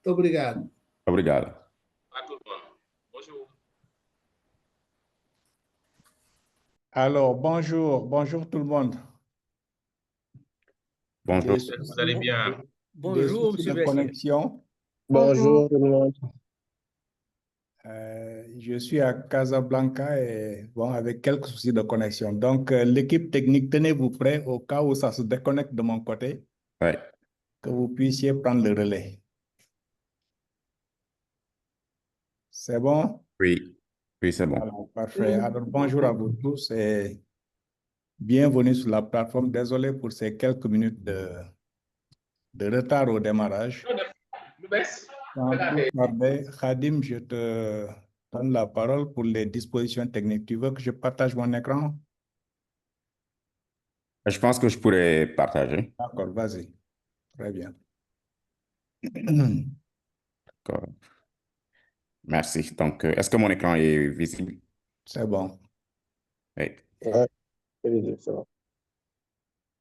Muito obrigado. Obrigado. Alors, bonjour tout le monde. Bonjour. Vous allez bien? Bonjour, M. de connexion. Bonjour tout le monde. Je suis à Casablanca et bon, avec quelques soucis de connexion. Donc, l'équipe technique, tenez-vous prêts au cas où ça se déconnecte de mon côté, Ouais. que vous puissiez prendre le relais. C'est bon? Oui, oui, c'est bon. Alors, parfait. Alors, bonjour à vous tous et bienvenue sur la plateforme. Désolé pour ces quelques minutes de retard au démarrage. Sans plus tarder, Khadim, je te donne la parole pour les dispositions techniques. Tu veux que je partage mon écran? Je pense que je pourrais partager. D'accord, vas-y. Très bien. D'accord. Merci. Donc, est-ce que mon écran est visible? C'est bon. Oui. Ouais, c'est bon.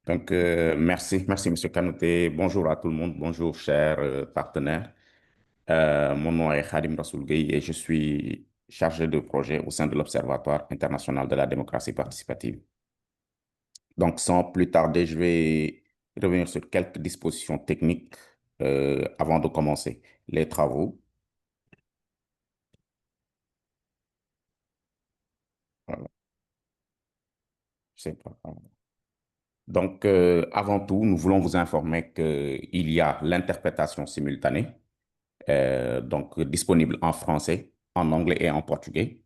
Donc, merci, M. Kanouté. Bonjour à tout le monde. Bonjour, chers partenaires. Mon nom est Khadim Rassoul Gueye et je suis chargé de projet au sein de l'Observatoire international de la démocratie participative. Donc, sans plus tarder, je vais revenir sur quelques dispositions techniques avant de commencer les travaux. Voilà. Je sais pas. Donc, avant tout, nous voulons vous informer qu'il y a l'interprétation simultanée, donc disponible en français, en anglais et en portugais.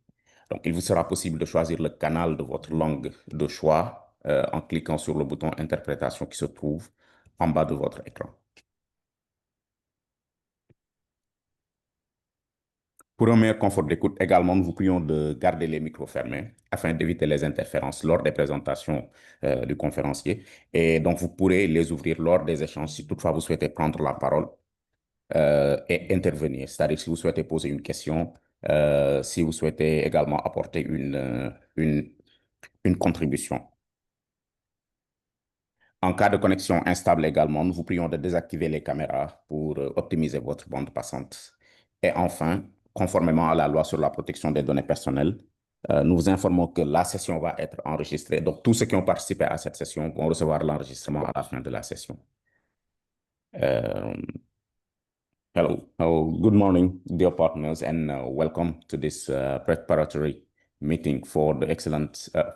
Donc, il vous sera possible de choisir le canal de votre langue de choix en cliquant sur le bouton interprétation qui se trouve en bas de votre écran. Pour un meilleur confort d'écoute, également, nous vous prions de garder les micros fermés afin d'éviter les interférences lors des présentations du conférencier. Et donc, vous pourrez les ouvrir lors des échanges si toutefois vous souhaitez prendre la parole et intervenir. C'est-à-dire si vous souhaitez poser une question, si vous souhaitez également apporter une contribution. En cas de connexion instable également, nous vous prions de désactiver les caméras pour optimiser votre bande passante. Et enfin, conformément à la loi sur la protection des données personnelles, nous vous informons que la session va être enregistrée. Donc, tous ceux qui ont participé à cette session vont recevoir l'enregistrement à la fin de la session. Hello, good morning, dear partners, and welcome to this preparatory meeting for the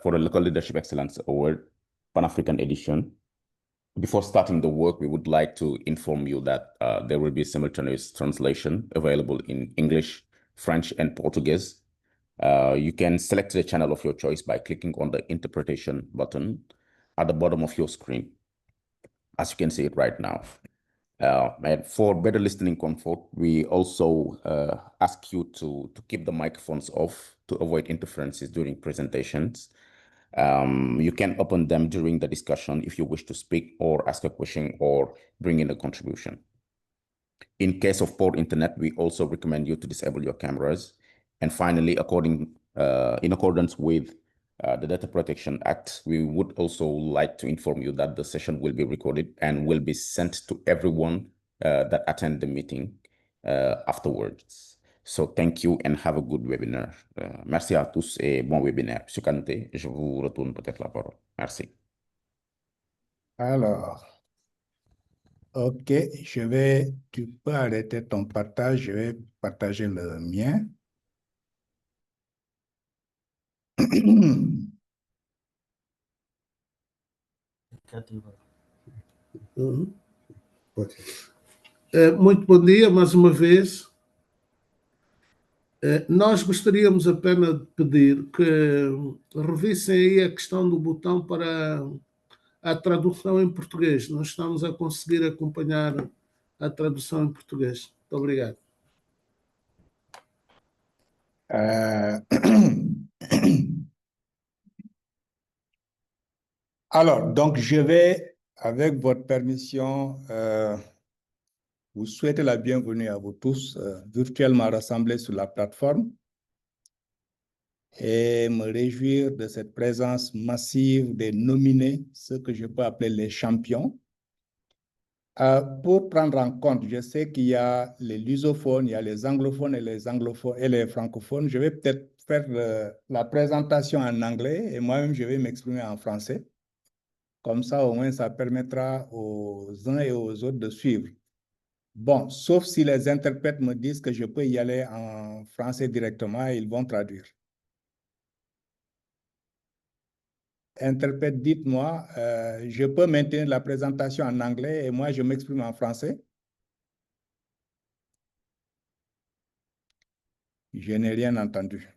Local Leadership Excellence Award Pan-African edition. Before starting the work, we would like to inform you that there will be simultaneous translation available in English, French, and Portuguese. You can select the channel of your choice by clicking on the interpretation button at the bottom of your screen, as you can see it right now. And for better listening comfort, we also ask you to keep the microphones off to avoid interferences during presentations. You can open them during the discussion if you wish to speak or ask a question or bring in a contribution. In case of poor internet, we also recommend you to disable your cameras. And finally, in accordance with the Data Protection Act, we would also like to inform you that the session will be recorded and will be sent to everyone that attend the meeting afterwards. So thank you and have a good webinar. Merci à tous et bon webinaire. Monsieur Kanouté, je vous retourne peut-être la parole. Merci. Alors, ok, tu peux arrêter ton partage, je vais partager le mien. Muito bom dia, mais uma vez. Nós gostaríamos apenas de pedir que revissem aí a questão do botão para a tradução em português. Não estamos a conseguir acompanhar a tradução em português. Muito obrigado. Alors, donc je vais, avec votre permission, vous souhaiter la bienvenue à vous tous, virtuellement rassemblés sur la plateforme, et me réjouir de cette présence massive des nominés, ceux que je peux appeler les champions, Pour prendre en compte, je sais qu'il y a les lusophones, il y a les anglophones et les anglophones et les francophones. Je vais peut-être faire la présentation en anglais et moi-même, je vais m'exprimer en français. Comme ça, au moins, ça permettra aux uns et aux autres de suivre. Bon, sauf si les interprètes me disent que je peux y aller en français directement et ils vont traduire. Interprète, dites-moi, je peux maintenir la présentation en anglais et moi, je m'exprime en français. Je n'ai rien entendu.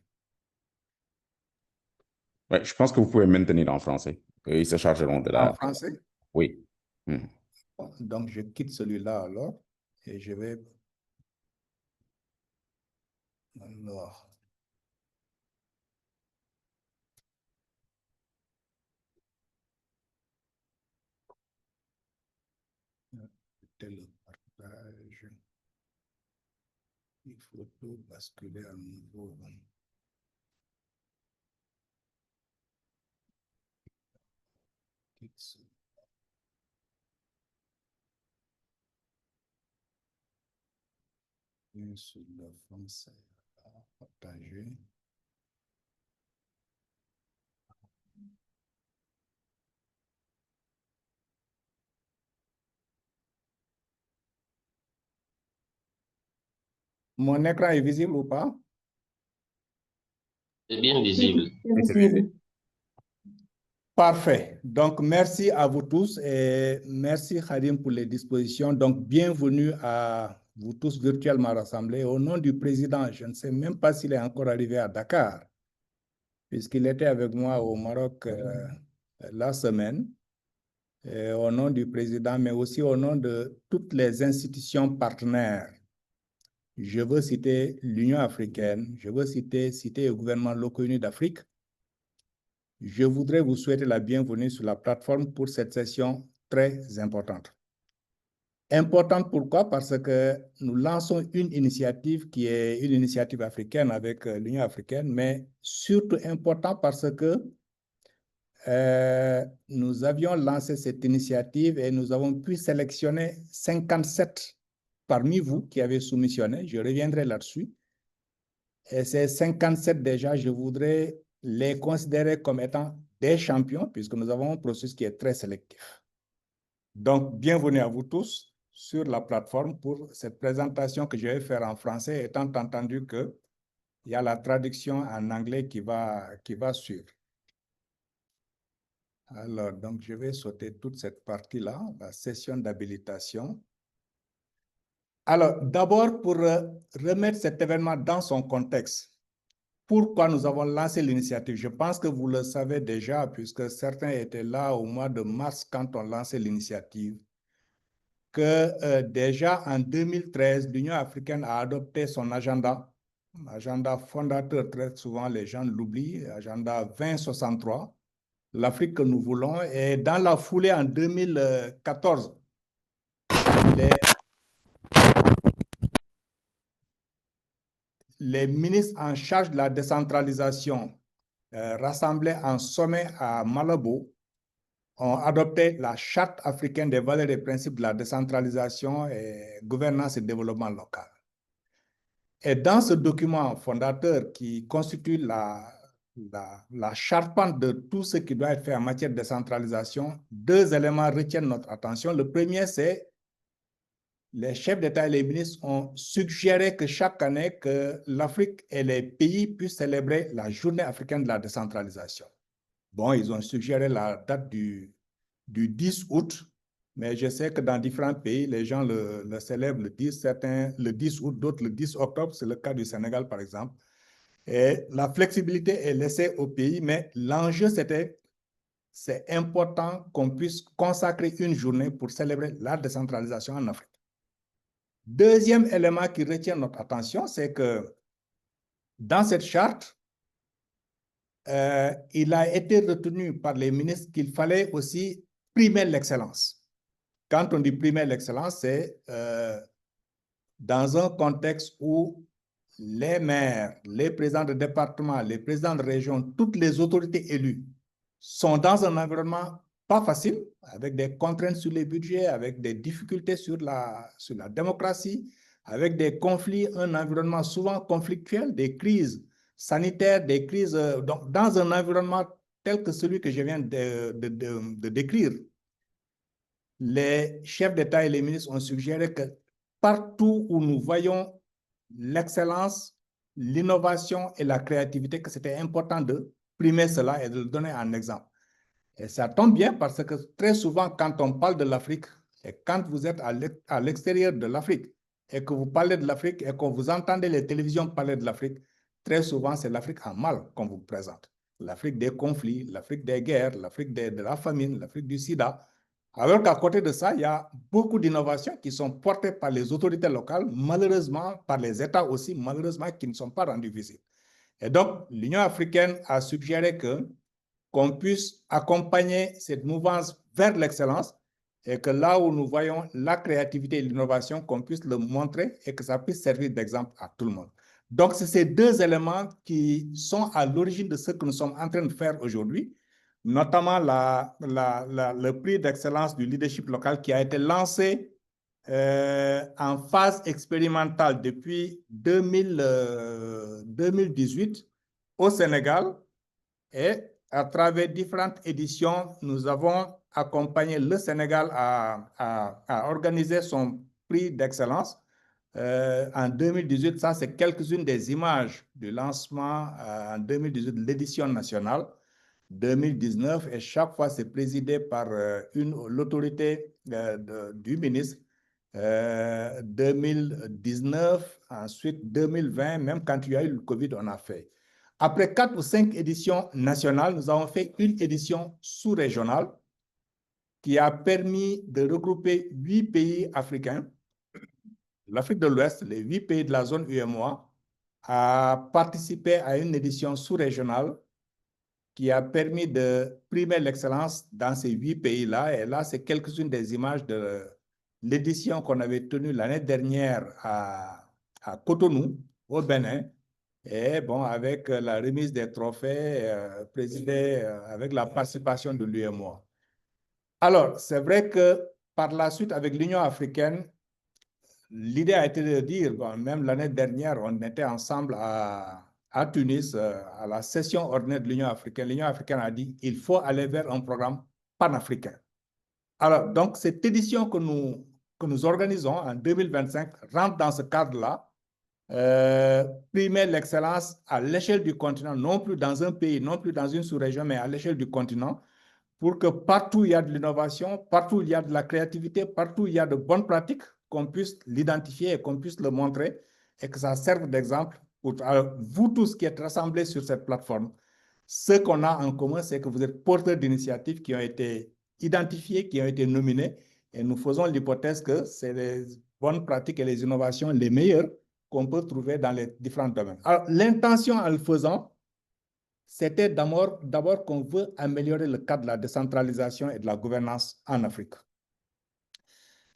Ouais, je pense que vous pouvez maintenir en français. Ils se chargeront de la... En français? Oui. Bon, donc, je quitte celui-là alors et je vais... Alors... Télépartage. Il faut tout basculer à nouveau. Sur le français à partager. Mon écran est visible ou pas? C'est bien visible. Parfait. Donc, merci à vous tous et merci Khadim pour les dispositions. Donc, bienvenue à vous tous virtuellement rassemblés. Au nom du président, je ne sais même pas s'il est encore arrivé à Dakar, puisqu'il était avec moi au Maroc la semaine. Et au nom du président, mais aussi au nom de toutes les institutions partenaires. Je veux citer l'Union africaine, je veux citer le gouvernement locaux unis d'Afrique. Je voudrais vous souhaiter la bienvenue sur la plateforme pour cette session très importante. Importante pourquoi? Parce que nous lançons une initiative qui est une initiative africaine avec l'Union africaine, mais surtout important parce que nous avions lancé cette initiative et nous avons pu sélectionner 57 parmi vous qui avez soumissionné. Je reviendrai là-dessus. Et ces 57 déjà, je voudrais les considérer comme étant des champions puisque nous avons un processus qui est très sélectif. Donc, bienvenue à vous tous sur la plateforme pour cette présentation que je vais faire en français, étant entendu qu'il y a la traduction en anglais qui va suivre. Alors, donc, je vais sauter toute cette partie-là, la session d'habilitation. Alors, d'abord, pour remettre cet événement dans son contexte, pourquoi nous avons lancé l'initiative? Je pense que vous le savez déjà, puisque certains étaient là au mois de mars quand on lançait l'initiative, que déjà en 2013, l'Union africaine a adopté son agenda fondateur, très souvent les gens l'oublient, agenda 2063, l'Afrique que nous voulons. Et dans la foulée, en 2014, les ministres en charge de la décentralisation rassemblés en sommet à Malabo ont adopté la Charte africaine des valeurs et principes de la décentralisation et gouvernance et développement local. Et dans ce document fondateur qui constitue la charpente de tout ce qui doit être fait en matière de décentralisation, deux éléments retiennent notre attention. Le premier, c'est les chefs d'État et les ministres ont suggéré que chaque année, que l'Afrique et les pays puissent célébrer la Journée africaine de la décentralisation. Bon, ils ont suggéré la date du 10 août, mais je sais que dans différents pays, les gens le célèbrent le 10, certains le 10 août, d'autres le 10 octobre, c'est le cas du Sénégal par exemple. Et la flexibilité est laissée au pays, mais l'enjeu c'est important qu'on puisse consacrer une journée pour célébrer la décentralisation en Afrique. Deuxième élément qui retient notre attention, c'est que dans cette charte, il a été retenu par les ministres qu'il fallait aussi primer l'excellence. Quand on dit primer l'excellence, c'est dans un contexte où les maires, les présidents de département, les présidents de région, toutes les autorités élues sont dans un environnement pas facile, avec des contraintes sur les budgets, avec des difficultés sur la démocratie, avec des conflits, un environnement souvent conflictuel, des crises sanitaires, des crises donc dans un environnement tel que celui que je viens de décrire. Les chefs d'État et les ministres ont suggéré que partout où nous voyons l'excellence, l'innovation et la créativité, que c'était important de primer cela et de le donner en exemple. Et ça tombe bien parce que très souvent, quand on parle de l'Afrique, et quand vous êtes à l'extérieur de l'Afrique, et que vous parlez de l'Afrique, et que vous entendez les télévisions parler de l'Afrique, très souvent, c'est l'Afrique en mal qu'on vous présente. L'Afrique des conflits, l'Afrique des guerres, l'Afrique de la famine, l'Afrique du sida. Alors qu'à côté de ça, il y a beaucoup d'innovations qui sont portées par les autorités locales, malheureusement, par les États aussi, malheureusement, qui ne sont pas rendus visibles. Et donc, l'Union africaine a suggéré qu'on puisse accompagner cette mouvance vers l'excellence et que là où nous voyons la créativité et l'innovation, qu'on puisse le montrer et que ça puisse servir d'exemple à tout le monde. Donc, c'est ces deux éléments qui sont à l'origine de ce que nous sommes en train de faire aujourd'hui, notamment le prix d'excellence du leadership local qui a été lancé en phase expérimentale depuis 2018 au Sénégal. Et à travers différentes éditions, nous avons accompagné le Sénégal à organiser son prix d'excellence. En 2018, ça c'est quelques-unes des images du lancement en 2018 de l'édition nationale. 2019, et chaque fois c'est présidé par l'autorité du ministre. 2019, ensuite 2020, même quand il y a eu le Covid, on a fait. Après 4 ou 5 éditions nationales, nous avons fait une édition sous-régionale qui a permis de regrouper 8 pays africains, l'Afrique de l'Ouest, les 8 pays de la zone UEMOA, a participé à une édition sous-régionale qui a permis de primer l'excellence dans ces 8 pays-là. Et là, c'est quelques-unes des images de l'édition qu'on avait tenue l'année dernière à Cotonou, au Bénin. Et bon, avec la remise des trophées présidée avec la participation de l'UEMOA. Alors, c'est vrai que par la suite, avec l'Union africaine, l'idée a été de dire, bon, même l'année dernière, on était ensemble à Tunis, à la session ordinaire de l'Union africaine. L'Union africaine a dit qu'il faut aller vers un programme panafricain. Alors, donc, cette édition que nous organisons en 2025 rentre dans ce cadre-là. Primer l'excellence à l'échelle du continent, non plus dans un pays, non plus dans une sous-région, mais à l'échelle du continent, pour que partout il y a de l'innovation, partout il y a de la créativité, partout il y a de bonnes pratiques, qu'on puisse l'identifier et qu'on puisse le montrer et que ça serve d'exemple pour vous tous qui êtes rassemblés sur cette plateforme. Ce qu'on a en commun, c'est que vous êtes porteurs d'initiatives qui ont été identifiées, qui ont été nominées, et nous faisons l'hypothèse que c'est les bonnes pratiques et les innovations les meilleures qu'on peut trouver dans les différents domaines. Alors, l'intention en le faisant, c'était d'abord qu'on veut améliorer le cadre de la décentralisation et de la gouvernance en Afrique.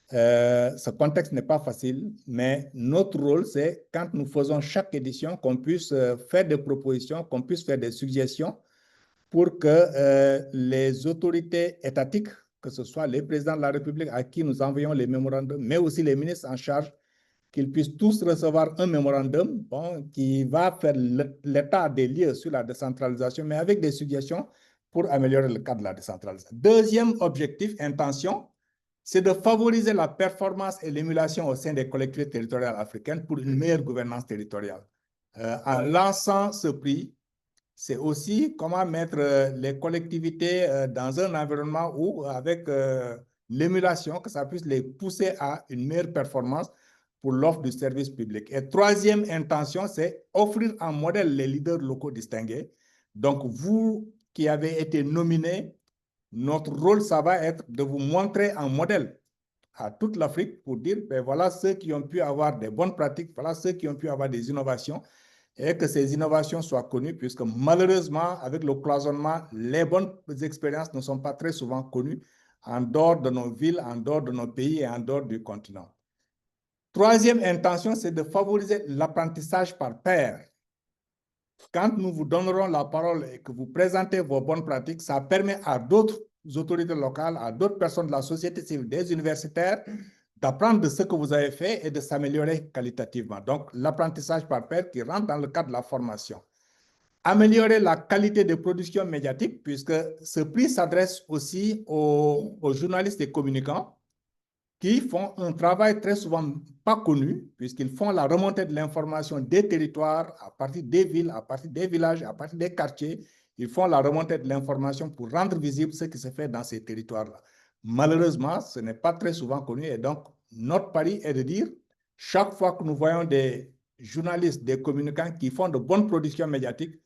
Ce contexte n'est pas facile, mais notre rôle, c'est quand nous faisons chaque édition, qu'on puisse faire des propositions, qu'on puisse faire des suggestions pour que les autorités étatiques, que ce soit les présidents de la République à qui nous envoyons les mémorandums, mais aussi les ministres en charge, qu'ils puissent tous recevoir un mémorandum qui va faire l'état des lieux sur la décentralisation, mais avec des suggestions pour améliorer le cadre de la décentralisation. Deuxième objectif, intention, c'est de favoriser la performance et l'émulation au sein des collectivités territoriales africaines pour une meilleure gouvernance territoriale. En lançant ce prix, c'est aussi comment mettre les collectivités dans un environnement où, avec l'émulation, que ça puisse les pousser à une meilleure performance pour l'offre du service public. Et troisième intention, c'est offrir en modèle les leaders locaux distingués. Donc, vous qui avez été nominés, notre rôle, ça va être de vous montrer un modèle à toute l'Afrique pour dire, ben voilà ceux qui ont pu avoir des bonnes pratiques, voilà ceux qui ont pu avoir des innovations, et que ces innovations soient connues, puisque malheureusement, avec le cloisonnement, les bonnes expériences ne sont pas très souvent connues en dehors de nos villes, en dehors de nos pays et en dehors du continent. Troisième intention, c'est de favoriser l'apprentissage par pair. Quand nous vous donnerons la parole et que vous présentez vos bonnes pratiques, ça permet à d'autres autorités locales, à d'autres personnes de la société civile, des universitaires, d'apprendre de ce que vous avez fait et de s'améliorer qualitativement. Donc, l'apprentissage par pair qui rentre dans le cadre de la formation. Améliorer la qualité de production médiatique, puisque ce prix s'adresse aussi aux journalistes et communicants qui font un travail très souvent pas connu, puisqu'ils font la remontée de l'information des territoires, à partir des villes, à partir des villages, à partir des quartiers. Ils font la remontée de l'information pour rendre visible ce qui se fait dans ces territoires-là. Malheureusement, ce n'est pas très souvent connu, et donc notre pari est de dire, chaque fois que nous voyons des journalistes, des communicants qui font de bonnes productions médiatiques,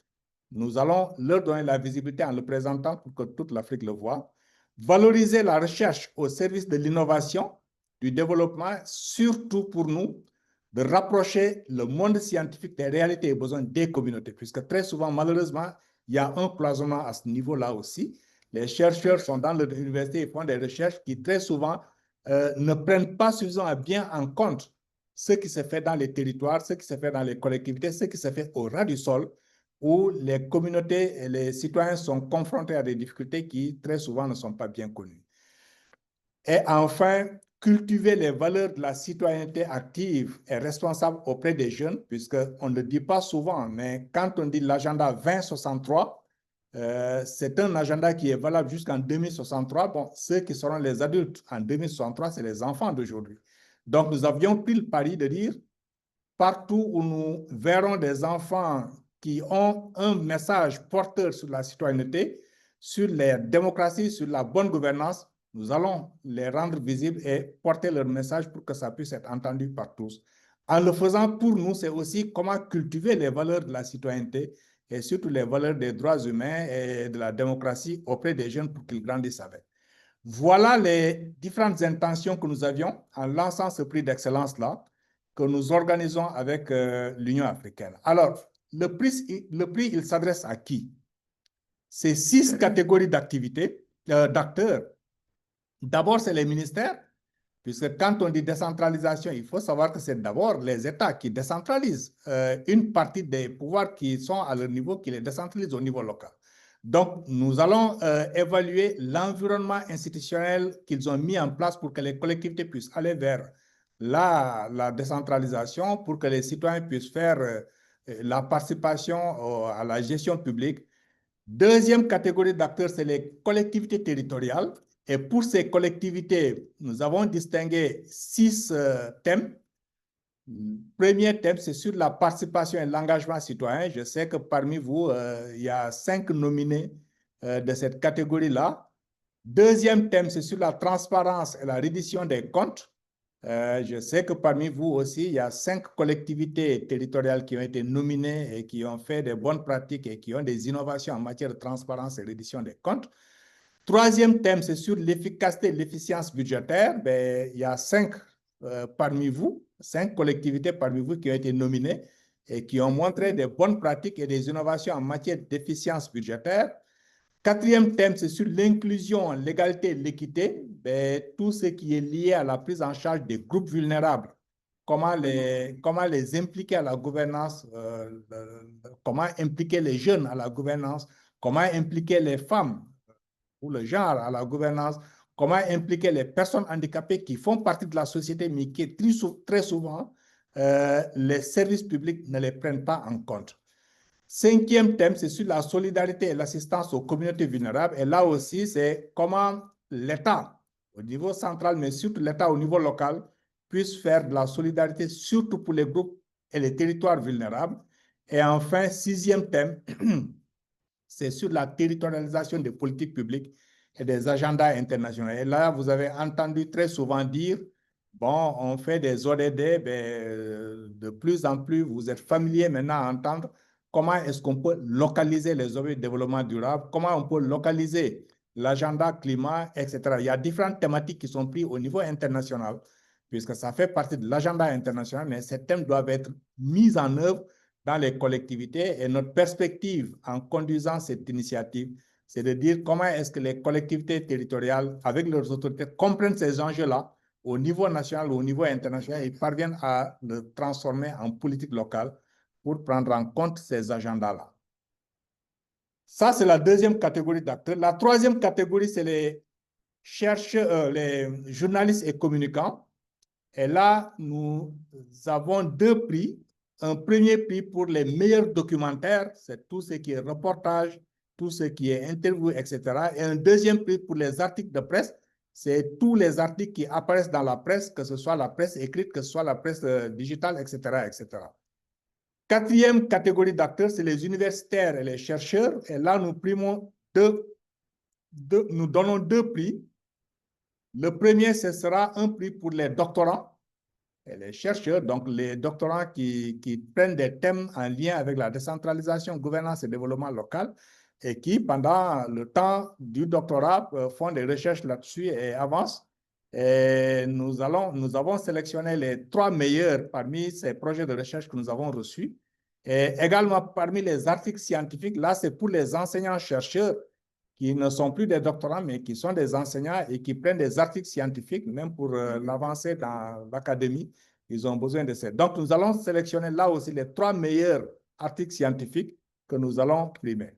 nous allons leur donner la visibilité en le présentant pour que toute l'Afrique le voie. Valoriser la recherche au service de l'innovation, du développement, surtout pour nous, de rapprocher le monde scientifique des réalités et besoins des communautés, puisque très souvent, malheureusement, il y a un cloisonnement à ce niveau-là aussi. Les chercheurs sont dans l'université et font des recherches qui très souvent ne prennent pas suffisamment bien en compte ce qui se fait dans les territoires, ce qui se fait dans les collectivités, ce qui se fait au ras du sol, où les communautés et les citoyens sont confrontés à des difficultés qui très souvent ne sont pas bien connues. Et enfin, cultiver les valeurs de la citoyenneté active et responsable auprès des jeunes, puisqu'on ne le dit pas souvent, mais quand on dit l'agenda 2063, c'est un agenda qui est valable jusqu'en 2063. Bon, ceux qui seront les adultes en 2063, c'est les enfants d'aujourd'hui. Donc, nous avions pris le pari de dire, partout où nous verrons des enfants qui ont un message porteur sur la citoyenneté, sur la démocratie, sur la bonne gouvernance, nous allons les rendre visibles et porter leur message pour que ça puisse être entendu par tous. En le faisant, pour nous, c'est aussi comment cultiver les valeurs de la citoyenneté et surtout les valeurs des droits humains et de la démocratie auprès des jeunes pour qu'ils grandissent avec. Voilà les différentes intentions que nous avions en lançant ce prix d'excellence-là, que nous organisons avec l'Union africaine. Alors, le prix, il s'adresse à qui? C'est 6 catégories d'activités, d'acteurs. D'abord, c'est les ministères, puisque quand on dit décentralisation, il faut savoir que c'est d'abord les États qui décentralisent une partie des pouvoirs qui sont à leur niveau, qui les décentralisent au niveau local. Donc, nous allons évaluer l'environnement institutionnel qu'ils ont mis en place pour que les collectivités puissent aller vers la décentralisation, pour que les citoyens puissent faire la participation à la gestion publique. Deuxième catégorie d'acteurs, c'est les collectivités territoriales. Et pour ces collectivités, nous avons distingué 6 thèmes. Premier thème, c'est sur la participation et l'engagement citoyen. Je sais que parmi vous, il y a 5 nominés de cette catégorie-là. Deuxième thème, c'est sur la transparence et la reddition des comptes. Je sais que parmi vous aussi, il y a 5 collectivités territoriales qui ont été nominées et qui ont fait des bonnes pratiques et qui ont des innovations en matière de transparence et reddition des comptes. Troisième thème, c'est sur l'efficacité et l'efficience budgétaire. Ben, il y a 5 parmi vous, 5 collectivités parmi vous qui ont été nominées et qui ont montré des bonnes pratiques et des innovations en matière d'efficience budgétaire. Quatrième thème, c'est sur l'inclusion, l'égalité et l'équité, ben, tout ce qui est lié à la prise en charge des groupes vulnérables. Comment les impliquer à la gouvernance, comment impliquer les jeunes à la gouvernance, comment impliquer les femmes ou le genre à la gouvernance, comment impliquer les personnes handicapées qui font partie de la société, mais qui très souvent, les services publics ne les prennent pas en compte. Cinquième thème, c'est sur la solidarité et l'assistance aux communautés vulnérables. Et là aussi, c'est comment l'État, au niveau central, mais surtout l'État au niveau local, puisse faire de la solidarité, surtout pour les groupes et les territoires vulnérables. Et enfin, sixième thème, c'est sur la territorialisation des politiques publiques et des agendas internationaux. Et là, vous avez entendu très souvent dire, bon, on fait des ODD, ben, de plus en plus, vous êtes familier maintenant à entendre comment est-ce qu'on peut localiser les objectifs de développement durable, comment on peut localiser l'agenda climat, etc. Il y a différentes thématiques qui sont prises au niveau international, puisque ça fait partie de l'agenda international, mais ces thèmes doivent être mis en œuvre dans les collectivités. Et notre perspective en conduisant cette initiative, c'est de dire comment est-ce que les collectivités territoriales, avec leurs autorités, comprennent ces enjeux-là au niveau national ou au niveau international et parviennent à le transformer en politique locale pour prendre en compte ces agendas-là. Ça, c'est la deuxième catégorie d'acteurs. La troisième catégorie, c'est les chercheurs, les journalistes et communicants. Et là, nous avons deux prix. Un premier prix pour les meilleurs documentaires, c'est tout ce qui est reportage, tout ce qui est interview, etc. Et un deuxième prix pour les articles de presse, c'est tous les articles qui apparaissent dans la presse, que ce soit la presse écrite, que ce soit la presse digitale, etc., etc. Quatrième catégorie d'acteurs, c'est les universitaires et les chercheurs. Et là, nous donnons deux prix. Le premier, ce sera un prix pour les doctorants et les chercheurs, donc les doctorants qui prennent des thèmes en lien avec la décentralisation, gouvernance et développement local et qui, pendant le temps du doctorat, font des recherches là-dessus et avancent. Et nous avons sélectionné les 3 meilleurs parmi ces projets de recherche que nous avons reçus. Et également, parmi les articles scientifiques, là, c'est pour les enseignants-chercheurs qui ne sont plus des doctorants, mais qui sont des enseignants et qui prennent des articles scientifiques, même pour l'avancée dans l'académie, ils ont besoin de ça. Donc, nous allons sélectionner là aussi les 3 meilleurs articles scientifiques que nous allons primer.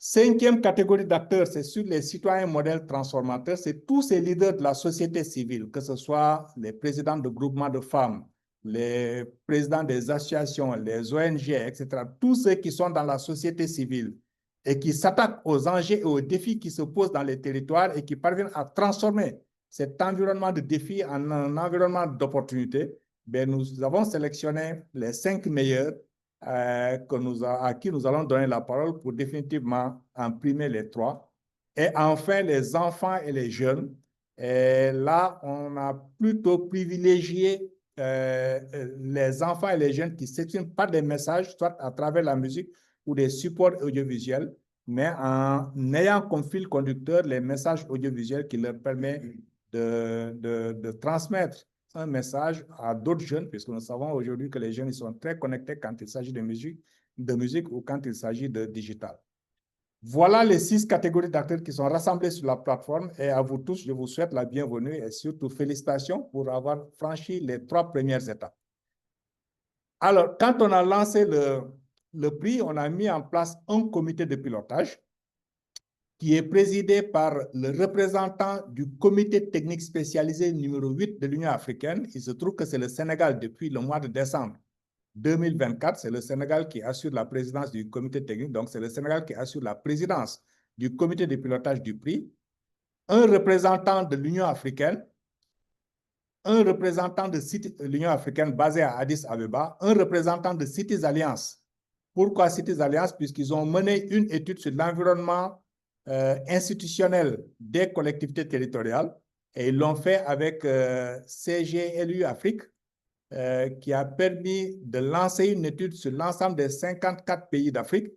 Cinquième catégorie d'acteurs, c'est sur les citoyens modèles transformateurs, c'est tous ces leaders de la société civile, que ce soit les présidents de groupements de femmes, les présidents des associations, les ONG, etc., tous ceux qui sont dans la société civile, et qui s'attaquent aux enjeux et aux défis qui se posent dans les territoires et qui parviennent à transformer cet environnement de défis en un environnement d'opportunités, nous avons sélectionné les 5 meilleurs à qui nous allons donner la parole pour définitivement en primer les 3. Et enfin, les enfants et les jeunes. Et là, on a plutôt privilégié les enfants et les jeunes qui s'expriment par des messages, soit à travers la musique, ou des supports audiovisuels, mais en ayant comme fil conducteur les messages audiovisuels qui leur permettent de transmettre un message à d'autres jeunes, puisque nous savons aujourd'hui que les jeunes ils sont très connectés quand il s'agit de musique ou quand il s'agit de digital. Voilà les 6 catégories d'acteurs qui sont rassemblés sur la plateforme et à vous tous, je vous souhaite la bienvenue et surtout félicitations pour avoir franchi les 3 premières étapes. Alors, quand on a lancé le prix, on a mis en place un comité de pilotage qui est présidé par le représentant du comité technique spécialisé numéro 8 de l'Union africaine. Il se trouve que c'est le Sénégal depuis le mois de décembre 2024. C'est le Sénégal qui assure la présidence du comité technique. Donc, c'est le Sénégal qui assure la présidence du comité de pilotage du prix. Un représentant de l'Union africaine, un représentant de l'Union africaine basé à Addis Abeba, un représentant de Cities Alliance. Pourquoi Cities Alliance? Puisqu'ils ont mené une étude sur l'environnement institutionnel des collectivités territoriales et ils l'ont fait avec CGLU Afrique qui a permis de lancer une étude sur l'ensemble des 54 pays d'Afrique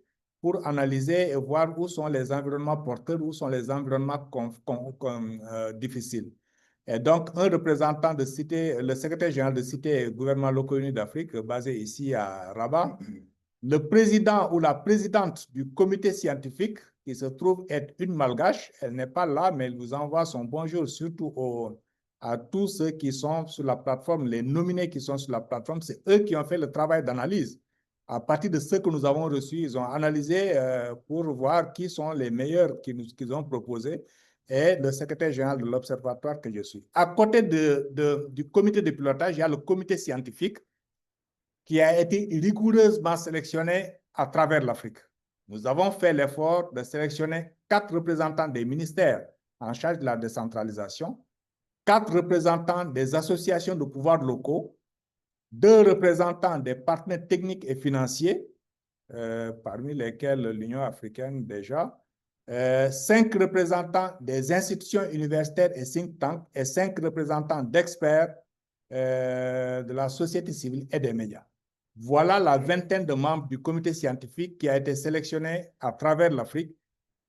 pour analyser et voir où sont les environnements porteurs, où sont les environnements difficiles. Et donc, un représentant de Cité, le secrétaire général de Cité Gouvernement Locaux Unis d'Afrique, basé ici à Rabat, le président ou la présidente du comité scientifique, qui se trouve être une malgache, elle n'est pas là, mais elle vous envoie son bonjour, surtout à tous ceux qui sont sur la plateforme, les nominés qui sont sur la plateforme, c'est eux qui ont fait le travail d'analyse. À partir de ce que nous avons reçu, ils ont analysé pour voir qui sont les meilleurs qu'ils ont proposés et le secrétaire général de l'Observatoire que je suis. À côté du comité de pilotage, il y a le comité scientifique qui a été rigoureusement sélectionné à travers l'Afrique. Nous avons fait l'effort de sélectionner 4 représentants des ministères en charge de la décentralisation, 4 représentants des associations de pouvoirs locaux, 2 représentants des partenaires techniques et financiers, parmi lesquels l'Union africaine déjà, 5 représentants des institutions universitaires et think tanks et 5 représentants d'experts de la société civile et des médias. Voilà la vingtaine de membres du comité scientifique qui a été sélectionné à travers l'Afrique.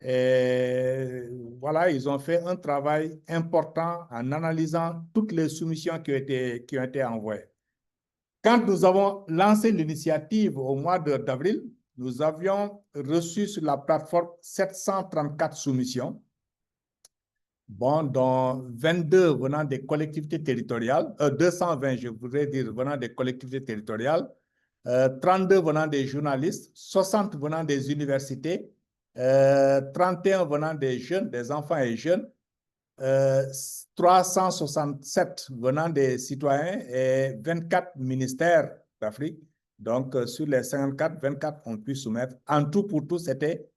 Et voilà, ils ont fait un travail important en analysant toutes les soumissions qui ont été envoyées. Quand nous avons lancé l'initiative au mois d'avril, nous avions reçu sur la plateforme 734 soumissions, dont 22 venant des collectivités territoriales, 220, je voudrais dire, venant des collectivités territoriales, 32 venant des journalistes, 60 venant des universités 31 venant des jeunes, des enfants et jeunes, 367 venant des citoyens et 24 ministères d'Afrique. Donc, sur les 54, 24 ont pu soumettre. En tout pour tout, c'était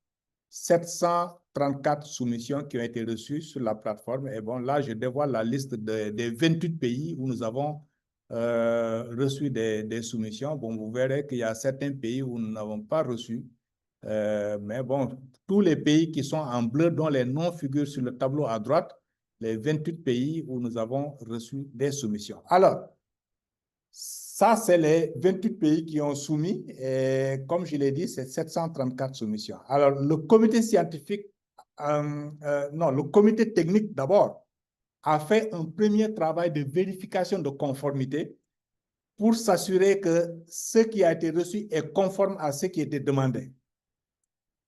734 soumissions qui ont été reçues sur la plateforme. Et bon, là, je dévoile la liste des 28 pays où nous avons reçu des soumissions. Bon, vous verrez qu'il y a certains pays où nous n'avons pas reçu. Mais bon, tous les pays qui sont en bleu, dont les noms figurent sur le tableau à droite, les 28 pays où nous avons reçu des soumissions. Alors, ça, c'est les 28 pays qui ont soumis. Et comme je l'ai dit, c'est 734 soumissions. Alors, le comité scientifique, le comité technique d'abord, a fait un premier travail de vérification de conformité pour s'assurer que ce qui a été reçu est conforme à ce qui était demandé.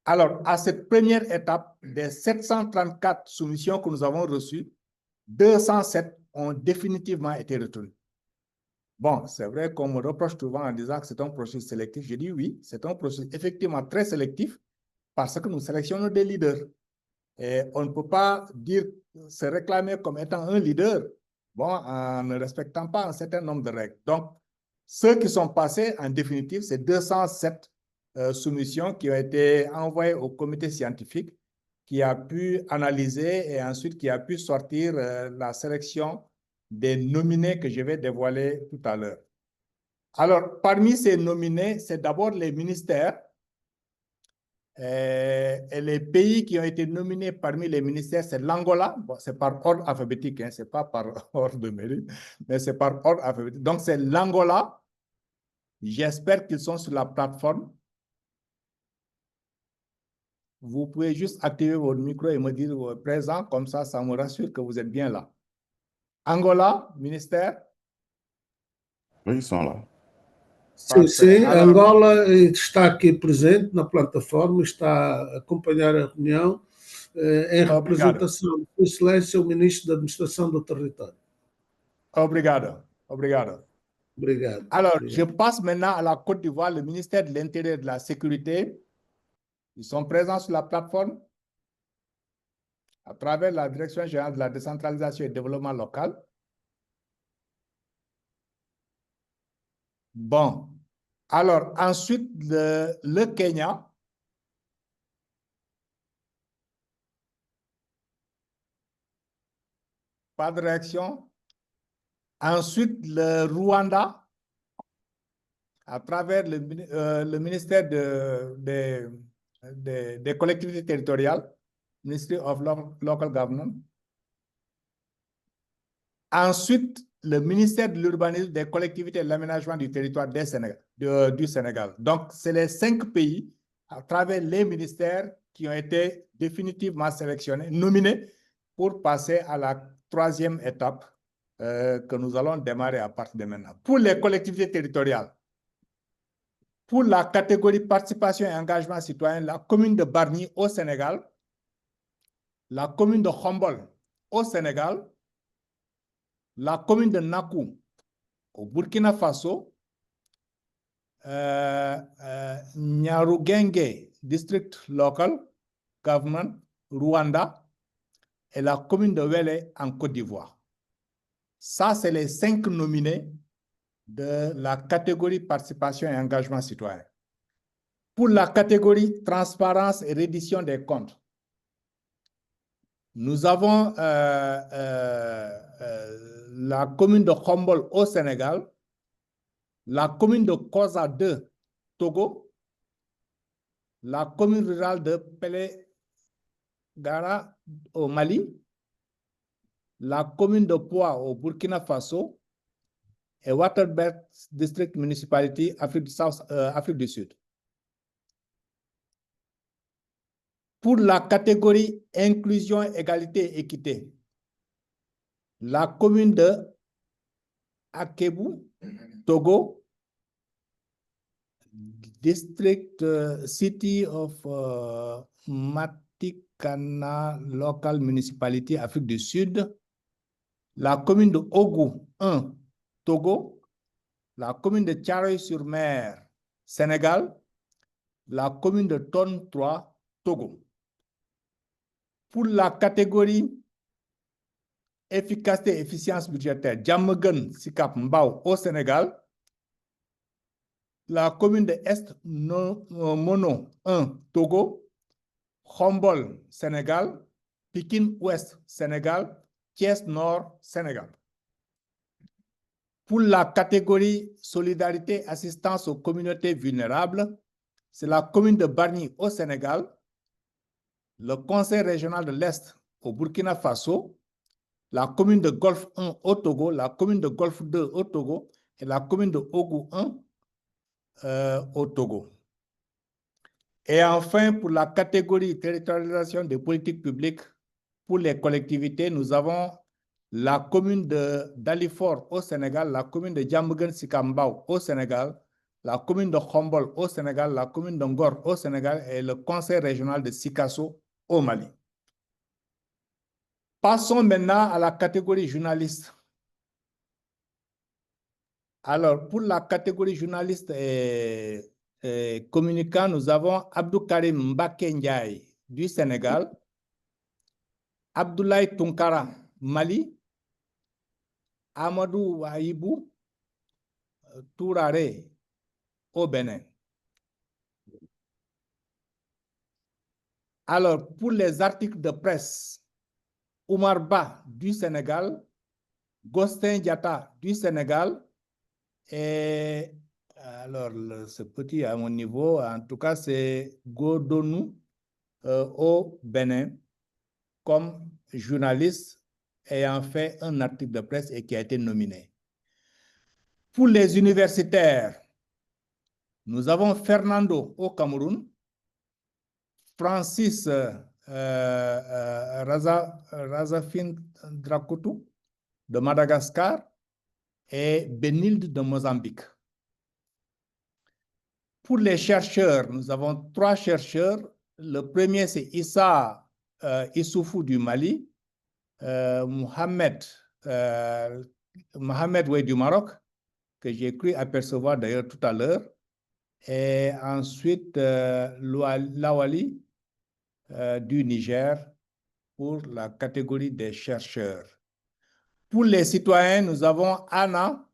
Alors, à cette première étape, des 734 soumissions que nous avons reçues, 207 ont définitivement été retenues. Bon, c'est vrai qu'on me reproche souvent en disant que c'est un processus sélectif. Je dis oui, c'est un processus effectivement très sélectif parce que nous sélectionnons des leaders. Et on ne peut pas se réclamer comme étant un leader, bon, en ne respectant pas un certain nombre de règles. Donc, ceux qui sont passés, en définitive, c'est 207 soumissions qui ont été envoyées au comité scientifique qui a pu analyser et ensuite qui a pu sortir la sélection des nominés que je vais dévoiler tout à l'heure. Alors, parmi ces nominés, c'est d'abord les ministères. Et les pays qui ont été nominés parmi les ministères, c'est l'Angola. Bon, c'est par ordre alphabétique, hein, ce n'est pas par ordre de mérite, mais c'est par ordre alphabétique. Donc, c'est l'Angola. J'espère qu'ils sont sur la plateforme. Vous pouvez juste activer votre micro et me dire présent, comme ça me rassure que vous êtes bien là. Angola, ministère. Oui, ils sont là. Sim, Angola está aqui presente na plataforma, está a acompanhar a reunião em representação de Sua Excelência, o Ministro da Administração do Território. Obrigado. Obrigado. Obrigado. Alors, obrigado. Je passe maintenant à la Côte d'Ivoire, le ministère de l'Intérieur et de la Sécurité. Ils sont présents sur la plateforme à travers la Direction générale de la décentralisation et du développement local. Bon. Alors, ensuite, le Kenya. Pas de réaction. Ensuite, le Rwanda, à travers le ministère des collectivités territoriales, Ministry of Local Government. Ensuite, le ministère de l'Urbanisme, des collectivités et de l'aménagement du territoire du Sénégal. Donc, c'est les 5 pays, à travers les ministères, qui ont été définitivement sélectionnés, nominés, pour passer à la 3e étape que nous allons démarrer à partir de maintenant. Pour les collectivités territoriales, pour la catégorie participation et engagement citoyen, la commune de Bargny au Sénégal, la commune de Khombol au Sénégal, la commune de Nakou au Burkina Faso, Nyarugenge District Local Government, Rwanda, et la commune de Wele en Côte d'Ivoire. Ça, c'est les 5 nominés de la catégorie participation et engagement citoyen. Pour la catégorie transparence et reddition des comptes, nous avons la commune de Khombol au Sénégal, la commune de Koza 2, Togo, la commune rurale de Pelégara au Mali, la commune de Poa au Burkina Faso et Waterberg District Municipality, Afrique du Sud. Pour la catégorie inclusion, égalité et équité, la commune de Akebu, Togo, District City of Matikana Local Municipality, Afrique du Sud, la commune de Ogou 1, Togo, la commune de Thiaroye-sur-Mer, Sénégal, la commune de Tonne 3, Togo. Pour la catégorie efficacité et efficience budgétaire, Diamaguène Sicap Mbao au Sénégal, la commune de Est Mono 1 Togo, Khombol Sénégal, Pikine Ouest Sénégal, Thiès Nord Sénégal. Pour la catégorie solidarité assistance aux communautés vulnérables, c'est la commune de Bargny au Sénégal, le conseil régional de l'Est au Burkina Faso, la commune de Golfe 1 au Togo, la commune de Golfe 2 au Togo et la commune de Ogou 1 au Togo. Et enfin, pour la catégorie territorialisation des politiques publiques pour les collectivités, nous avons la commune d'Alifor au Sénégal, la commune de Diamaguène Sicap Mbao au Sénégal, la commune de Khombol au Sénégal, la commune de Ngor au Sénégal et le conseil régional de Sikasso au Mali. Passons maintenant à la catégorie journaliste. Alors, pour la catégorie journaliste et communicant, nous avons Abdou Karim Mbaké Ndiaye du Sénégal, Abdoulaye Tunkara, Mali, Amadou Waïbou Tourare au Bénin. Alors, pour les articles de presse, Oumar Ba du Sénégal, Gostin Diatta du Sénégal, et alors ce petit à mon niveau, en tout cas, c'est Godonou au Bénin comme journaliste ayant fait un article de presse et qui a été nominé. Pour les universitaires, nous avons Fernando au Cameroun, Francis Razafin Drakotou de Madagascar et Benilde de Mozambique. Pour les chercheurs, nous avons 3 chercheurs. Le premier, c'est Issa Issoufou du Mali, Mohamed Oué du Maroc, que j'ai cru apercevoir d'ailleurs tout à l'heure, et ensuite Lawali du Niger pour la catégorie des chercheurs. Pour les citoyens, nous avons Anna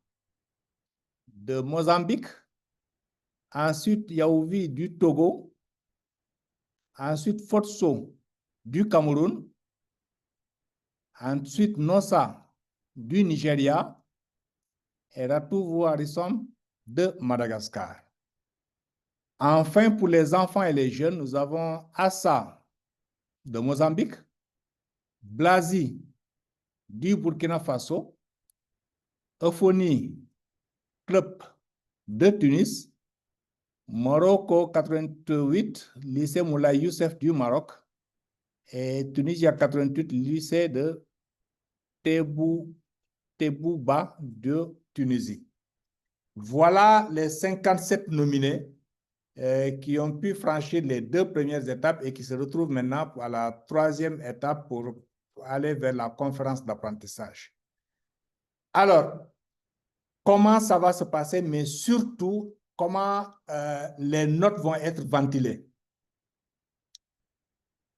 de Mozambique, ensuite Yaouvi du Togo, ensuite Fotso du Cameroun, ensuite Nossa du Nigeria et Ratou Harrison de Madagascar. Enfin, pour les enfants et les jeunes, nous avons Assa de Mozambique, Blasi du Burkina Faso, Eufoni Club de Tunis, Morocco 88, lycée Moulay Youssef du Maroc, et Tunisia 88, lycée de Tebouba de Tunisie. Voilà les 57 nominés qui ont pu franchir les 2 premières étapes et qui se retrouvent maintenant à la 3e étape pour aller vers la conférence d'apprentissage. Alors, comment ça va se passer, mais surtout, comment les notes vont être ventilées.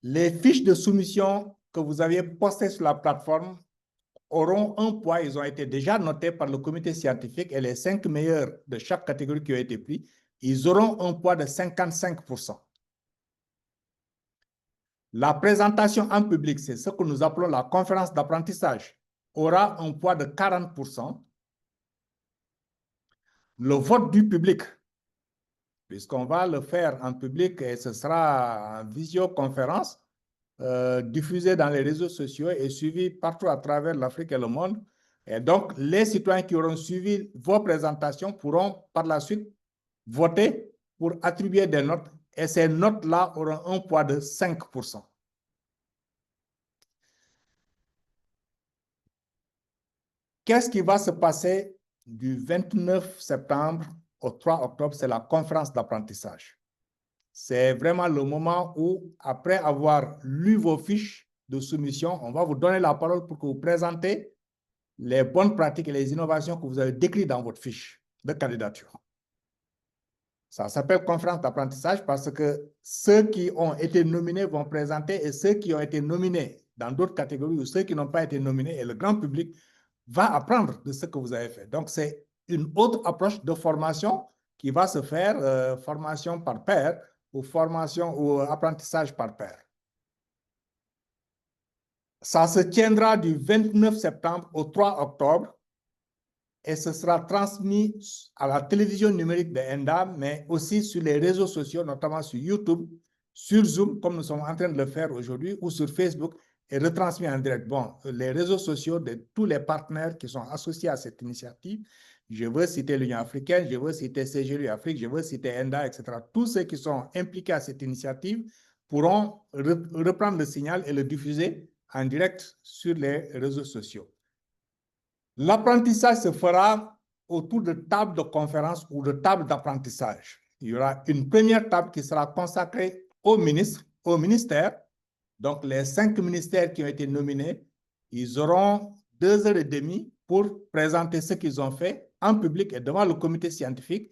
Les fiches de soumission que vous aviez postées sur la plateforme auront un poids, ils ont été déjà notés par le comité scientifique et les 5 meilleurs de chaque catégorie qui ont été pris, ils auront un poids de 55%. La présentation en public, c'est ce que nous appelons la conférence d'apprentissage, aura un poids de 40%. Le vote du public, puisqu'on va le faire en public et ce sera en visioconférence, diffusé dans les réseaux sociaux et suivi partout à travers l'Afrique et le monde. Et donc, les citoyens qui auront suivi vos présentations pourront par la suite voter pour attribuer des notes et ces notes-là auront un poids de 5%. Qu'est-ce qui va se passer du 29 septembre au 3 octobre? C'est la conférence d'apprentissage. C'est vraiment le moment où, après avoir lu vos fiches de soumission, on va vous donner la parole pour que vous présentez les bonnes pratiques et les innovations que vous avez décrites dans votre fiche de candidature. Ça s'appelle conférence d'apprentissage parce que ceux qui ont été nominés vont présenter et ceux qui ont été nominés dans d'autres catégories ou ceux qui n'ont pas été nominés et le grand public va apprendre de ce que vous avez fait. Donc, c'est une autre approche de formation qui va se faire, formation par pair ou formation ou apprentissage par pair. Ça se tiendra du 29 septembre au 3 octobre et ce sera transmis à la télévision numérique de ENDA, mais aussi sur les réseaux sociaux, notamment sur YouTube, sur Zoom, comme nous sommes en train de le faire aujourd'hui, ou sur Facebook, et retransmis en direct. Bon, les réseaux sociaux de tous les partenaires qui sont associés à cette initiative, je veux citer l'Union africaine, je veux citer CGLU Afrique, je veux citer ENDA, etc. Tous ceux qui sont impliqués à cette initiative pourront reprendre le signal et le diffuser en direct sur les réseaux sociaux. L'apprentissage se fera autour de tables de conférence ou de tables d'apprentissage. Il y aura une première table qui sera consacrée aux ministres, au ministère. Donc, les 5 ministères qui ont été nominés, ils auront 2h30 pour présenter ce qu'ils ont fait en public et devant le comité scientifique.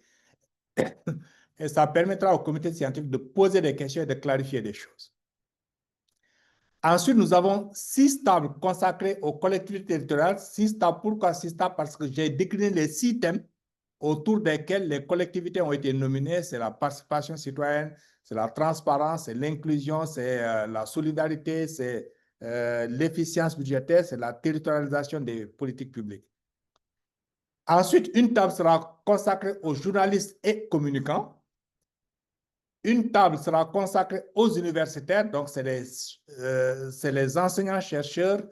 Et ça permettra au comité scientifique de poser des questions et de clarifier des choses. Ensuite, nous avons 6 tables consacrées aux collectivités territoriales. 6 tables, pourquoi 6 tables? Parce que j'ai décliné les 6 thèmes autour desquels les collectivités ont été nominées. C'est la participation citoyenne, c'est la transparence, c'est l'inclusion, c'est la solidarité, c'est l'efficience budgétaire, c'est la territorialisation des politiques publiques. Ensuite, une table sera consacrée aux journalistes et communicants. Une table sera consacrée aux universitaires, donc c'est les enseignants-chercheurs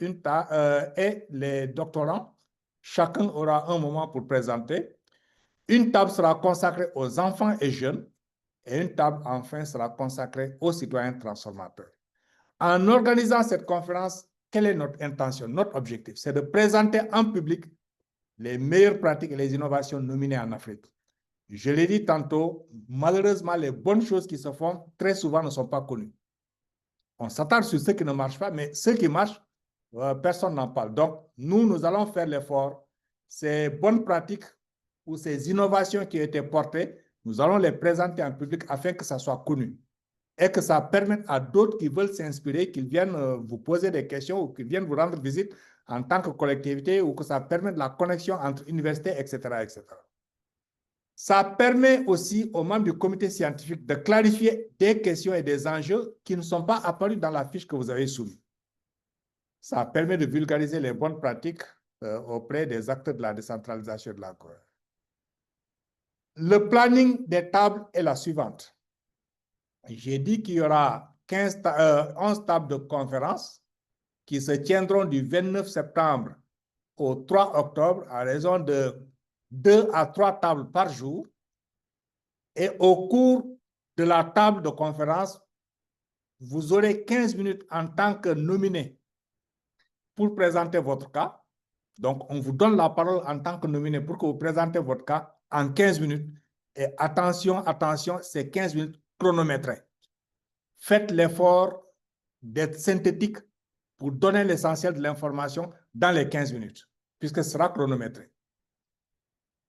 et les doctorants. Chacun aura un moment pour présenter. Une table sera consacrée aux enfants et jeunes et une table, enfin, sera consacrée aux citoyens transformateurs. En organisant cette conférence, quelle est notre intention, notre objectif? C'est de présenter en public les meilleures pratiques et les innovations nominées en Afrique. Je l'ai dit tantôt, malheureusement, les bonnes choses qui se font très souvent ne sont pas connues. On s'attarde sur ce qui ne marche pas, mais ce qui marche, personne n'en parle. Donc, nous allons faire l'effort. Ces bonnes pratiques ou ces innovations qui ont été portées, nous allons les présenter en public afin que ça soit connu et que ça permette à d'autres qui veulent s'inspirer, qu'ils viennent vous poser des questions ou qu'ils viennent vous rendre visite en tant que collectivité ou que ça permette la connexion entre universités, etc., etc. Ça permet aussi aux membres du comité scientifique de clarifier des questions et des enjeux qui ne sont pas apparus dans la fiche que vous avez soumise. Ça permet de vulgariser les bonnes pratiques auprès des acteurs de la décentralisation de la Corée. Le planning des tables est la suivante. J'ai dit qu'il y aura 11 tables de conférence qui se tiendront du 29 septembre au 3 octobre à raison de 2 à 3 tables par jour. Et au cours de la table de conférence, vous aurez 15 minutes en tant que nominé pour présenter votre cas. Donc, on vous donne la parole en tant que nominé pour que vous présentez votre cas en 15 minutes. Et attention, attention, c'est 15 minutes chronométrées. Faites l'effort d'être synthétique pour donner l'essentiel de l'information dans les 15 minutes, puisque ce sera chronométré.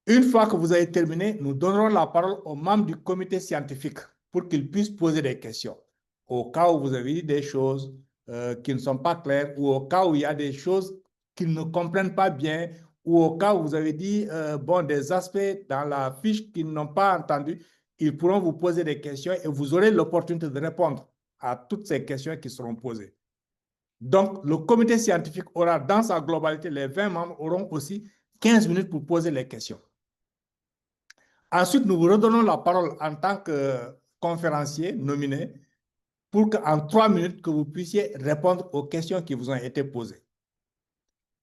Une fois que vous avez terminé, nous donnerons la parole aux membres du comité scientifique pour qu'ils puissent poser des questions. Au cas où vous avez dit des choses qui ne sont pas claires ou au cas où il y a des choses qu'ils ne comprennent pas bien ou au cas où vous avez dit des aspects dans la fiche qu'ils n'ont pas entendu, ils pourront vous poser des questions et vous aurez l'opportunité de répondre à toutes ces questions qui seront posées. Donc, le comité scientifique aura dans sa globalité, les 20 membres auront aussi 15 minutes pour poser les questions. Ensuite, nous vous redonnons la parole en tant que conférencier nominé pour qu'en 3 minutes, que vous puissiez répondre aux questions qui vous ont été posées.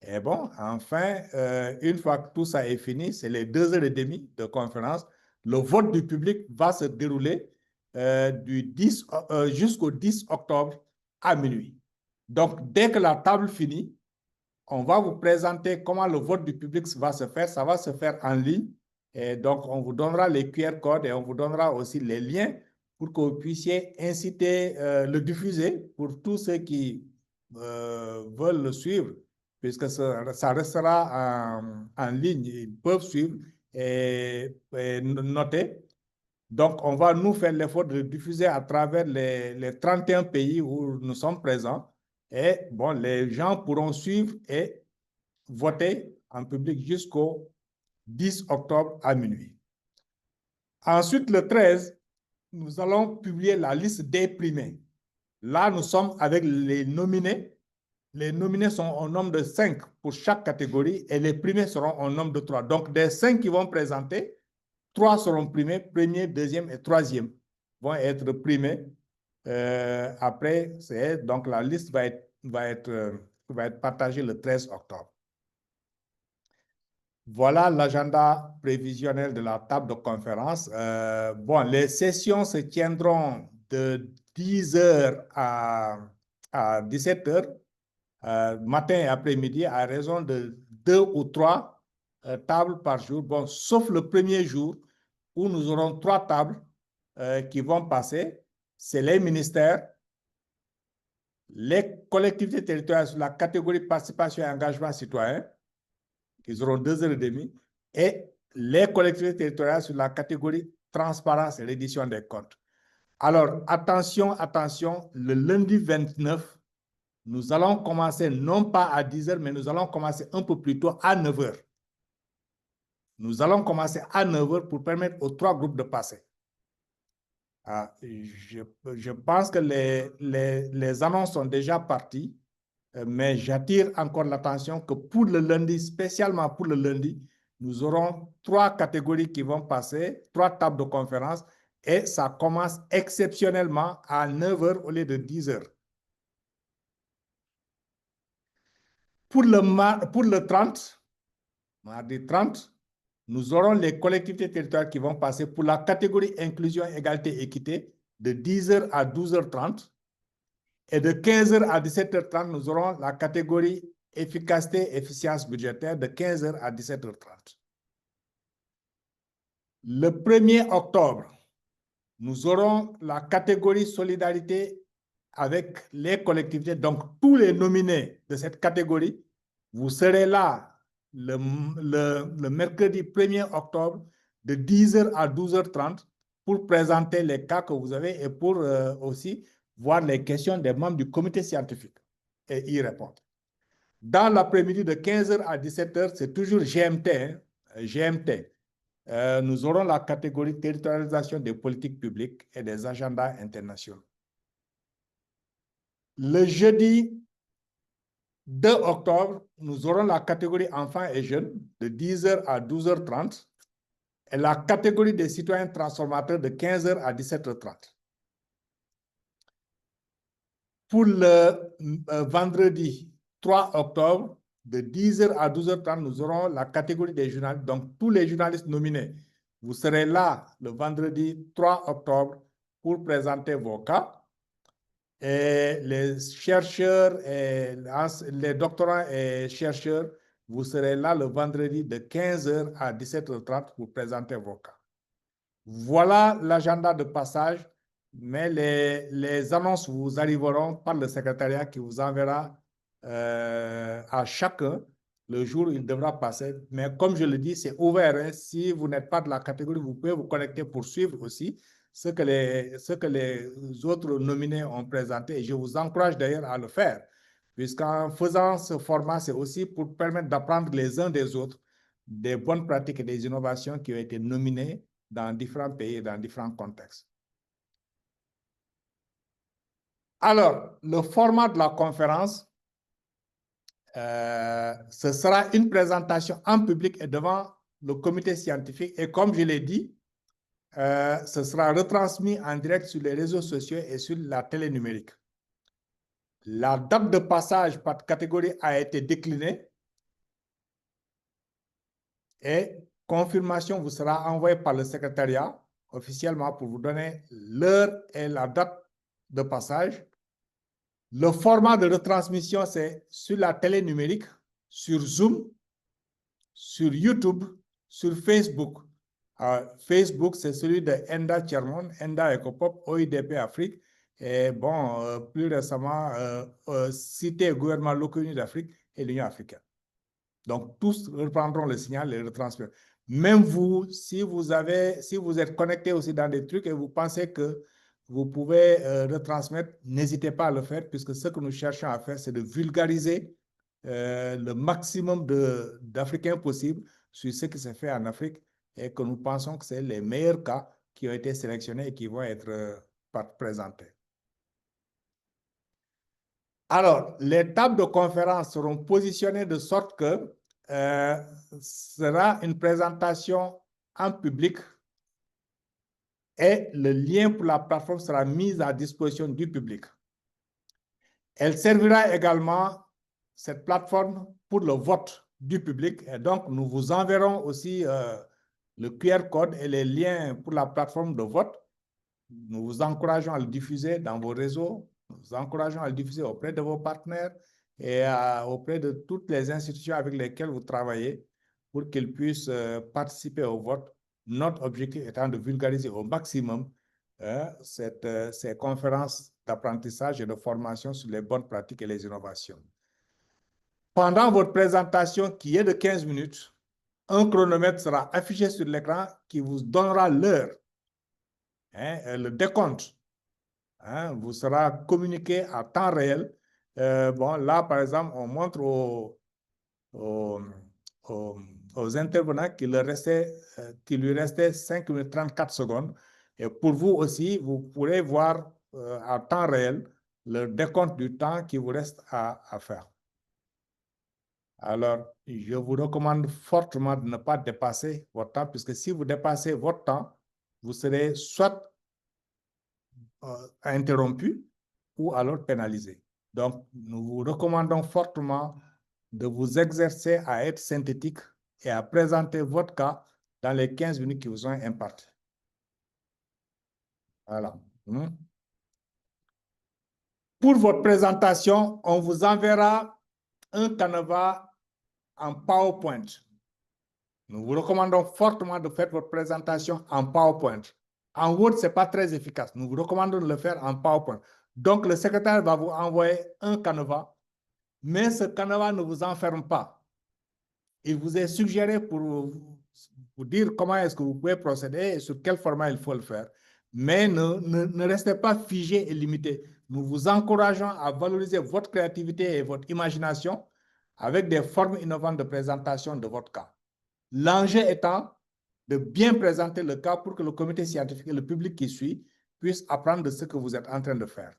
Et bon, enfin, une fois que tout ça est fini, c'est les 2h30 de conférence. Le vote du public va se dérouler jusqu'au 10 octobre à minuit. Donc, dès que la table finit, on va vous présenter comment le vote du public va se faire. Ça va se faire en ligne. Et donc, on vous donnera les QR codes et on vous donnera aussi les liens pour que vous puissiez inciter, le diffuser pour tous ceux qui veulent le suivre, puisque ça restera en ligne. Ils peuvent suivre et noter. Donc, on va nous faire l'effort de diffuser à travers les 31 pays où nous sommes présents. Et bon, les gens pourront suivre et voter en public jusqu'au 10 octobre à minuit. Ensuite, le 13, nous allons publier la liste des primés. Là, nous sommes avec les nominés. Les nominés sont au nombre de 5 pour chaque catégorie et les primés seront au nombre de 3. Donc, des 5 qui vont présenter, 3 seront primés, premier, deuxième et troisième vont être primés. Après, donc la liste va être partagée le 13 octobre. Voilà l'agenda prévisionnel de la table de conférence. Bon, les sessions se tiendront de 10h à 17h, matin et après-midi, à raison de 2 ou 3 tables par jour. Bon, sauf le premier jour où nous aurons 3 tables qui vont passer. C'est les ministères, les collectivités territoriales sur la catégorie participation et engagement citoyen, ils auront 2h30, et les collectivités territoriales sur la catégorie transparence et reddition des comptes. Alors, attention, attention, le lundi 29, nous allons commencer non pas à 10h, mais nous allons commencer un peu plus tôt à 9h. Nous allons commencer à 9h pour permettre aux 3 groupes de passer. Je pense que les annonces sont déjà parties, mais j'attire encore l'attention que pour le lundi, spécialement pour le lundi, nous aurons 3 catégories qui vont passer, 3 tables de conférence, et ça commence exceptionnellement à 9h au lieu de 10h. Pour le 30, mardi 30, nous aurons les collectivités territoriales qui vont passer pour la catégorie inclusion, égalité, équité de 10h à 12h30. Et de 15h à 17h30, nous aurons la catégorie efficacité, efficience budgétaire de 15h à 17h30. Le 1er octobre, nous aurons la catégorie solidarité avec les collectivités. Donc, tous les nominés de cette catégorie, vous serez là le mercredi 1er octobre de 10h à 12h30 pour présenter les cas que vous avez et pour aussi voir les questions des membres du comité scientifique et y répondre. Dans l'après-midi de 15h à 17h, c'est toujours GMT. Hein, GMT. Nous aurons la catégorie territorialisation des politiques publiques et des agendas internationaux. Le jeudi 2 octobre, nous aurons la catégorie enfants et jeunes de 10h à 12h30 et la catégorie des citoyens transformateurs de 15h à 17h30. Pour le vendredi 3 octobre, de 10h à 12h30, nous aurons la catégorie des journalistes. Donc, tous les journalistes nominés, vous serez là le vendredi 3 octobre pour présenter vos cas. Et les chercheurs, et les doctorants et chercheurs, vous serez là le vendredi de 15h à 17h30 pour présenter vos cas. Voilà l'agenda de passage, mais les annonces vous arriveront par le secrétariat qui vous enverra à chacun le jour où il devra passer. Mais comme je le dis, c'est ouvert. Hein. Si vous n'êtes pas de la catégorie, vous pouvez vous connecter pour suivre aussi ce que les autres nominés ont présenté. Et je vous encourage d'ailleurs à le faire, puisqu'en faisant ce format, c'est aussi pour permettre d'apprendre les uns des autres des bonnes pratiques et des innovations qui ont été nominées dans différents pays et dans différents contextes. Alors, le format de la conférence, ce sera une présentation en public et devant le comité scientifique. Et comme je l'ai dit, ce sera retransmis en direct sur les réseaux sociaux et sur la télé numérique. La date de passage par catégorie a été déclinée et confirmation vous sera envoyée par le secrétariat officiellement pour vous donner l'heure et la date de passage. Le format de retransmission, c'est sur la télé numérique, sur Zoom, sur YouTube, sur Facebook. Facebook, c'est celui de Enda Chairman, Enda Ecopop, OIDP Afrique, et bon, plus récemment, Cité gouvernement locaux unis d'Afrique et l'Union africaine. Donc, tous reprendront le signal et le retransmettront. Même vous, si vous êtes connecté aussi dans des trucs et vous pensez que vous pouvez retransmettre, n'hésitez pas à le faire, puisque ce que nous cherchons à faire, c'est de vulgariser le maximum d'Africains possible sur ce qui se fait en Afrique et que nous pensons que c'est les meilleurs cas qui ont été sélectionnés et qui vont être présentés. Alors, les tables de conférence seront positionnées de sorte que sera une présentation en public et le lien pour la plateforme sera mis à disposition du public. Elle servira également, cette plateforme, pour le vote du public. Et donc, nous vous enverrons aussi le QR code et les liens pour la plateforme de vote. Nous vous encourageons à le diffuser dans vos réseaux. Nous vous encourageons à le diffuser auprès de vos partenaires et auprès de toutes les institutions avec lesquelles vous travaillez pour qu'ils puissent participer au vote. Notre objectif étant de vulgariser au maximum ces conférences d'apprentissage et de formation sur les bonnes pratiques et les innovations. Pendant votre présentation, qui est de 15 minutes, un chronomètre sera affiché sur l'écran qui vous donnera l'heure, le décompte. Vous sera communiqué à temps réel. Bon, là, par exemple, on montre aux intervenants qu'il lui restait 5 minutes 34 secondes. Et pour vous aussi, vous pourrez voir à temps réel le décompte du temps qui vous reste à faire. Alors, je vous recommande fortement de ne pas dépasser votre temps, puisque si vous dépassez votre temps, vous serez soit interrompu ou alors pénalisé. Donc, nous vous recommandons fortement de vous exercer à être synthétique et à présenter votre cas dans les 15 minutes qui vous sont imparties. Voilà. Pour votre présentation, on vous enverra un canevas en PowerPoint. Nous vous recommandons fortement de faire votre présentation en PowerPoint. En Word, ce n'est pas très efficace. Nous vous recommandons de le faire en PowerPoint. Donc, le secrétaire va vous envoyer un canevas, mais ce canevas ne vous enferme pas. Il vous est suggéré pour vous dire comment est-ce que vous pouvez procéder et sur quel format il faut le faire. Mais ne restez pas figé et limité. Nous vous encourageons à valoriser votre créativité et votre imagination avec des formes innovantes de présentation de votre cas. L'enjeu étant de bien présenter le cas pour que le comité scientifique et le public qui suit puissent apprendre de ce que vous êtes en train de faire.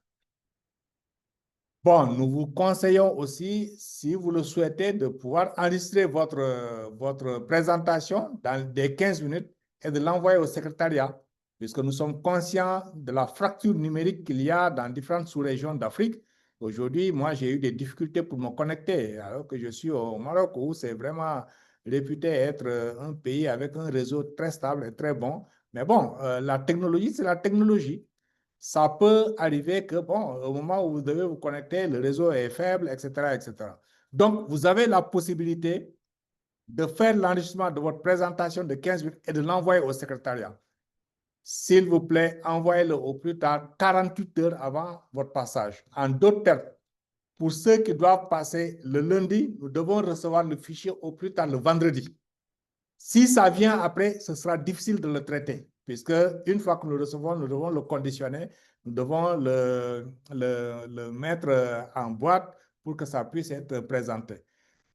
Bon, nous vous conseillons aussi, si vous le souhaitez, de pouvoir enregistrer votre présentation dans des 15 minutes et de l'envoyer au secrétariat, puisque nous sommes conscients de la fracture numérique qu'il y a dans différentes sous-régions d'Afrique. Aujourd'hui, moi, j'ai eu des difficultés pour me connecter, alors que je suis au Maroc, où c'est vraiment réputé être un pays avec un réseau très stable et très bon. Mais bon, la technologie, c'est la technologie. Ça peut arriver que, bon, au moment où vous devez vous connecter, le réseau est faible, etc., etc. Donc, vous avez la possibilité de faire l'enregistrement de votre présentation de 15 minutes et de l'envoyer au secrétariat. S'il vous plaît, envoyez-le au plus tard 48 heures avant votre passage. En d'autres termes, pour ceux qui doivent passer le lundi, nous devons recevoir le fichier au plus tard le vendredi. Si ça vient après, ce sera difficile de le traiter, puisque une fois que nous le recevons, nous devons le conditionner, nous devons le mettre en boîte pour que ça puisse être présenté.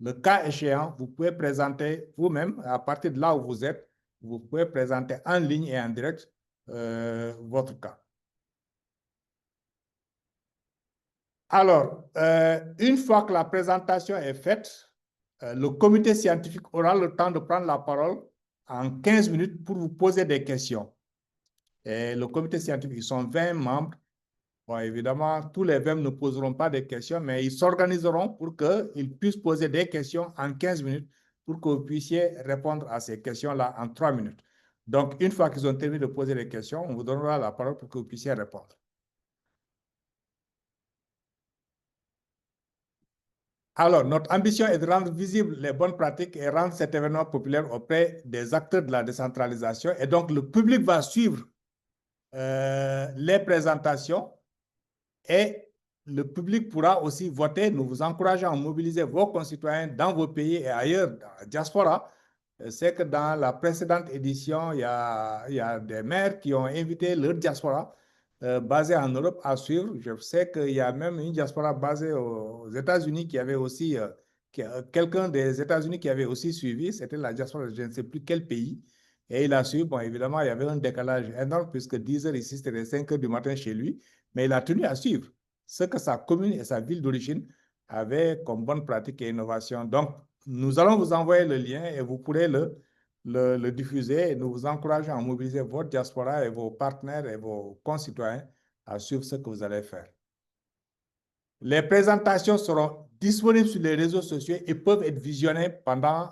Le cas échéant, vous pouvez présenter vous-même, à partir de là où vous êtes, vous pouvez présenter en ligne et en direct votre cas. Alors, une fois que la présentation est faite, le comité scientifique aura le temps de prendre la parole en 15 minutes pour vous poser des questions. Et le comité scientifique, ils sont 20 membres. Bon, évidemment, tous les 20 ne poseront pas de questions, mais ils s'organiseront pour qu'ils puissent poser des questions en 15 minutes pour que vous puissiez répondre à ces questions-là en 3 minutes. Donc, une fois qu'ils ont terminé de poser les questions, on vous donnera la parole pour que vous puissiez répondre. Alors, notre ambition est de rendre visibles les bonnes pratiques et rendre cet événement populaire auprès des acteurs de la décentralisation. Et donc, le public va suivre les présentations et le public pourra aussi voter. Nous vous encourageons à mobiliser vos concitoyens dans vos pays et ailleurs, dans la diaspora, c'est que dans la précédente édition, il y a des maires qui ont invité leur diaspora basée en Europe à suivre. Je sais qu'il y a même une diaspora basée aux États-Unis qui avait aussi, quelqu'un des États-Unis qui avait aussi suivi, c'était la diaspora de je ne sais plus quel pays. Et il a suivi, bon, évidemment, il y avait un décalage énorme puisque 10 heures ici, c'était 5 heures du matin chez lui, mais il a tenu à suivre ce que sa commune et sa ville d'origine avaient comme bonne pratique et innovation. Donc, nous allons vous envoyer le lien et vous pourrez le diffuser et nous vous encourageons à mobiliser votre diaspora et vos partenaires et vos concitoyens à suivre ce que vous allez faire. Les présentations seront disponibles sur les réseaux sociaux et peuvent être visionnées pendant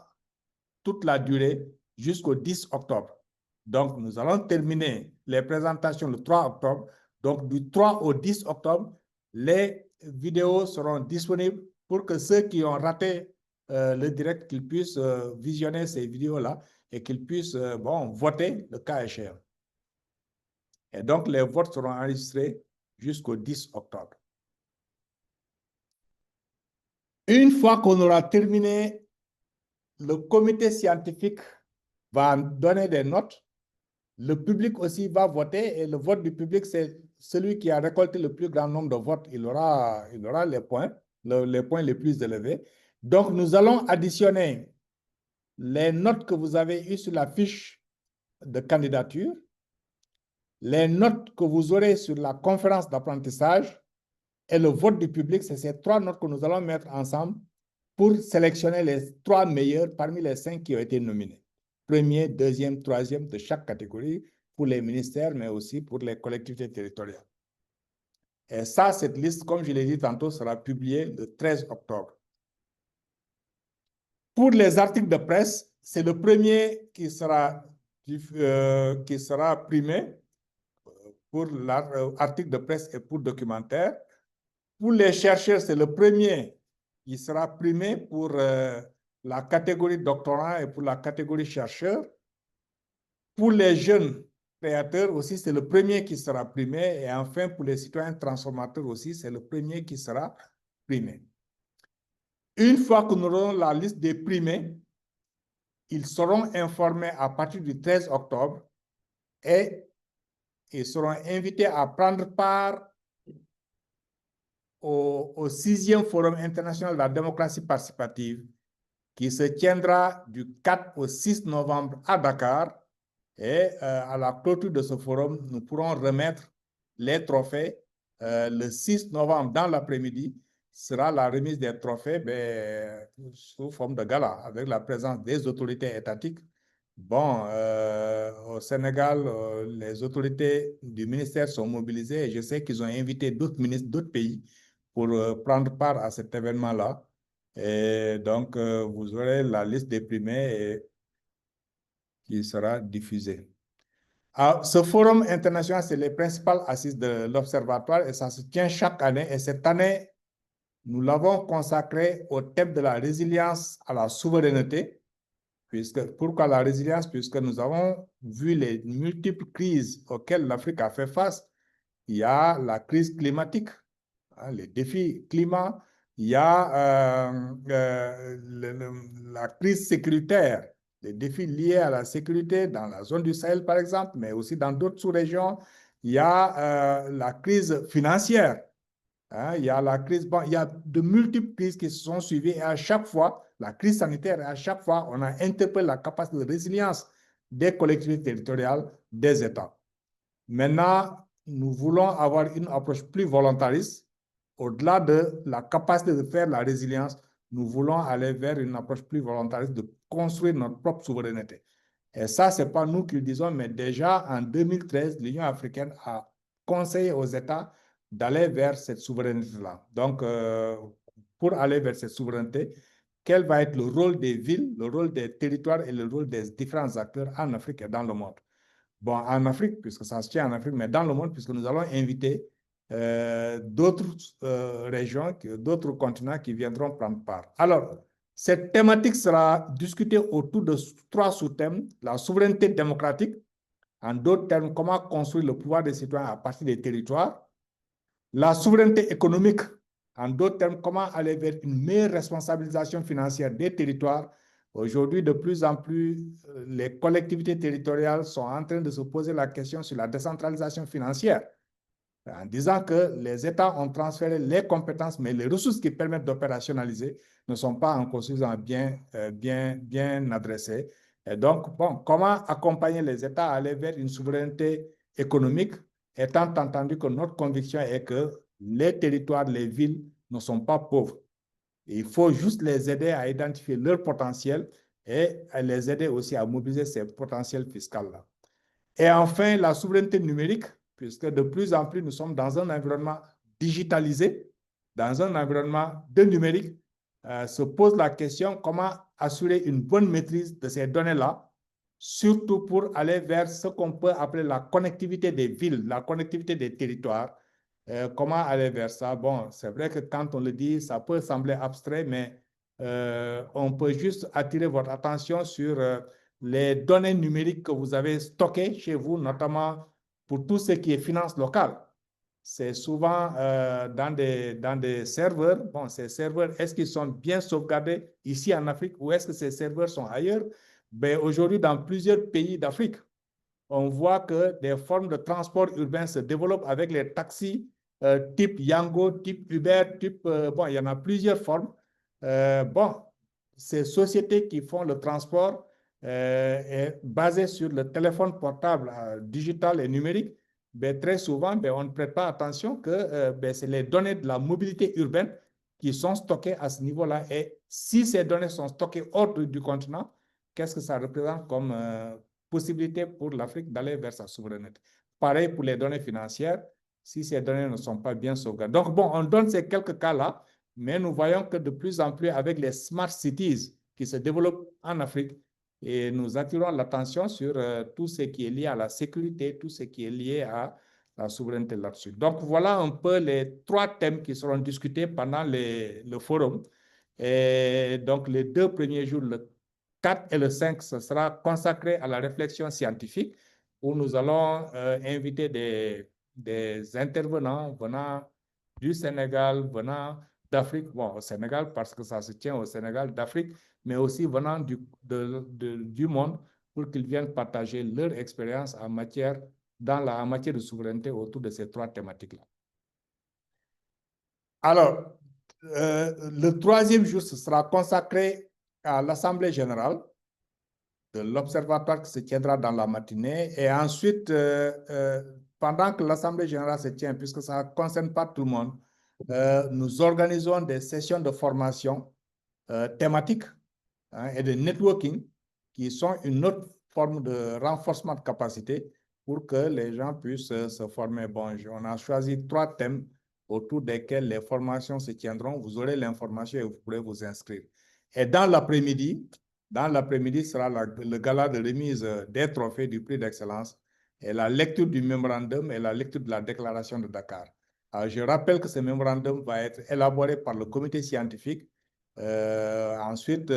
toute la durée jusqu'au 10 octobre. Donc, nous allons terminer les présentations le 3 octobre. Donc, du 3 au 10 octobre, les vidéos seront disponibles pour que ceux qui ont raté le direct, qu'ils puissent visionner ces vidéos-là et qu'ils puissent voter le cas échéant. Et donc, les votes seront enregistrés jusqu'au 10 octobre. Une fois qu'on aura terminé, le comité scientifique va donner des notes. Le public aussi va voter et le vote du public, c'est celui qui a récolté le plus grand nombre de votes. Il aura les points les plus élevés. Donc, nous allons additionner les notes que vous avez eues sur la fiche de candidature, les notes que vous aurez sur la conférence d'apprentissage et le vote du public. C'est ces 3 notes que nous allons mettre ensemble pour sélectionner les 3 meilleurs parmi les 5 qui ont été nominés. Premier, deuxième, troisième de chaque catégorie pour les ministères, mais aussi pour les collectivités territoriales. Et ça, cette liste, comme je l'ai dit tantôt, sera publiée le 13 octobre. Pour les articles de presse, c'est le premier qui sera primé pour l'article de presse et pour documentaire. Pour les chercheurs, c'est le premier qui sera primé pour la catégorie doctorant et pour la catégorie chercheur. Pour les jeunes créateurs aussi, c'est le premier qui sera primé. Et enfin, pour les citoyens transformateurs aussi, c'est le premier qui sera primé. Une fois que nous aurons la liste des primés, ils seront informés à partir du 13 octobre et ils seront invités à prendre part au 6e Forum international de la démocratie participative qui se tiendra du 4 au 6 novembre à Dakar. Et à la clôture de ce forum, nous pourrons remettre les trophées. Le 6 novembre, dans l'après-midi, sera la remise des trophées sous forme de gala, avec la présence des autorités étatiques. Bon, au Sénégal, les autorités du ministère sont mobilisées et je sais qu'ils ont invité d'autres ministres d'autres pays pour prendre part à cet événement-là. Et donc, vous aurez la liste des primés qui sera diffusée. Ce forum international, c'est les principales assises de l'Observatoire et ça se tient chaque année. Et cette année, nous l'avons consacré au thème de la résilience à la souveraineté. Pourquoi la résilience? Puisque nous avons vu les multiples crises auxquelles l'Afrique a fait face. Il y a la crise climatique, les défis climat, il y a la crise sécuritaire, les défis liés à la sécurité dans la zone du Sahel, par exemple, mais aussi dans d'autres sous-régions. Il y a la crise financière. Il y a la crise, il y a de multiples crises qui se sont suivies et à chaque fois, la crise sanitaire, et à chaque fois, on a interpellé la capacité de résilience des collectivités territoriales, des États. Maintenant, nous voulons avoir une approche plus volontariste. Au-delà de la capacité de faire la résilience, nous voulons aller vers une approche plus volontariste de construire notre propre souveraineté. Et ça, ce n'est pas nous qui le disons, mais déjà en 2013, l'Union africaine a conseillé aux États d'aller vers cette souveraineté-là. Donc, pour aller vers cette souveraineté, quel va être le rôle des villes, le rôle des territoires et le rôle des différents acteurs en Afrique et dans le monde? Bon, en Afrique, puisque ça se tient en Afrique, mais dans le monde, puisque nous allons inviter d'autres régions, d'autres continents qui viendront prendre part. Alors, cette thématique sera discutée autour de 3 sous-thèmes. La souveraineté démocratique, en d'autres termes, comment construire le pouvoir des citoyens à partir des territoires. La souveraineté économique, en d'autres termes, comment aller vers une meilleure responsabilisation financière des territoires Aujourd'hui, de plus en plus, les collectivités territoriales sont en train de se poser la question sur la décentralisation financière, en disant que les États ont transféré les compétences, mais les ressources qui permettent d'opérationnaliser ne sont pas encore suffisamment bien adressées. Et donc, bon, comment accompagner les États à aller vers une souveraineté économique, étant entendu que notre conviction est que les territoires, les villes ne sont pas pauvres. Il faut juste les aider à identifier leur potentiel et à les aider aussi à mobiliser ces potentiels fiscaux-là. Et enfin, la souveraineté numérique, puisque de plus en plus, nous sommes dans un environnement digitalisé, dans un environnement de numérique, se pose la question comment assurer une bonne maîtrise de ces données-là, surtout pour aller vers ce qu'on peut appeler la connectivité des villes, la connectivité des territoires. Comment aller vers ça? Bon, c'est vrai que quand on le dit, ça peut sembler abstrait, mais on peut juste attirer votre attention sur les données numériques que vous avez stockées chez vous, notamment pour tout ce qui est finance locale. C'est souvent dans des serveurs. Bon, ces serveurs, est-ce qu'ils sont bien sauvegardés ici en Afrique ou est-ce que ces serveurs sont ailleurs? Ben, aujourd'hui, dans plusieurs pays d'Afrique, on voit que des formes de transport urbain se développent avec les taxis type Yango, type Uber, type... bon, il y en a plusieurs formes. Bon, ces sociétés qui font le transport est basé sur le téléphone portable digital et numérique. Ben, très souvent, ben, on ne prête pas attention que ben, c'est les données de la mobilité urbaine qui sont stockées à ce niveau-là. Et si ces données sont stockées hors du continent, qu'est-ce que ça représente comme possibilité pour l'Afrique d'aller vers sa souveraineté? Pareil pour les données financières, si ces données ne sont pas bien sauvegardées. Donc, bon, on donne ces quelques cas-là, mais nous voyons que de plus en plus, avec les smart cities qui se développent en Afrique, et nous attirons l'attention sur tout ce qui est lié à la sécurité, tout ce qui est lié à la souveraineté là-dessus. Donc, voilà un peu les 3 thèmes qui seront discutés pendant le forum. Et donc, les 2 premiers jours, le 4 et le 5, ce sera consacré à la réflexion scientifique, où nous allons inviter des intervenants venant du Sénégal, venant d'Afrique, bon, au Sénégal parce que ça se tient au Sénégal, d'Afrique, mais aussi venant du monde pour qu'ils viennent partager leur expérience en matière de souveraineté autour de ces 3 thématiques-là. Alors, le 3e jour, ce sera consacré à l'Assemblée générale de l'Observatoire qui se tiendra dans la matinée. Et ensuite, pendant que l'Assemblée générale se tient, puisque ça ne concerne pas tout le monde, nous organisons des sessions de formation thématiques et de networking qui sont une autre forme de renforcement de capacité pour que les gens puissent se former. Bon, on a choisi 3 thèmes autour desquels les formations se tiendront. Vous aurez l'information et vous pourrez vous inscrire. Et dans l'après-midi sera le gala de remise des trophées du prix d'excellence et la lecture du mémorandum et la lecture de la déclaration de Dakar. Alors, je rappelle que ce mémorandum va être élaboré par le comité scientifique, ensuite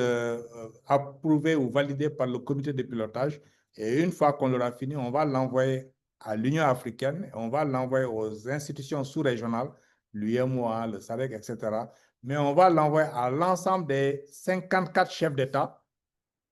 approuvé ou validé par le comité de pilotage. Et une fois qu'on l'aura fini, on va l'envoyer à l'Union africaine, et on va l'envoyer aux institutions sous-régionales, l'UEMOA, le SADC, etc. Mais on va l'envoyer à l'ensemble des 54 chefs d'État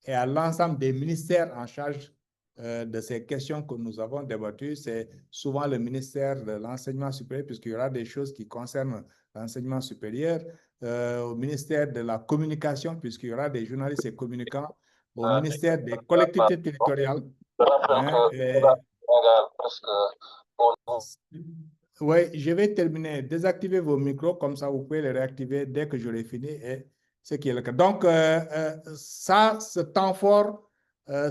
et à l'ensemble des ministères en charge de ces questions que nous avons débattues. C'est souvent le ministère de l'enseignement supérieur, puisqu'il y aura des choses qui concernent l'enseignement supérieur, au ministère de la communication, puisqu'il y aura des journalistes et communicants, au ministère des collectivités territoriales. Oui, je vais terminer. Désactivez vos micros, comme ça vous pouvez les réactiver dès que j'aurai fini, et ce qui est le cas. Donc, ce temps fort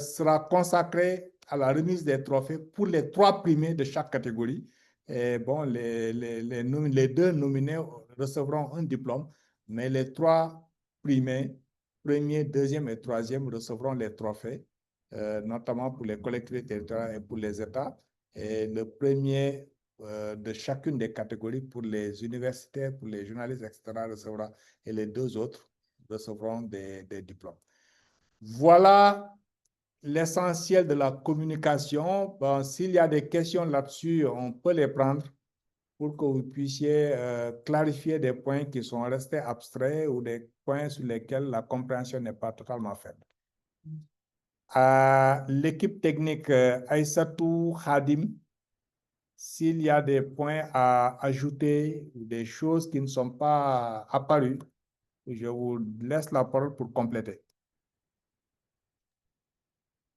sera consacré à la remise des trophées pour les 3 primés de chaque catégorie. Et bon, les 2 nominés recevront un diplôme, mais les 3 primés, premier, deuxième et troisième, recevront les trophées, notamment pour les collectivités territoriales et pour les États. Et le premier de chacune des catégories pour les universitaires, pour les journalistes, etc., recevra, et les 2 autres recevront des diplômes. Voilà l'essentiel de la communication. Bon, s'il y a des questions là-dessus, on peut les prendre pour que vous puissiez clarifier des points qui sont restés abstraits ou des points sur lesquels la compréhension n'est pas totalement faite. à l'équipe technique Aïssatou, Khadim, s'il y a des points à ajouter, des choses qui ne sont pas apparues, je vous laisse la parole pour compléter.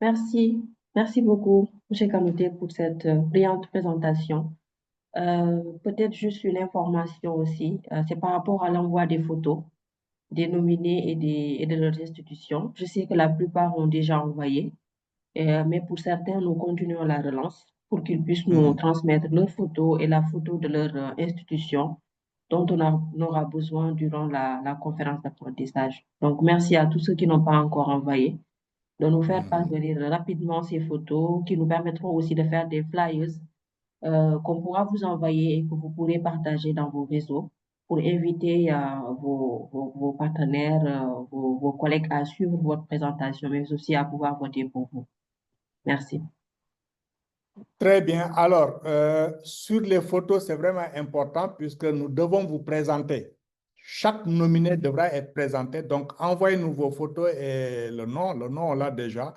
Merci. Merci beaucoup, M. Kanouté, pour cette brillante présentation. Peut-être juste une information aussi, c'est par rapport à l'envoi des photos des nominés et de leurs institutions. Je sais que la plupart ont déjà envoyé, mais pour certains, nous continuons la relance pour qu'ils puissent nous transmettre leurs photos et la photo de leur institution dont on aura besoin durant la conférence d'apprentissage. Donc, merci à tous ceux qui n'ont pas encore envoyé de nous faire parvenir rapidement ces photos qui nous permettront aussi de faire des flyers qu'on pourra vous envoyer et que vous pourrez partager dans vos réseaux pour inviter vos partenaires, vos collègues à suivre votre présentation, mais aussi à pouvoir voter pour vous. Merci. Très bien. Alors, sur les photos, c'est vraiment important puisque nous devons vous présenter. Chaque nominé devra être présenté. Donc, envoyez-nous vos photos et le nom on l'a déjà.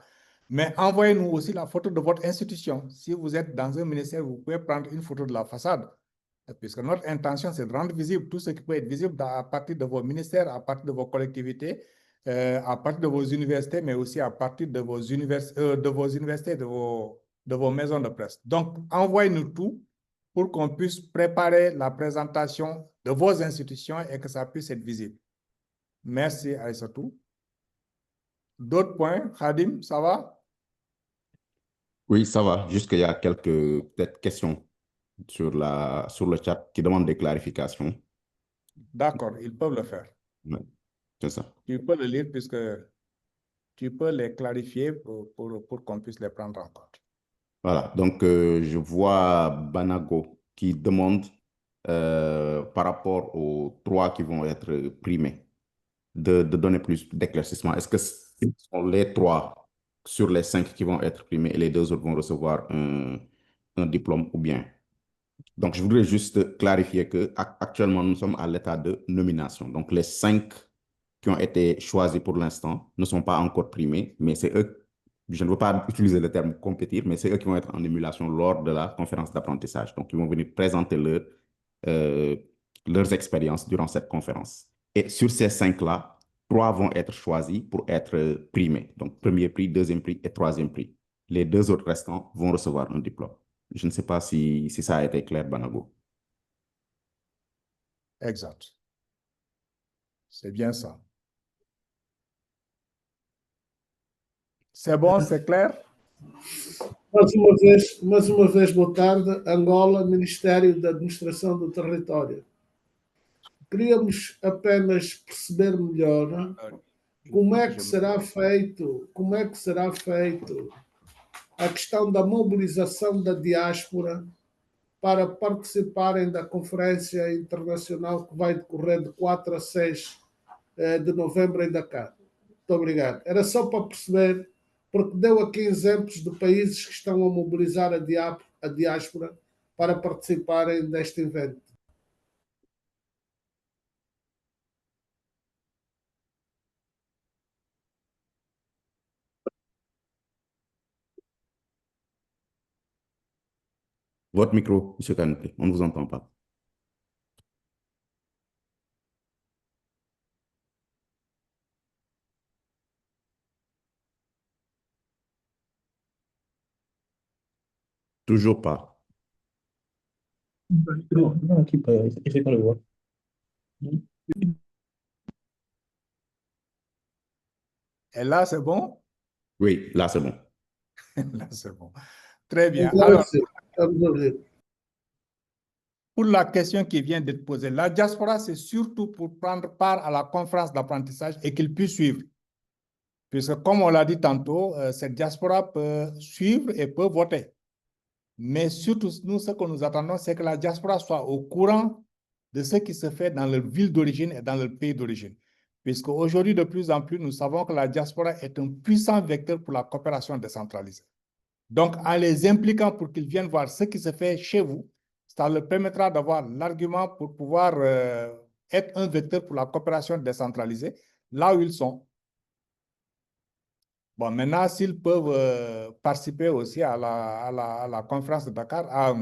Mais envoyez-nous aussi la photo de votre institution. Si vous êtes dans un ministère, vous pouvez prendre une photo de la façade. Puisque notre intention, c'est de rendre visible tout ce qui peut être visible à partir de vos ministères, à partir de vos collectivités, à partir de vos universités, mais aussi à partir de vos universités, de vos maisons de presse. Donc, envoyez-nous tout pour qu'on puisse préparer la présentation de vos institutions et que ça puisse être visible. Merci, Aïssatou. D'autres points? Khadim, ça va? Oui, ça va. Juste qu'il y a quelques peut-être questions sur le chat qui demandent des clarifications. D'accord, ils peuvent le faire. Ouais, c'est ça. Tu peux le lire puisque tu peux les clarifier pour qu'on puisse les prendre en compte. Voilà, donc je vois Banago qui demande par rapport aux 3 qui vont être primés de donner plus d'éclaircissement. Est-ce que ce sont les 3 sur les 5 qui vont être primés et les 2 autres vont recevoir un diplôme ou bien? Donc, je voudrais juste clarifier qu'actuellement, nous sommes à l'état de nomination. Donc, les 5 qui ont été choisis pour l'instant ne sont pas encore primés, mais c'est eux, je ne veux pas utiliser le terme compétir, mais c'est eux qui vont être en émulation lors de la conférence d'apprentissage. Donc, ils vont venir présenter leurs expériences durant cette conférence. Et sur ces 5-là, 3 vont être choisis pour être primés. Donc, premier prix, deuxième prix et troisième prix. Les 2 autres restants vont recevoir un diplôme. Je ne sais pas si ça a été clair, Banago. Exact. C'est bien ça. C'est bon, c'est clair? Mais uma vez, boa tarde. Angola, Ministério da Administração do Território. Queríamos apenas perceber melhor como é que será feito a questão da mobilização da diáspora para participarem da conferência internacional que vai decorrer de 4 a 6 de novembro em Dakar. Muito obrigado. Era só para perceber, porque deu aqui exemplos de países que estão a mobilizar a diáspora para participarem deste evento. Votre micro, M. Kanouté, on ne vous entend pas. Toujours pas. Et là, c'est bon? Oui, là, c'est bon. Là, c'est bon. Très bien. Agora Alors, pour la question qui vient d'être posée, la diaspora, c'est surtout pour prendre part à la conférence d'apprentissage et qu'ils puissent suivre. Puisque, comme on l'a dit tantôt, cette diaspora peut suivre et peut voter. Mais surtout, nous, ce que nous attendons, c'est que la diaspora soit au courant de ce qui se fait dans leur ville d'origine et dans leur pays d'origine. Puisque aujourd'hui, de plus en plus, nous savons que la diaspora est un puissant vecteur pour la coopération décentralisée. Donc, en les impliquant pour qu'ils viennent voir ce qui se fait chez vous, ça leur permettra d'avoir l'argument pour pouvoir être un vecteur pour la coopération décentralisée là où ils sont. Bon, maintenant, s'ils peuvent participer aussi à la conférence de Dakar,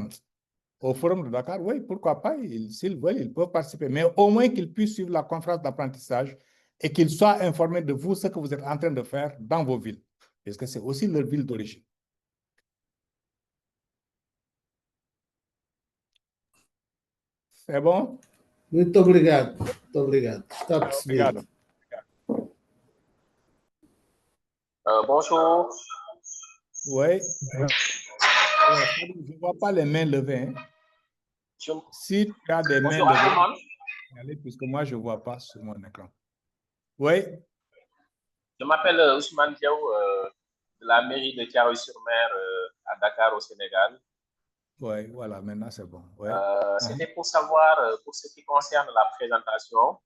au forum de Dakar, oui, pourquoi pas, s'ils veulent, ils peuvent participer. Mais au moins qu'ils puissent suivre la conférence d'apprentissage et qu'ils soient informés de vous, ce que vous êtes en train de faire dans vos villes. Parce que c'est aussi leur ville d'origine. C'est bon? Muito obrigado. Muito obrigado. Está percebido. Obrigado. Bonjour. Oui. Je ne vois pas les mains levées. Hein. Si tu as des mains Bonjour à tout le levées, monde. allez, puisque moi, je ne vois pas sur mon écran. Oui. Je m'appelle Ousmane Diaw de la mairie de Thiaroye-sur-Mer à Dakar au Sénégal. Oui, voilà, maintenant c'est bon. Ouais. C'était pour savoir, pour ce qui concerne la présentation,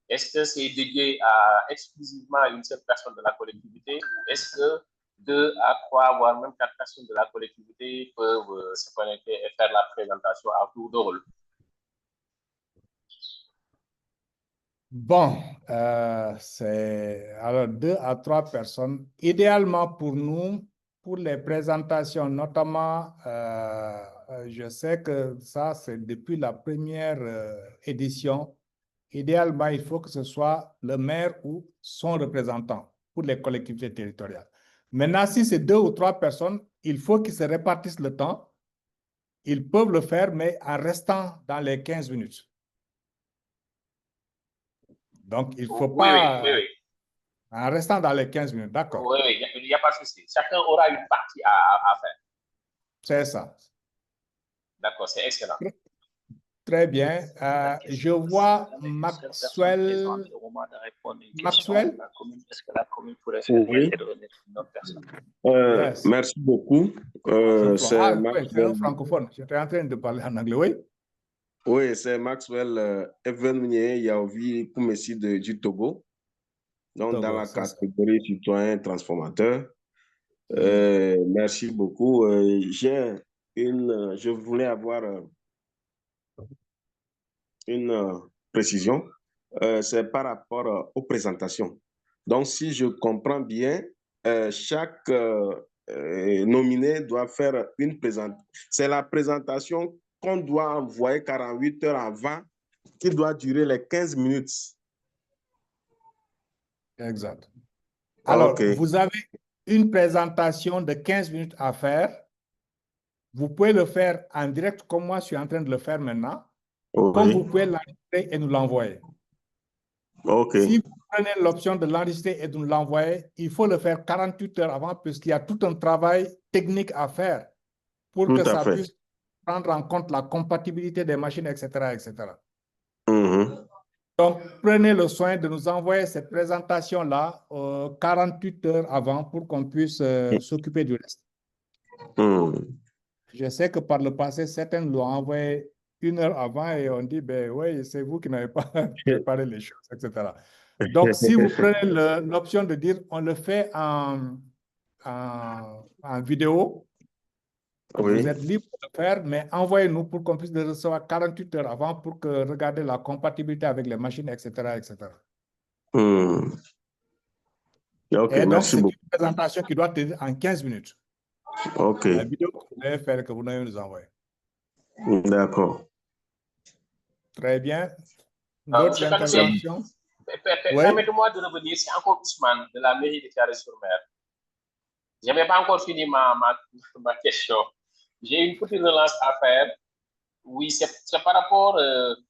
est-ce que c'est dédié exclusivement à une seule personne de la collectivité ou est-ce que 2 à 3, voire même 4 personnes de la collectivité peuvent se connecter et faire la présentation à tour de rôle? Bon, c'est alors 2 à 3 personnes. Idéalement pour nous, pour les présentations, notamment, je sais que ça, c'est depuis la première édition. Idéalement, il faut que ce soit le maire ou son représentant pour les collectivités territoriales. Maintenant, si c'est 2 ou 3 personnes, il faut qu'ils se répartissent le temps. Ils peuvent le faire, mais en restant dans les 15 minutes. Donc, il ne faut pas... Oui. En restant dans les 15 minutes, d'accord. Oui, il n'y a pas de souci. Chacun aura une partie à faire. C'est ça. D'accord, c'est excellent. Très bien. Je vois Maxwell. Maxwell? Oui. Yes. Merci beaucoup. C'est Oui, c'est un francophone. J'étais en train de parler en anglais, oui. Oui, c'est Maxwell Evenmier Yaovi Koumessi du Togo. Donc, Togo, dans la c'est ça. catégorie citoyen transformateur. Merci beaucoup. Je voulais avoir une précision. C'est par rapport aux présentations. Donc, si je comprends bien, chaque nominé doit faire une présentation. C'est la présentation qu'on doit envoyer 48 heures avant, qui doit durer les 15 minutes. Exact. Alors, Ok. vous avez une présentation de 15 minutes à faire. Vous pouvez le faire en direct comme moi, je suis en train de le faire maintenant. Oui. Comme vous pouvez l'enregistrer et nous l'envoyer. Ok. Si vous prenez l'option de l'enregistrer et de nous l'envoyer, il faut le faire 48 heures avant puisqu'il y a tout un travail technique à faire pour Tout que à ça fait. puisse prendre en compte la compatibilité des machines, etc., etc. Mhm. Donc, prenez le soin de nous envoyer cette présentation-là 48 heures avant pour qu'on puisse s'occuper du reste. Je sais que par le passé, certains l'ont envoyé 1 heure avant et on dit, ben oui, c'est vous qui n'avez pas préparé les choses, etc. Donc, si vous prenez l'option de dire, on le fait en vidéo, Oui. vous êtes libre de le faire, mais envoyez-nous pour qu'on puisse le recevoir 48 heures avant pour que regarder la compatibilité avec les machines, etc., etc. Ok, Et donc, merci c'est beaucoup. une présentation qui doit tenir en 15 minutes. Ok, La vidéo que vous allez faire, que vous allez nous envoyer. d'accord. Très bien. D'autres Monsieur Kanoussi, interventions? Oui. permettez-moi de revenir, c'est encore Ousmane de la mairie de Thiaroye-sur-Mer. Je n'avais pas encore fini ma question. J'ai une petite relance à faire. Oui, c'est par rapport,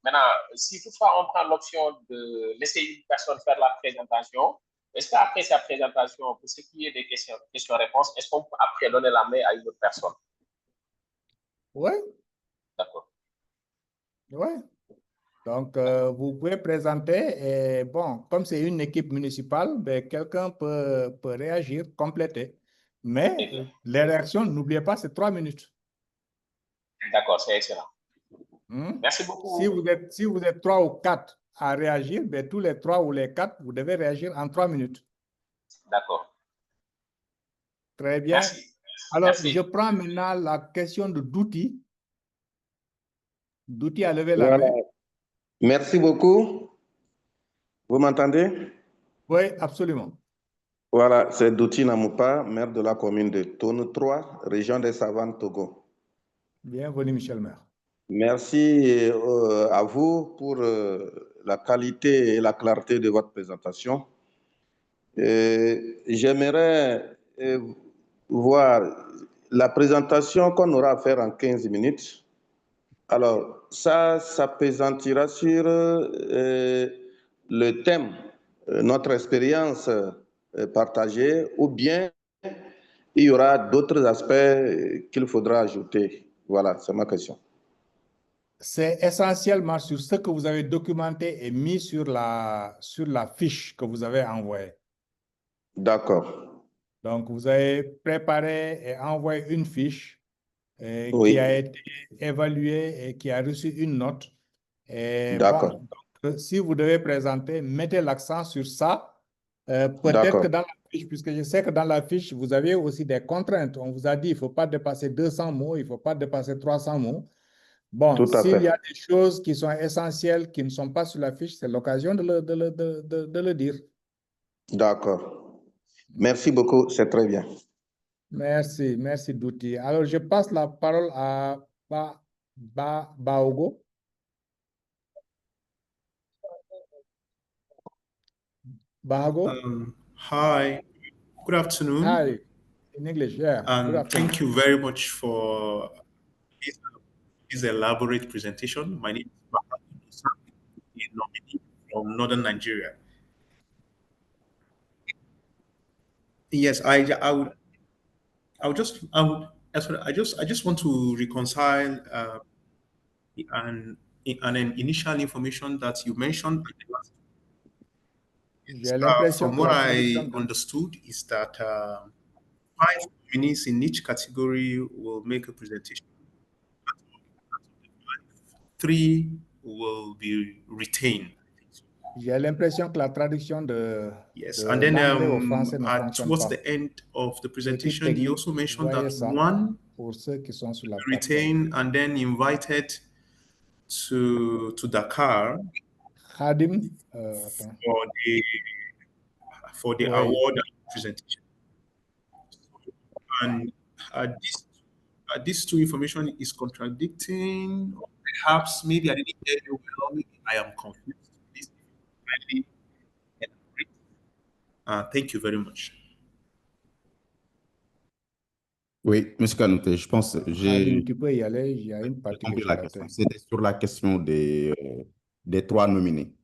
maintenant, si toutefois on prend l'option de laisser une personne faire la présentation, est-ce qu'après sa présentation, pour ce qui est des questions-réponses, est-ce qu'on peut après donner la main à une autre personne? Oui. D'accord. Oui. Donc, vous pouvez présenter et bon, comme c'est une équipe municipale, ben, quelqu'un peut réagir, compléter. Mais les réactions, n'oubliez pas, c'est 3 minutes. D'accord, c'est excellent. Merci beaucoup. Si vous êtes 3 ou 4 à réagir, ben, tous les 3 ou les 4, vous devez réagir en 3 minutes. D'accord. Très bien. Merci. Alors, Merci. je prends maintenant la question de Douti. Douti a levé la main. Merci beaucoup. Vous m'entendez? Oui, absolument. Voilà, c'est Douti Namoupa, maire de la commune de Tone 3, région des Savanes, Togo. Bienvenue, Michel le maire. Merci à vous pour la qualité et la clarté de votre présentation. J'aimerais voir la présentation qu'on aura à faire en 15 minutes. Alors, ça s'appesantira sur le thème, notre expérience partagée, ou bien il y aura d'autres aspects qu'il faudra ajouter. Voilà, c'est ma question. C'est essentiellement sur ce que vous avez documenté et mis sur la fiche que vous avez envoyée. D'accord. Donc, vous avez préparé et envoyé une fiche Oui. qui a été évaluée et qui a reçu une note. D'accord. Bon, donc, si vous devez présenter, mettez l'accent sur ça. Peut-être D'accord. que dans la fiche, puisque je sais que dans la fiche, vous avez aussi des contraintes. On vous a dit, il ne faut pas dépasser 200 mots, il ne faut pas dépasser 300 mots. Bon, Tout à s'il y fait. a des choses qui sont essentielles, qui ne sont pas sur la fiche, c'est l'occasion de le dire. D'accord. Merci beaucoup, c'est très bien. Merci, merci Douti. Alors, je passe la parole à Baogo. Bahago? Hi, good afternoon. Hi, in English, yeah. Good And afternoon. thank you very much for this elaborate presentation. My name is Bahadur, a nominee from Northern Nigeria. Yes, I just want to reconcile an initial information that you mentioned. J'ai l'impression From que what la I traduction understood is that 5 nominees in each category will make a presentation. 3 will be retained. J'ai l'impression que la traduction de Yes, and then l'anglais au français ne fonctionne towards pas. the end of the L'équipe presentation, he technique also mentioned voyait that ça one pour ceux qui sont sur la plateforme. retained and then invited to Dakar Khadim, attends. for the Oui. award presentation. And these two information is contradicting, or perhaps maybe I didn't hear you well, maybe I am confused. Please kindly elaborate. Thank you very much. Oui, M. Kanouté, je pense que Khadim, tu peux y aller, il y a une partie que compris j'ai la ratée. question. C'était sur la question des 3 nominés.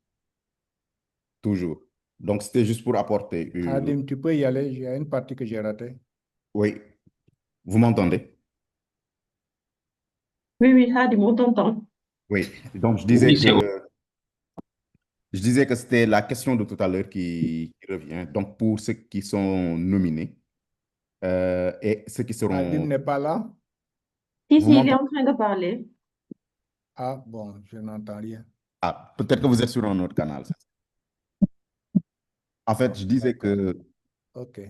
Toujours. Donc, c'était juste pour apporter. Khadim, tu peux y aller, il y a une partie que j'ai ratée. Oui. Vous m'entendez? Oui, Hadi, on t'entend. Oui. Donc, je disais que c'était la question de tout à l'heure qui revient. Donc, pour ceux qui sont nominés et ceux qui Khadim seront... n'est pas là? Si, Vous il est m'entendez? en train de parler. Ah, bon, je n'entends rien. Ah, peut-être que vous êtes sur un autre canal. En fait, je disais que OK.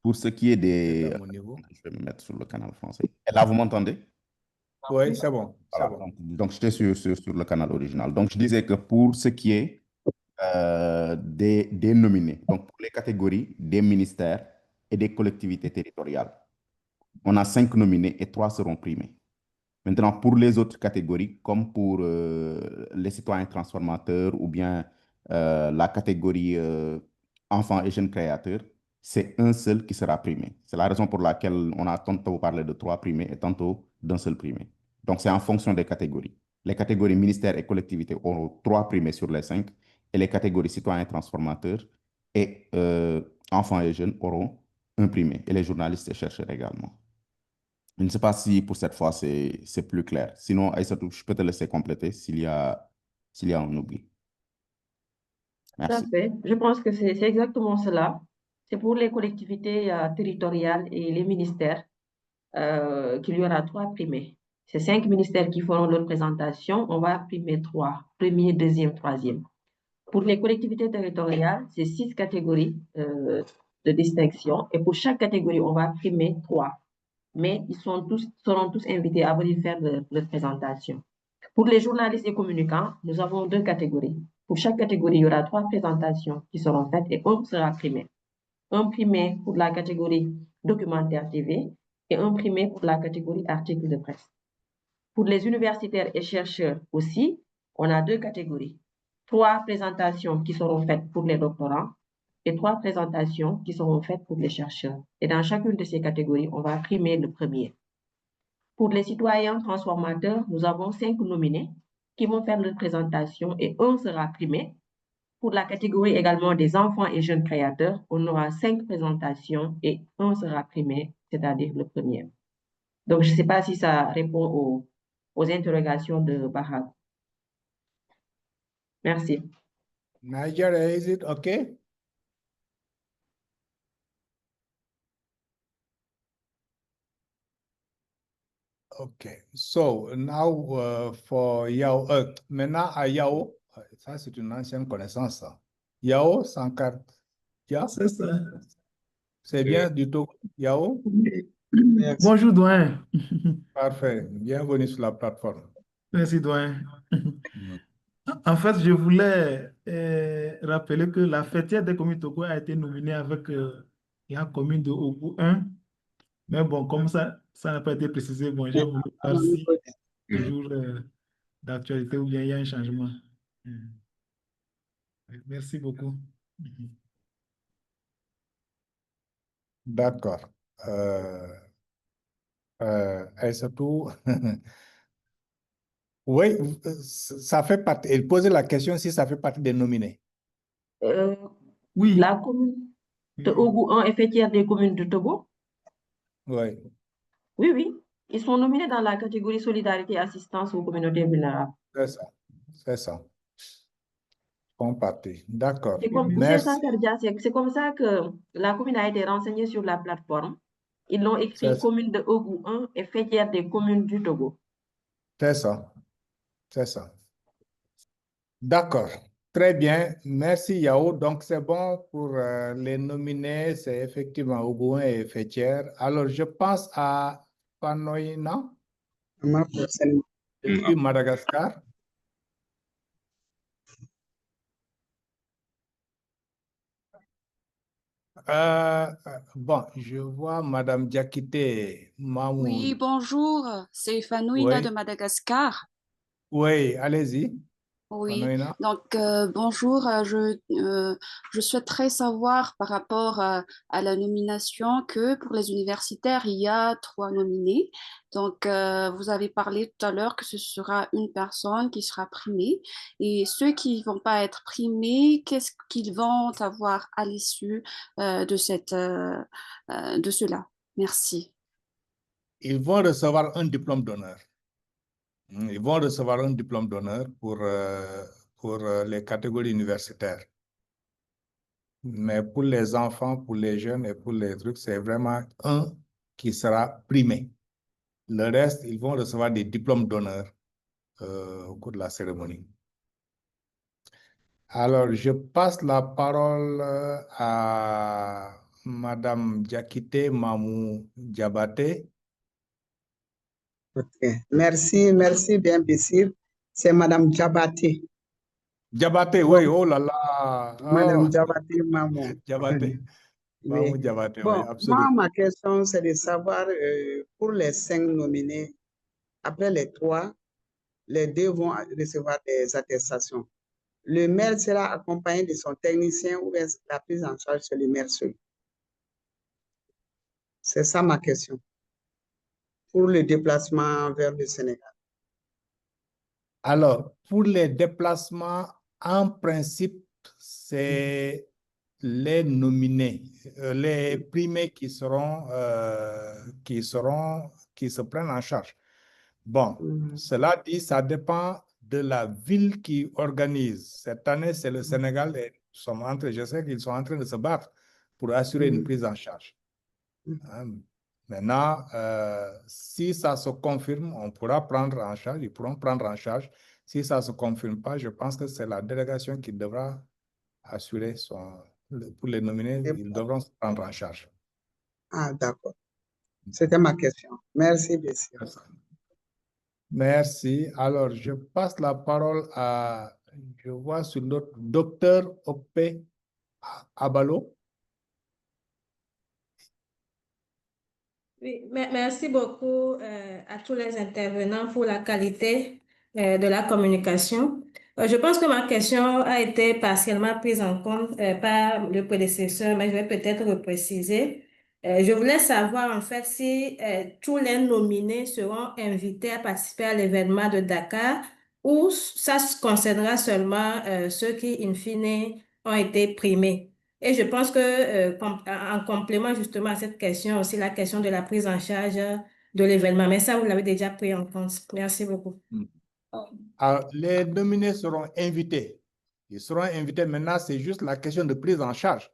pour ce qui est des... À mon niveau. Je vais me mettre sur le canal français. Et là, vous m'entendez? Oui, c'est bon. Voilà. C'est bon. Donc, j'étais sur le canal original. Donc, je disais que pour ce qui est des nominés, donc pour les catégories des ministères et des collectivités territoriales, on a 5 nominés et 3 seront primés. Maintenant, pour les autres catégories, comme pour les citoyens transformateurs ou bien la catégorie enfants et jeunes créateurs, c'est un seul qui sera primé. C'est la raison pour laquelle on a tantôt parlé de 3 primés et tantôt d'un seul primé. Donc, c'est en fonction des catégories. Les catégories ministères et collectivités auront 3 primés sur les 5 et les catégories citoyens transformateurs et enfants et jeunes auront un primé et les journalistes et chercheurs également. Je ne sais pas si pour cette fois c'est plus clair. Sinon, Aïssatou, je peux te laisser compléter s'il y a un oubli. Tout à Merci. fait. Je pense que c'est exactement cela. C'est pour les collectivités territoriales et les ministères qu'il y aura 3 primés. C'est 5 ministères qui feront leur présentation. On va primer 3. Premier, deuxième, troisième. Pour les collectivités territoriales, c'est 6 catégories de distinction. Et pour chaque catégorie, on va primer 3. Mais ils seront tous invités à venir faire leur présentation. Pour les journalistes et communicants, nous avons 2 catégories. Pour chaque catégorie, il y aura 3 présentations qui seront faites et 1 sera primé. un primé pour la catégorie documentaire TV et un primé pour la catégorie articles de presse. Pour les universitaires et chercheurs aussi, on a 2 catégories. 3 présentations qui seront faites pour les doctorants et 3 présentations qui seront faites pour les chercheurs. Et dans chacune de ces catégories, on va primer le premier. Pour les citoyens transformateurs, nous avons 5 nominés qui vont faire leur présentation et 1 sera primé. Pour la catégorie également des enfants et jeunes créateurs, on aura 5 présentations et 1 sera primé, c'est-à-dire le premier. Donc, je ne sais pas si ça répond aux interrogations de Bahag. Merci. Nigeria, is it okay? Okay, so now for Yao, maintenant à Yao, ça c'est une ancienne connaissance. Ça. Yao Sankar, C'est ça. c'est bien du tout, Yao? Bonjour, doyen. Parfait, bienvenue sur la plateforme. Merci, doyen. En fait, je voulais rappeler que la fêtière des communes Togo a été nominée avec la commune de Ogu 1. Mais bon, comme ça n'a pas été précisé, bon, j'ai voulu voir si toujours d'actualité ou bien il y a un changement. Merci beaucoup. D'accord. Est-ce tout? Oui, ça fait partie. Il posait la question si ça fait partie des nominés. Oui. La commune de Ogu 1 est fêtière des communes de Togo? Oui. Oui, oui. Ils sont nominés dans la catégorie solidarité et assistance aux communautés vulnérables. C'est ça. C'est ça. Bon parti. D'accord. Merci. Merci. C'est comme ça que la commune a été renseignée sur la plateforme. Ils l'ont écrit commune de Ogu 1 et fêtière des communes du Togo. C'est ça. C'est ça. D'accord. Très bien. Merci, Yao. Donc, c'est bon pour les nominés. C'est effectivement Ogu 1 et fêtière. Alors, je pense à Panoïna depuis Madagascar. Bon, je vois Madame Diakité Mamou. Oui, bonjour, c'est Fanouina de Madagascar. Oui, allez-y. Oui, Fanouina. donc bonjour, je souhaiterais savoir par rapport à la nomination que pour les universitaires, il y a 3 nominés. Donc, vous avez parlé tout à l'heure que ce sera une personne qui sera primée. Et ceux qui ne vont pas être primés, qu'est-ce qu'ils vont avoir à l'issue de cela? Merci. Ils vont recevoir un diplôme d'honneur. Ils vont recevoir un diplôme d'honneur pour les catégories universitaires. Mais pour les enfants, pour les jeunes et pour les trucs, c'est vraiment un qui sera primé. Le reste, ils vont recevoir des diplômes d'honneur au cours de la cérémonie. Alors, je passe la parole à Madame Diakité Mamou Diabaté. Ok, merci bien, Bissir. C'est Madame Diabaté. Diabaté, bon, oui, oh là là. Madame Diabaté Mamou. Diabaté. Mamou Diabaté, bon, oui, absolument. moi, ma question, c'est de savoir, pour les 5 nominés, après les 3, les 2 vont recevoir des attestations. Le maire sera accompagné de son technicien ou la prise en charge sur le maire seul? C'est ça ma question. Pour le déplacement vers le Sénégal. Alors, pour les déplacements, en principe, c'est les nominés, les primés qui se prennent en charge. Bon, cela dit, ça dépend de la ville qui organise. Cette année, c'est le Sénégal et je sais qu'ils sont en train de se battre pour assurer une prise en charge. Maintenant, si ça se confirme, on pourra prendre en charge, ils pourront prendre en charge. Si ça ne se confirme pas, je pense que c'est la délégation qui devra assurer pour les nominés, ils devront se prendre en charge. Ah, d'accord. C'était ma question. Merci, Bessie. Merci. Alors, je passe la parole à, je vois sur l'autre, Docteur Ope Abalo. Oui, merci beaucoup à tous les intervenants pour la qualité de la communication. Je pense que ma question a été partiellement prise en compte par le prédécesseur, mais je vais peut-être repréciser. Je voulais savoir en fait si tous les nominés seront invités à participer à l'événement de Dakar ou ça concernera seulement ceux qui, in fine, ont été primés. Et je pense que en complément justement à cette question, aussi la question de la prise en charge de l'événement. Mais ça, vous l'avez déjà pris en compte. Merci beaucoup. Alors, les nominés seront invités. Ils seront invités. Maintenant, c'est juste la question de prise en charge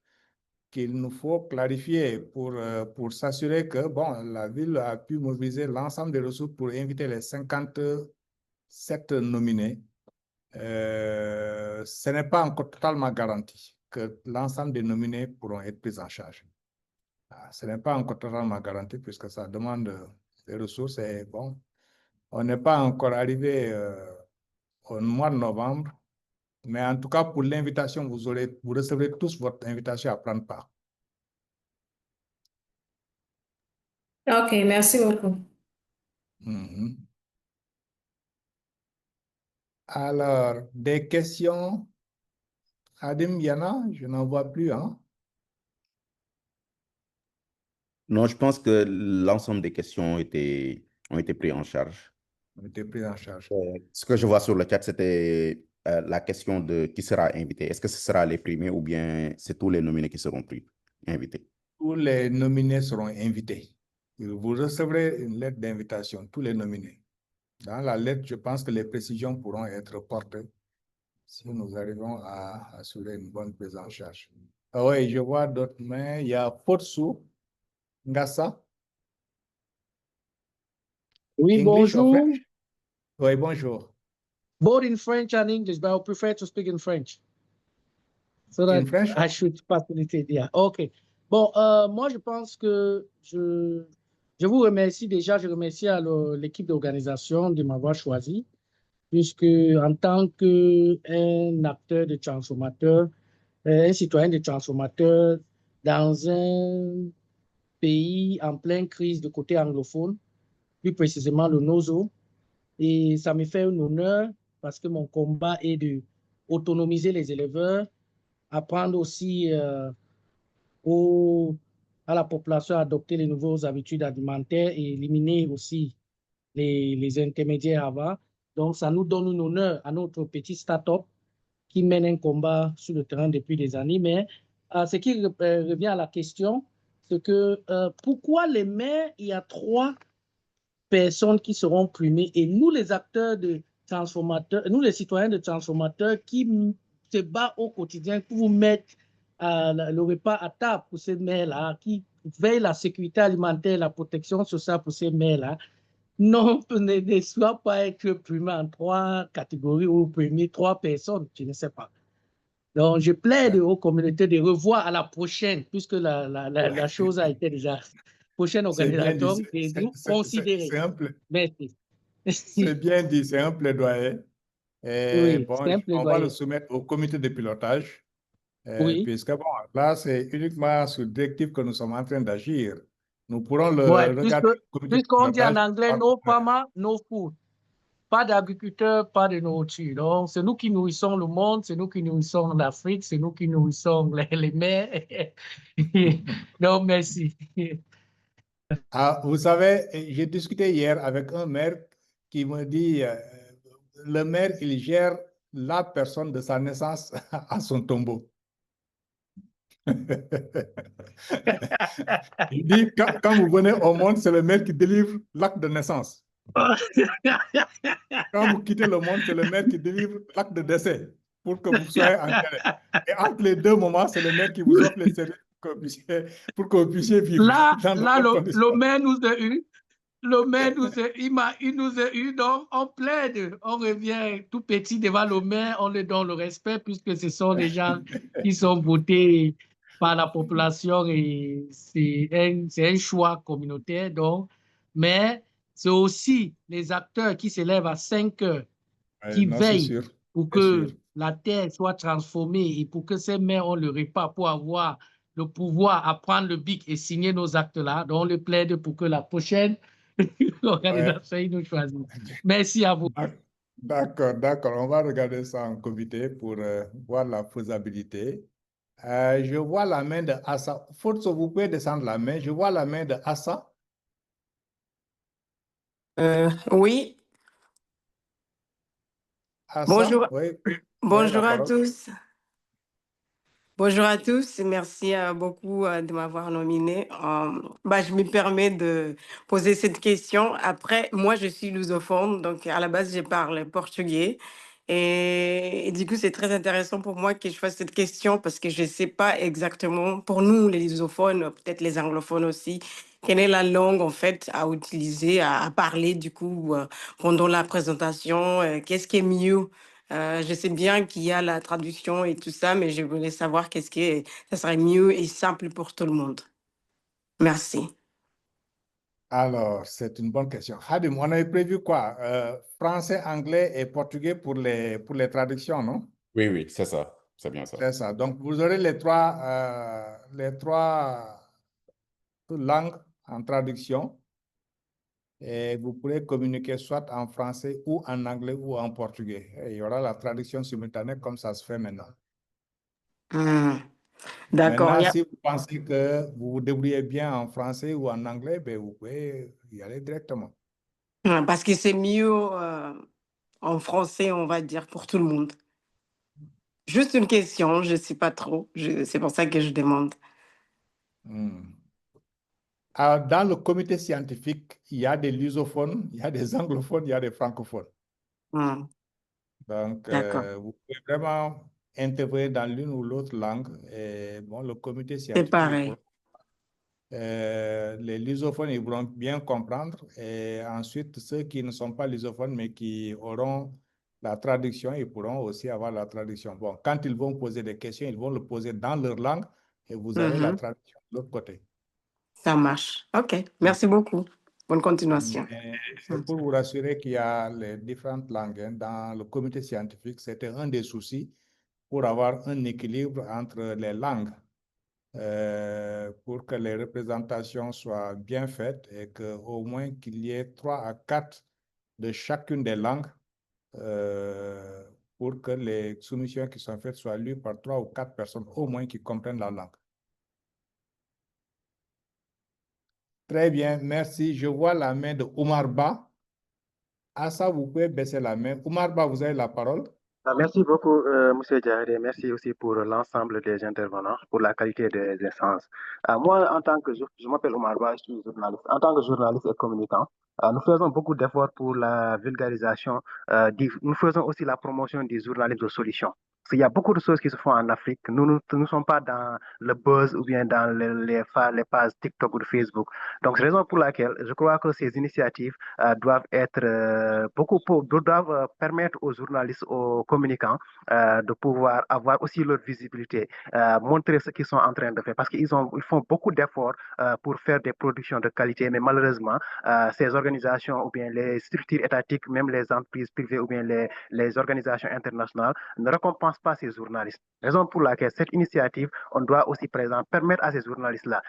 qu'il nous faut clarifier pour s'assurer que bon, la ville a pu mobiliser l'ensemble des ressources pour inviter les 57 nominés. Ce n'est pas encore totalement garanti que l'ensemble des nominés pourront être pris en charge. Ce n'est pas encore totalement garanti puisque ça demande des ressources et bon, on n'est pas encore arrivé au mois de novembre, mais en tout cas pour l'invitation, vous recevrez tous votre invitation à prendre part. Ok, merci beaucoup. Alors, des questions? Adim, Yana, je n'en vois plus, hein? Non, je pense que l'ensemble des questions ont été prises en charge. Ont été prises en charge. Ce que je vois sur le chat, c'était la question de qui sera invité. Est-ce que ce sera les primés ou bien c'est tous les nominés qui seront invités? Tous les nominés seront invités. Vous recevrez une lettre d'invitation, tous les nominés. Dans la lettre, je pense que les précisions pourront être portées si nous arrivons à assurer une bonne prise en charge. Ah oui, je vois d'autres mains. Il y a Potsu Ngassa. Oui, English or bonjour. French? Oui, bonjour. Both in French and English, but I would prefer to speak in French. So that In French? I should facilitate. Yeah. OK. Bon, moi, je pense que je vous remercie déjà. Je remercie l'équipe d'organisation de m'avoir choisi, puisque en tant qu'un acteur de transformateur, un citoyen de transformateur dans un pays en pleine crise de côté anglophone, plus précisément le NOZO, et ça me fait un honneur parce que mon combat est de autonomiser les éleveurs, apprendre aussi à la population à adopter les nouvelles habitudes alimentaires et éliminer aussi les intermédiaires avant. Donc, ça nous donne un honneur à notre petit start-up qui mène un combat sur le terrain depuis des années. Mais ce qui revient à la question, c'est que pourquoi les maires, il y a 3 personnes qui seront primées et nous, les acteurs de transformateurs, nous, les citoyens de transformateurs qui se battent au quotidien pour vous mettre le repas à table pour ces maires-là, qui veillent la sécurité alimentaire, la protection sociale pour ces maires-là, non, ne soit pas être primé en 3 catégories ou primé 3 personnes, je ne sais pas. Donc, je plaide aux communautés de revoir à la prochaine, puisque la chose a été déjà... Prochaine organisation, et nous considérer. Merci. C'est bien dit, c'est un plaidoyer. Et oui, bon, on va le soumettre au comité de pilotage. Oui. Puisque bon, là, c'est uniquement sur directive que nous sommes en train d'agir. Nous pourrons le regarder. Puisqu'on dit en anglais, no farmer, no food. Pas d'agriculteurs, pas de nourriture. Donc, c'est nous qui nourrissons le monde, c'est nous qui nourrissons l'Afrique, c'est nous qui nourrissons les mers. Donc, merci. Ah, vous savez, j'ai discuté hier avec un maire qui me dit, le maire, il gère la personne de sa naissance à son tombeau. Il dit, quand vous venez au monde, c'est le maire qui délivre l'acte de naissance. Quand vous quittez le monde, c'est le maire qui délivre l'acte de décès pour que vous soyez enterré. Et entre les 2 moments, c'est le maire qui vous offre les services pour que vous puissiez vivre. Là, le maire nous a eu. Le maire il nous a eu, donc on plaide, on revient tout petit devant le maire, on lui donne le respect puisque ce sont les gens qui sont votés par la population et c'est un choix communautaire. Donc, mais c'est aussi les acteurs qui se lèvent à 5 heures, qui veillent pour que la terre soit transformée et pour que ces maires ont le repas pour avoir le pouvoir à prendre le bic et signer nos actes-là. Donc, on le plaide pour que la prochaine organisation nous choisisse. Merci à vous. D'accord, d'accord. On va regarder ça en comité pour voir la faisabilité. Je vois la main de Assa. Forzo, vous pouvez descendre la main. Je vois la main de Assa. Oui, Assa, bonjour, oui, bonjour la à parole. tous. Bonjour à tous, merci beaucoup de m'avoir nominé. Je me permets de poser cette question. Après, moi, je suis lusophone, donc à la base, je parle portugais. Et du coup, c'est très intéressant pour moi que je fasse cette question parce que je ne sais pas exactement, pour nous, les lusophones, peut-être les anglophones aussi, quelle est la langue, en fait, à utiliser, à parler, du coup, pendant la présentation. Qu'est-ce qui est mieux? Je sais bien qu'il y a la traduction et tout ça, mais je voulais savoir qu'est-ce que ça serait mieux et simple pour tout le monde. Merci. Alors, c'est une bonne question. Hadim, on avait prévu quoi? Français, anglais et portugais pour les traductions, non? Oui, oui, c'est ça. C'est bien ça. C'est ça. Donc, vous aurez les trois langues en traduction et vous pourrez communiquer soit en français ou en anglais ou en portugais. Et il y aura la traduction simultanée comme ça se fait maintenant. D'accord. Maintenant, si vous pensez que vous vous débrouillez bien en français ou en anglais, ben, vous pouvez y aller directement. Parce que c'est mieux en français, on va dire, pour tout le monde. Juste une question, je ne sais pas trop. C'est pour ça que je demande. Alors, dans le comité scientifique, il y a des lusophones, il y a des anglophones, il y a des francophones. Donc, vous pouvez vraiment intervenir dans l'une ou l'autre langue. Et bon, le comité C'est scientifique, pareil. les lusophones, ils vont bien comprendre. Et ensuite, ceux qui ne sont pas lusophones, mais qui auront la traduction, ils pourront aussi avoir la traduction. Bon, quand ils vont poser des questions, ils vont le poser dans leur langue et vous aurez la traduction de l'autre côté. Ça marche. OK. Merci beaucoup. Bonne continuation. C'est pour vous rassurer qu'il y a les différentes langues hein. Dans le comité scientifique, c'était un des soucis pour avoir un équilibre entre les langues pour que les représentations soient bien faites et qu'au moins qu'il y ait 3 à 4 de chacune des langues pour que les soumissions qui sont faites soient lues par 3 ou 4 personnes au moins qui comprennent la langue. Très bien, merci. Je vois la main de Oumar Ba. Assa, vous pouvez baisser la main. Oumar Ba, vous avez la parole. Merci beaucoup, M. Diaré. Merci aussi pour l'ensemble des intervenants, pour la qualité des essences. Moi, en tant que je m'appelle Oumar Ba, je suis journaliste. En tant que journaliste et communicant, nous faisons beaucoup d'efforts pour la vulgarisation. Nous faisons aussi la promotion du journalisme de solution. Il y a beaucoup de choses qui se font en Afrique. Nous ne sommes pas dans le buzz ou bien dans les pages TikTok ou Facebook. Donc, c'est la raison pour laquelle je crois que ces initiatives doivent être doivent permettre aux journalistes, aux communicants de pouvoir avoir aussi leur visibilité, montrer ce qu'ils sont en train de faire parce qu'ils font beaucoup d'efforts pour faire des productions de qualité, mais malheureusement, ces organisations ou bien les structures étatiques, même les entreprises privées ou bien les organisations internationales ne récompensent pas ces journalistes. Raison pour laquelle cette initiative, on doit aussi, par exemple, permettre à ces journalistes-là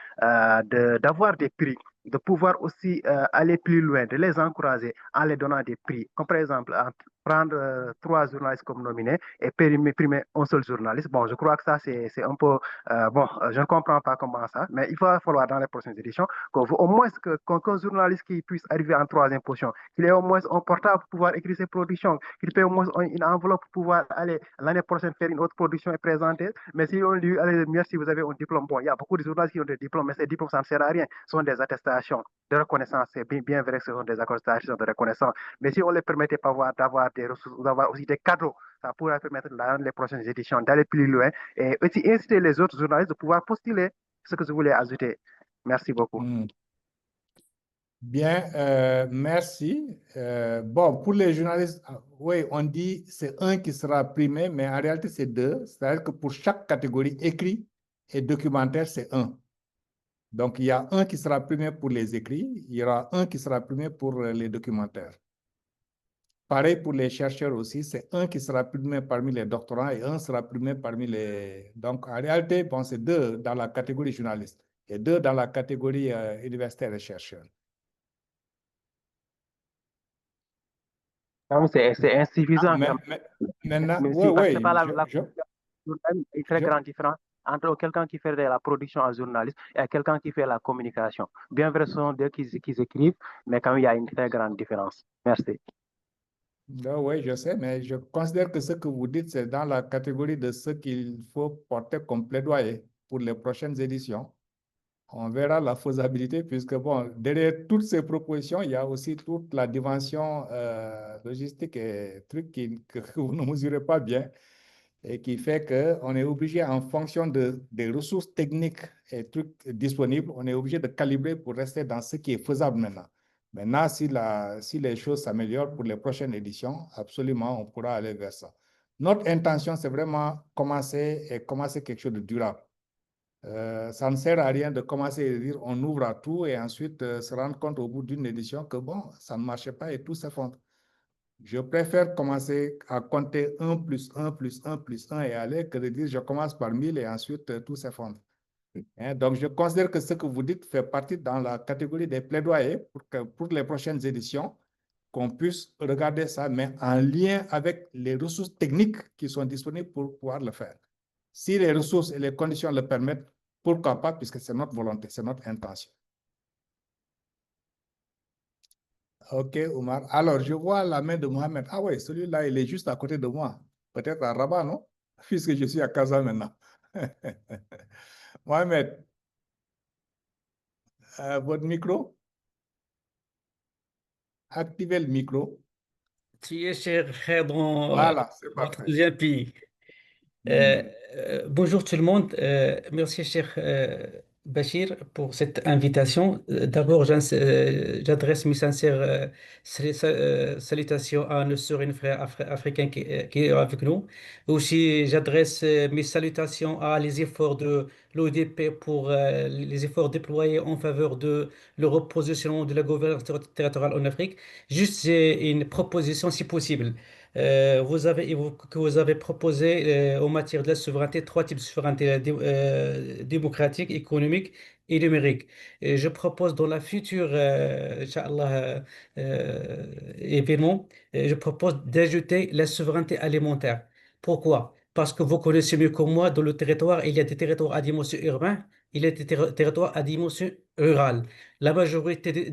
d'avoir des prix, de pouvoir aussi aller plus loin, de les encourager en les donnant des prix. Comme par exemple, prendre 3 journalistes comme nominés et primer un seul journaliste. Bon, je crois que ça, c'est un peu... je ne comprends pas comment ça, mais il va falloir dans les prochaines éditions qu'au moins qu'un journaliste qui puisse arriver en 3e position, qu'il ait au moins un portable pour pouvoir écrire ses productions, qu'il ait au moins une enveloppe pour pouvoir aller l'année prochaine faire une autre production et présenter. Mais si on lui dit, merci, vous avez un diplôme. Bon, il y a beaucoup de journalistes qui ont des diplômes, mais ces diplômes, ça ne sert à rien. Ce sont des attestations de reconnaissance. C'est bien vrai que ce sont des attestations de reconnaissance. Mais si on ne les permettait pas d'avoir des ressources, d'avoir aussi des cadeaux, ça pourrait permettre dans les prochaines éditions d'aller plus loin et aussi inciter les autres journalistes de pouvoir postuler ce que je voulais ajouter. Merci beaucoup. Bien, merci. Bon, pour les journalistes, oui, on dit c'est un qui sera primé, mais en réalité, c'est 2. C'est-à-dire que pour chaque catégorie écrit et documentaire, c'est 1. Donc, il y a un qui sera primé pour les écrits, il y aura un qui sera primé pour les documentaires. pareil pour les chercheurs aussi, c'est un qui sera primé parmi les doctorants et un sera primé parmi les... Donc, en réalité, bon, c'est 2 dans la catégorie journaliste et 2 dans la catégorie universitaire et chercheurs. C'est insuffisant. Maintenant, C'est pas une très grande différence entre quelqu'un qui fait de la production en journaliste et quelqu'un qui fait la communication. Bien vrai, ce sont deux qui écrivent, mais quand même, il y a une très grande différence. Merci. Oui, je sais, mais je considère que ce que vous dites, c'est dans la catégorie de ce qu'il faut porter comme plaidoyer pour les prochaines éditions. On verra la faisabilité, puisque bon, derrière toutes ces propositions, il y a aussi toute la dimension logistique et trucs que vous ne mesurez pas bien et qui fait qu'on est obligé, en fonction des ressources techniques et trucs disponibles, on est obligé de calibrer pour rester dans ce qui est faisable maintenant. Maintenant, si les choses s'améliorent pour les prochaines éditions, absolument, on pourra aller vers ça. Notre intention, c'est vraiment commencer quelque chose de durable. Ça ne sert à rien de commencer à dire on ouvre à tout et ensuite se rendre compte au bout d'une édition que bon, ça ne marchait pas et tout s'effondre. Je préfère commencer à compter 1 plus 1 plus 1 plus 1 et aller que de dire je commence par 1000 et ensuite tout s'effondre. Donc, je considère que ce que vous dites fait partie dans la catégorie des plaidoyers pour les prochaines éditions, qu'on puisse regarder ça, mais en lien avec les ressources techniques qui sont disponibles pour pouvoir le faire. Si les ressources et les conditions le permettent, pourquoi pas, puisque c'est notre volonté, c'est notre intention. Ok, Omar. Alors, je vois la main de Mohamed. Ah oui, celui-là, il est juste à côté de moi. Peut-être à Rabat, non? Puisque je suis à Casa maintenant. Mohamed, votre micro? Activez le micro. Tu es cher frère dans Voilà, c'est votre parfait. deuxième pays. Bonjour tout le monde. Merci, cher Bachir, pour cette invitation. D'abord, j'adresse mes sincères salutations à nos sœurs et nos frères africains qui sont avec nous. Aussi, j'adresse mes salutations à les efforts de l'ODP pour les efforts déployés en faveur de le repositionnement de la gouvernance territoriale en Afrique. Juste, j'ai une proposition si possible. Vous avez proposé en matière de la souveraineté 3 types de souveraineté démocratique, économique et numérique. Et je propose dans la future Inch'Allah, événement, je propose d'ajouter la souveraineté alimentaire. Pourquoi? Parce que vous connaissez mieux que moi, dans le territoire, il y a des territoires à dimension urbaine, il y a des territoires à dimension rurale. La majorité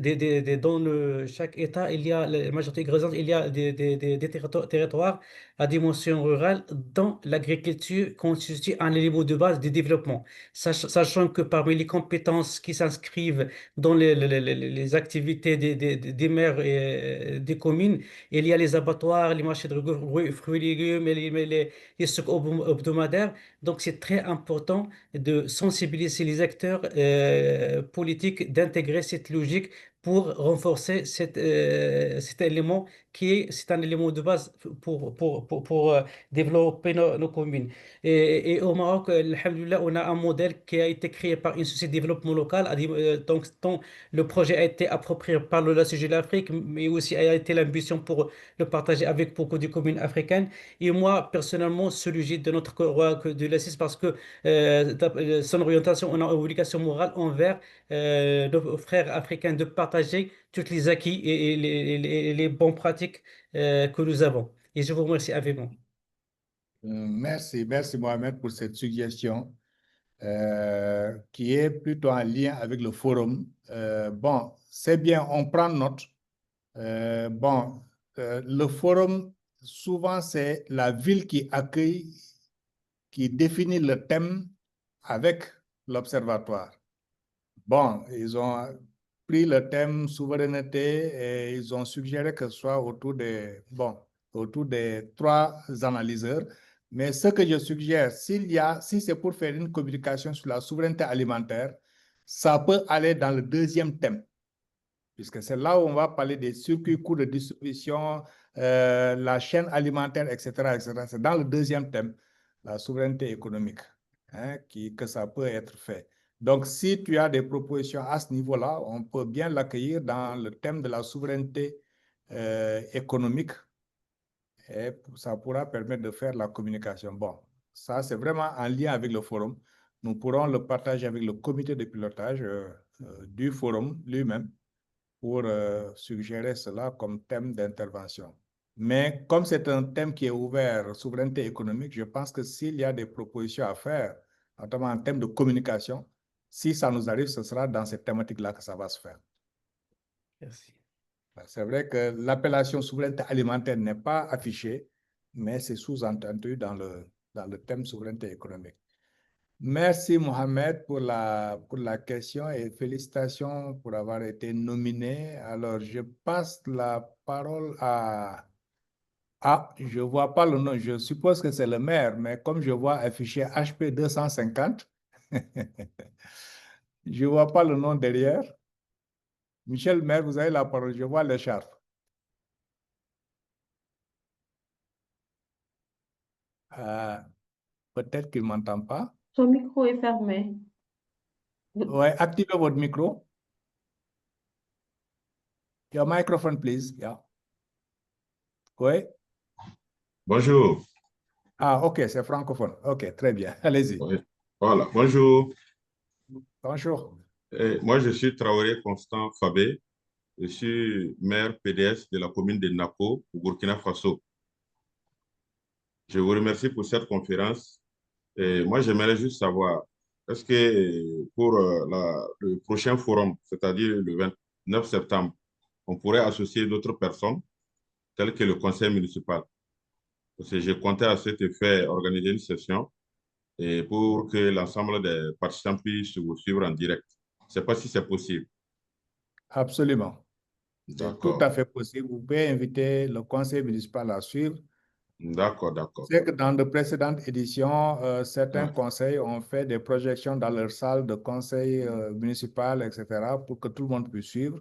dans chaque État, il y a la majorité écrasante, il y a des territoires à dimension rurale dont l'agriculture constitue un élément de base du développement. Sachant que parmi les compétences qui s'inscrivent dans les activités des maires et des communes, il y a les abattoirs, les marchés de fruits et légumes, et les stocks hebdomadaires. Donc, c'est très important de sensibiliser les acteurs politiques, d'intégrer cette logique pour renforcer cet élément c'est un élément de base pour développer nos communes. Et au Maroc, alhamdoulilah, on a un modèle qui a été créé par une société de développement local. Donc, le projet a été approprié par le CG de l'Afrique, mais aussi a été l'ambition pour le partager avec beaucoup de communes africaines. Et moi, personnellement, celui de notre roi de l'Assis, parce que son orientation, on a une obligation morale envers nos frères africains de partager tous les acquis et les bonnes pratiques que nous avons. Et je vous remercie vivement. Merci Mohamed pour cette suggestion qui est plutôt en lien avec le forum. Bon, c'est bien, on prend note. Le forum, souvent, c'est la ville qui accueille, qui définit le thème avec l'observatoire. Bon, ils ont pris le thème souveraineté et ils ont suggéré que ce soit autour des 3 analyseurs. Mais ce que je suggère, si c'est pour faire une communication sur la souveraineté alimentaire, ça peut aller dans le 2e thème, puisque c'est là où on va parler des circuits courts de distribution, la chaîne alimentaire, etc., etc. C'est dans le 2e thème, la souveraineté économique, que ça peut être fait. Donc, si tu as des propositions à ce niveau-là, on peut bien l'accueillir dans le thème de la souveraineté économique et ça pourra permettre de faire la communication. Bon, ça, c'est vraiment en lien avec le forum. Nous pourrons le partager avec le comité de pilotage du forum lui-même pour suggérer cela comme thème d'intervention. Mais comme c'est un thème qui est ouvert, souveraineté économique, je pense que s'il y a des propositions à faire, notamment en termes de communication, si ça nous arrive, ce sera dans cette thématique-là que ça va se faire. Merci. C'est vrai que l'appellation souveraineté alimentaire n'est pas affichée, mais c'est sous-entendu dans le thème souveraineté économique. Merci Mohamed pour la question et félicitations pour avoir été nominé. Alors, je passe la parole à... Ah, je ne vois pas le nom, je suppose que c'est le maire, mais comme je vois affiché HP 250, je ne vois pas le nom derrière. Michel le maire, vous avez la parole, je vois l'écharpe. Peut-être qu'il ne m'entend pas. Son micro est fermé. Oui, activez votre micro. Your microphone, please. Yeah. Oui. Bonjour. Ah, ok, c'est francophone. Ok, très bien. Allez-y. Oui. Voilà, bonjour. Bonjour. Moi, je suis Traoré Constant Fabé. Je suis maire PDS de la commune de Napo, au Burkina Faso. Je vous remercie pour cette conférence. Et moi, j'aimerais juste savoir, est-ce que pour le prochain forum, c'est-à-dire le 29 septembre, on pourrait associer d'autres personnes, telles que le conseil municipal? Parce que j'ai compté à cet effet organiser une session et pour que l'ensemble des participants puissent vous suivre en direct. Je ne sais pas si c'est possible. Absolument. C'est tout D'accord. à fait possible. Vous pouvez inviter le conseil municipal à suivre. D'accord, d'accord. C'est que dans de précédentes éditions, certains Ouais. conseils ont fait des projections dans leur salle de conseil municipal, etc., pour que tout le monde puisse suivre.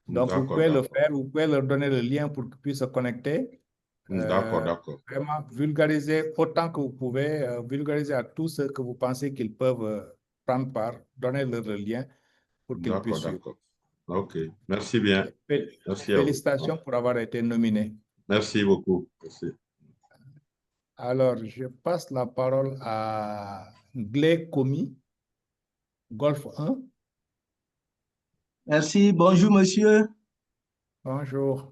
Donc, vous D'accord, pouvez le d'accord. faire, vous pouvez leur donner le lien pour qu'ils puissent se connecter. D'accord, d'accord. Vraiment, vulgariser autant que vous pouvez, vulgariser à tous ceux que vous pensez qu'ils peuvent prendre part, donner-leur le lien pour qu'ils D'accord, puissent suivre. d'accord. OK. Merci bien. Merci à vous. Félicitations pour avoir été nominé. Merci beaucoup. Merci. Alors, je passe la parole à Glé Komi, Golf 1. Merci, bonjour monsieur. Bonjour.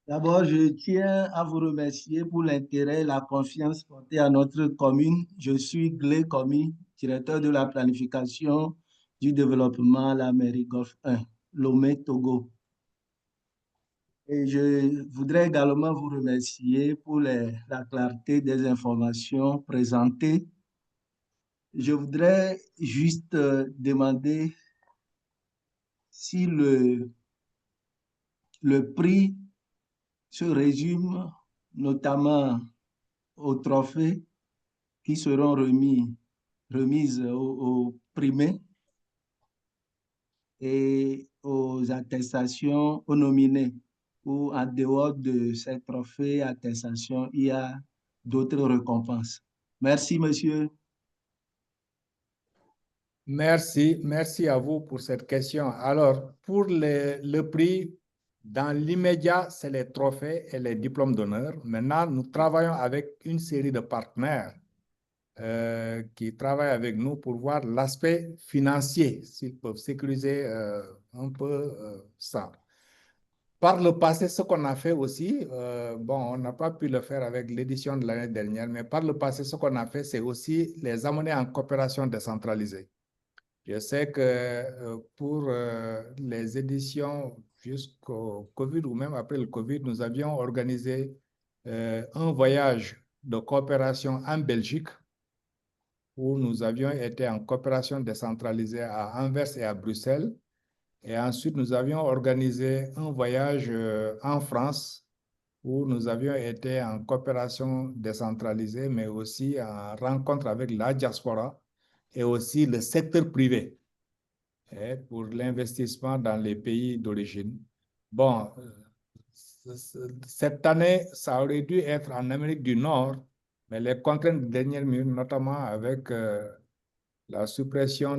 D'abord, je tiens à vous remercier pour l'intérêt et la confiance portée à notre commune. Je suis Glé Komi, directeur de la planification du développement à la mairie Golf 1, Lomé, Togo. Et je voudrais également vous remercier pour la clarté des informations présentées. Je voudrais juste demander si le prix se résume notamment aux trophées qui seront remises aux primés et aux attestations aux nominés, ou en dehors de ces trophées, attestations, il y a d'autres récompenses. Merci, monsieur. Merci à vous pour cette question. Alors, pour le prix, dans l'immédiat, c'est les trophées et les diplômes d'honneur. Maintenant, nous travaillons avec une série de partenaires qui travaillent avec nous pour voir l'aspect financier, s'ils peuvent sécuriser un peu ça. Par le passé, ce qu'on a fait aussi, bon, on n'a pas pu le faire avec l'édition de l'année dernière, mais par le passé, ce qu'on a fait, c'est aussi les amener en coopération décentralisée. Je sais que pour les éditions jusqu'au Covid ou même après le Covid, nous avions organisé un voyage de coopération en Belgique où nous avions été en coopération décentralisée à Anvers et à Bruxelles. Et ensuite, nous avions organisé un voyage en France où nous avions été en coopération décentralisée, mais aussi en rencontre avec la diaspora et aussi le secteur privé pour l'investissement dans les pays d'origine. Bon, cette année, ça aurait dû être en Amérique du Nord, mais les contraintes de dernière minute, notamment avec la suppression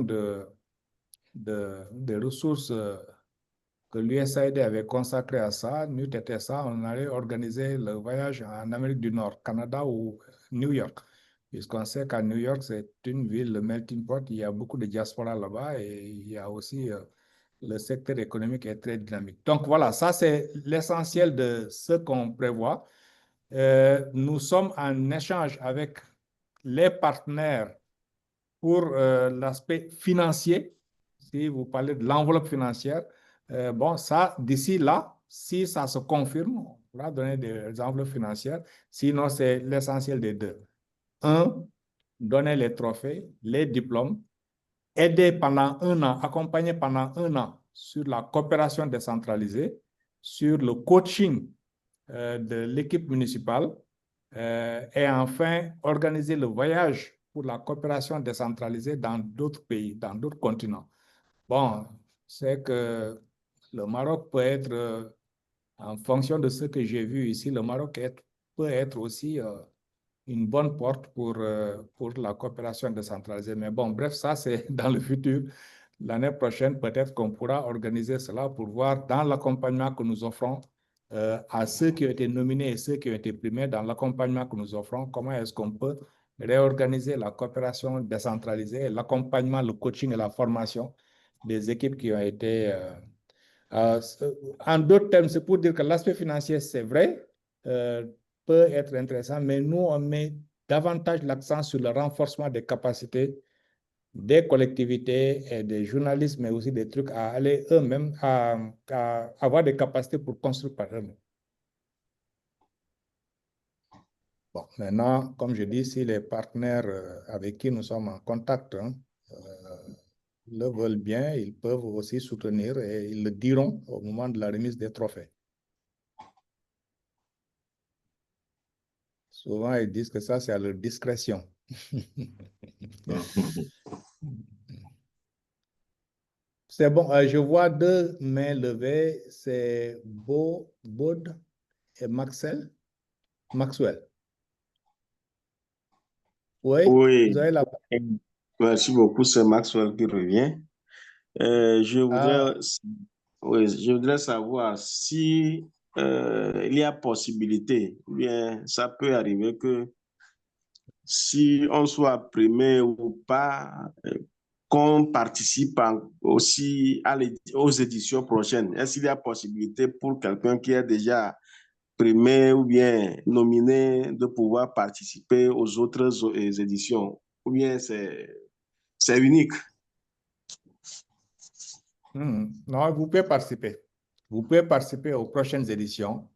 des ressources que l'USAID avait consacré à ça. N'eût été ça, on allait organiser le voyage en Amérique du Nord, Canada ou New York. Puisqu'on sait qu'à New York, c'est une ville, le melting pot, il y a beaucoup de diaspora là-bas et il y a aussi le secteur économique est très dynamique. Donc voilà, ça c'est l'essentiel de ce qu'on prévoit. Nous sommes en échange avec les partenaires pour l'aspect financier. Si vous parlez de l'enveloppe financière, bon, ça, d'ici là, si ça se confirme, on pourra donner des enveloppes financières. Sinon, c'est l'essentiel des deux. Un, donner les trophées, les diplômes, aider pendant un an, accompagner pendant un an sur la coopération décentralisée, sur le coaching de l'équipe municipale et enfin organiser le voyage pour la coopération décentralisée dans d'autres pays, dans d'autres continents. Bon, c'est que le Maroc peut être, en fonction de ce que j'ai vu ici, le Maroc peut être aussi une bonne porte pour la coopération décentralisée. Mais bon, bref, ça c'est dans le futur. L'année prochaine, peut-être qu'on pourra organiser cela pour voir dans l'accompagnement que nous offrons à ceux qui ont été nominés et ceux qui ont été primés, dans l'accompagnement que nous offrons, comment est-ce qu'on peut réorganiser la coopération décentralisée, l'accompagnement, le coaching et la formation des équipes qui ont été... en d'autres termes, c'est pour dire que l'aspect financier, c'est vrai, peut être intéressant, mais nous, on met davantage l'accent sur le renforcement des capacités des collectivités et des journalistes, mais aussi des trucs à aller eux-mêmes, à avoir des capacités pour construire par eux-mêmes. Bon, maintenant, comme je dis, si les partenaires avec qui nous sommes en contact le veulent bien, ils peuvent aussi soutenir et ils le diront au moment de la remise des trophées. Souvent, ils disent que ça, c'est à leur discrétion. C'est bon, je vois deux mains levées, c'est Baud et Maxwell. Oui, Oui, vous avez la... merci beaucoup, c'est Maxwell qui revient. Je voudrais savoir si il y a possibilité, ou bien ça peut arriver que si on soit primé ou pas, qu'on participe aussi aux éditions prochaines. Est-ce qu'il y a possibilité pour quelqu'un qui est déjà primé ou bien nominé de pouvoir participer aux autres éditions? Ou bien c'est unique? Non, vous pouvez participer. Vous pouvez participer aux prochaines éditions.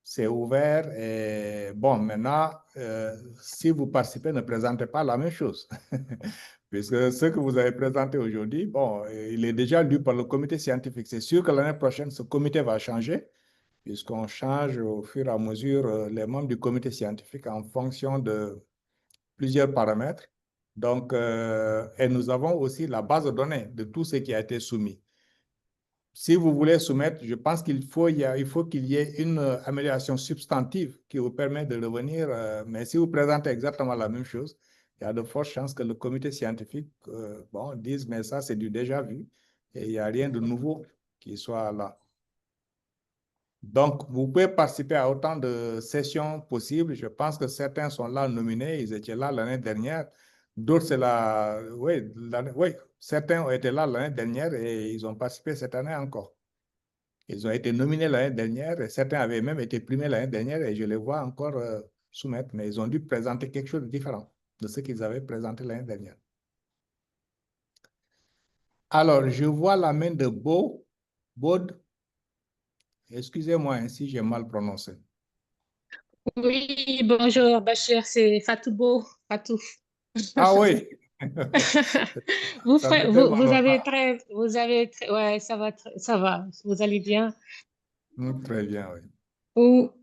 C'est ouvert et bon, maintenant, si vous participez, ne présentez pas la même chose. Puisque ce que vous avez présenté aujourd'hui, bon, il est déjà lu par le comité scientifique. C'est sûr que l'année prochaine, ce comité va changer, puisqu'on change au fur et à mesure les membres du comité scientifique en fonction de plusieurs paramètres. Donc, et nous avons aussi la base de données de tout ce qui a été soumis. Si vous voulez soumettre, je pense qu'il faut qu'il y ait une amélioration substantive qui vous permet de revenir. Mais si vous présentez exactement la même chose, il y a de fortes chances que le comité scientifique dise, mais ça, c'est du déjà vu. Et il n'y a rien de nouveau qui soit là. Donc, vous pouvez participer à autant de sessions possibles. Je pense que certains sont là nominés. Ils étaient là l'année dernière. D'autres, c'est là... Oui, certains ont été là l'année dernière et ils ont participé cette année encore. Ils ont été nominés l'année dernière et certains avaient même été primés l'année dernière et je les vois encore soumettre, mais ils ont dû présenter quelque chose de différent de ce qu'ils avaient présenté l'année dernière. Alors, je vois la main de Baud. Excusez-moi si j'ai mal prononcé. Oui, bonjour Bachir, c'est Fatou. Ah oui. Vous avez ouais, ça va, vous allez bien? Très bien, oui.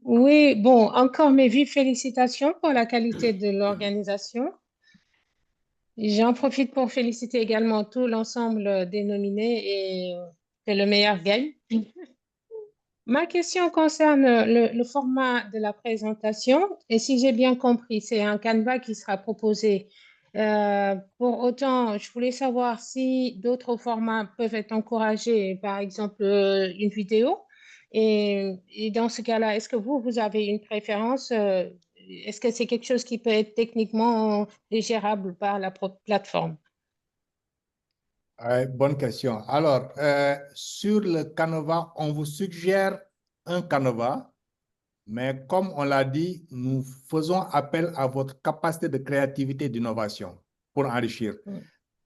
Oui, bon, encore mes vives félicitations pour la qualité de l'organisation. J'en profite pour féliciter également tout l'ensemble des nominés et que le meilleur gagne. Ma question concerne le format de la présentation et si j'ai bien compris, c'est un canevas qui sera proposé Pour autant, je voulais savoir si d'autres formats peuvent être encouragés, par exemple une vidéo. Et dans ce cas-là, est-ce que vous avez une préférence? Est-ce que c'est quelque chose qui peut être techniquement gérable par la plateforme? Bonne question. Alors, sur le Canva, on vous suggère un Canva, mais comme on l'a dit, nous faisons appel à votre capacité de créativité et d'innovation pour enrichir.